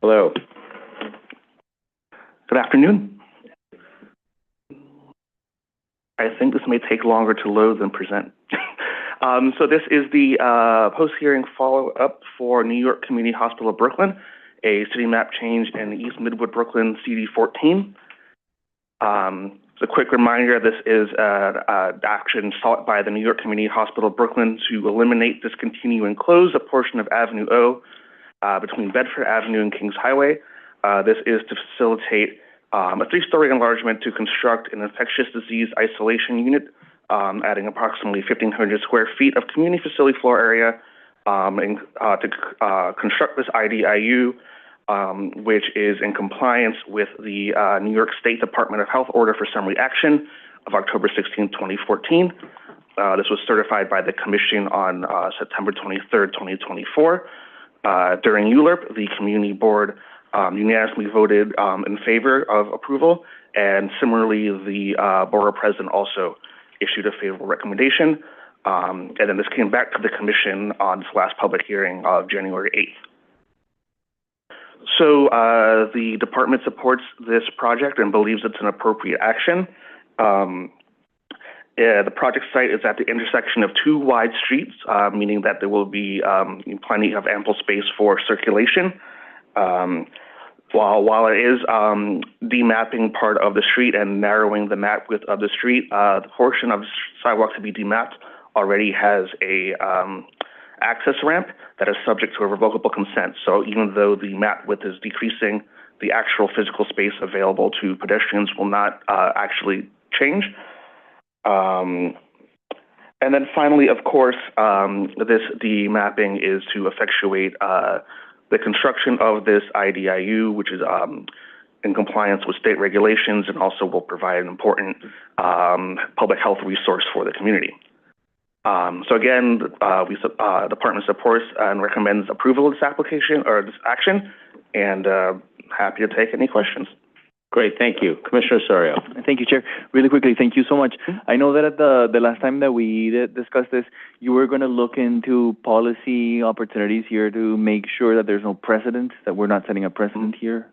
Speaker 7: Hello. Good afternoon. I think this may take longer to load than present. So this is the post-hearing follow-up for New York Community Hospital of Brooklyn, a city map change in East Midwood, Brooklyn, CD14. A quick reminder, this is action sought by the New York Community Hospital of Brooklyn to eliminate, discontinue, and close a portion of Avenue O between Bedford Avenue and Kings Highway. This is to facilitate a 3-story enlargement to construct an infectious disease isolation unit, adding approximately 1,500 square feet of community facility floor area, and to construct this IDIU, which is in compliance with the New York State Department of Health Order for Summary Action of October 16, 2014. This was certified by the Commission on September 23rd, 2024. During ULURP, the Community Board unanimously voted in favor of approval, and similarly, the Borough President also issued a favorable recommendation, and then this came back to the Commission on its last public hearing of January 8th. So the department supports this project and believes it's an appropriate action. The project site is at the intersection of 2 wide streets, meaning that there will be plenty of ample space for circulation. While it is demapping part of the street and narrowing the map width of the street, the portion of sidewalk to be demapped already has a access ramp that is subject to a revocable consent. So even though the map width is decreasing, the actual physical space available to pedestrians will not actually change. And then finally, of course, this demapping is to effectuate the construction of this IDIU, which is in compliance with state regulations and also will provide an important public health resource for the community. So again, the department supports and recommends approval of this application or this action, and happy to take any questions.
Speaker 1: Great, thank you. Commissioner Osorio.
Speaker 13: Thank you, Chair. Really quickly, thank you so much. I know that at the last time that we discussed this, you were going to look into policy opportunities here to make sure that there's no precedent, that we're not setting a precedent here.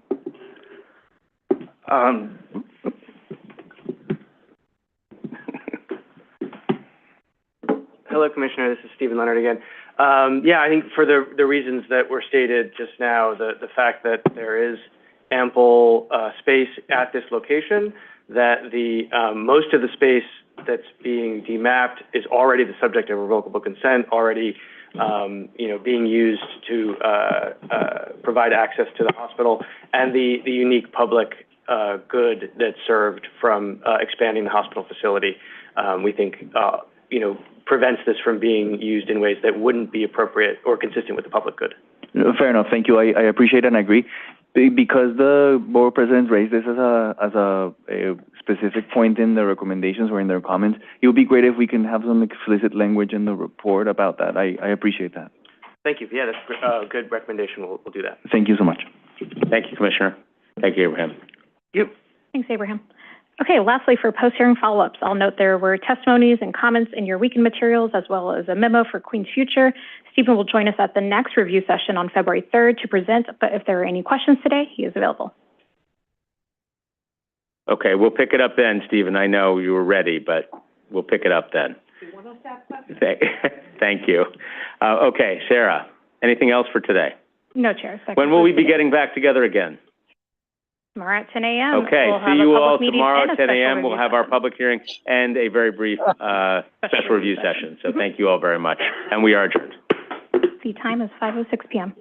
Speaker 16: Hello, Commissioner. This is Stephen Leonard again. Yeah, I think for the reasons that were stated just now, the fact that there is ample space at this location, that the most of the space that's being demapped is already the subject of revocable consent, already being used to provide access to the hospital, and the unique public good that's served from expanding the hospital facility, we think prevents this from being used in ways that wouldn't be appropriate or consistent with the public good.
Speaker 13: Fair enough. Thank you. I appreciate it and I agree. Because the board president raised this as a specific point in the recommendations or in their comments, it would be great if we can have some explicit language in the report about that. I appreciate that.
Speaker 16: Thank you. Yeah, that's a good recommendation. We'll do that.
Speaker 13: Thank you so much.
Speaker 1: Thank you, Commissioner. Thank you, Abraham.
Speaker 2: Thanks, Abraham. Okay, lastly, for post-hearing follow-ups, I'll note there were testimonies and comments in your weekend materials, as well as a memo for Queen's Future. Stephen will join us at the next review session on February 3rd to present, but if there are any questions today, he is available.
Speaker 1: Okay, we'll pick it up then, Stephen. I know you were ready, but we'll pick it up then. Thank you. Okay, Sarah, anything else for today?
Speaker 2: No, Chair.
Speaker 1: When will we be getting back together again?
Speaker 2: Tomorrow at 10 a.m.
Speaker 1: Okay,
Speaker 2: we'll
Speaker 1: see you all tomorrow at 10 a.m. We'll have our public hearing and a very brief special review session. So thank you all very much, and we are adjourned.
Speaker 2: The time is 5:06 p.m.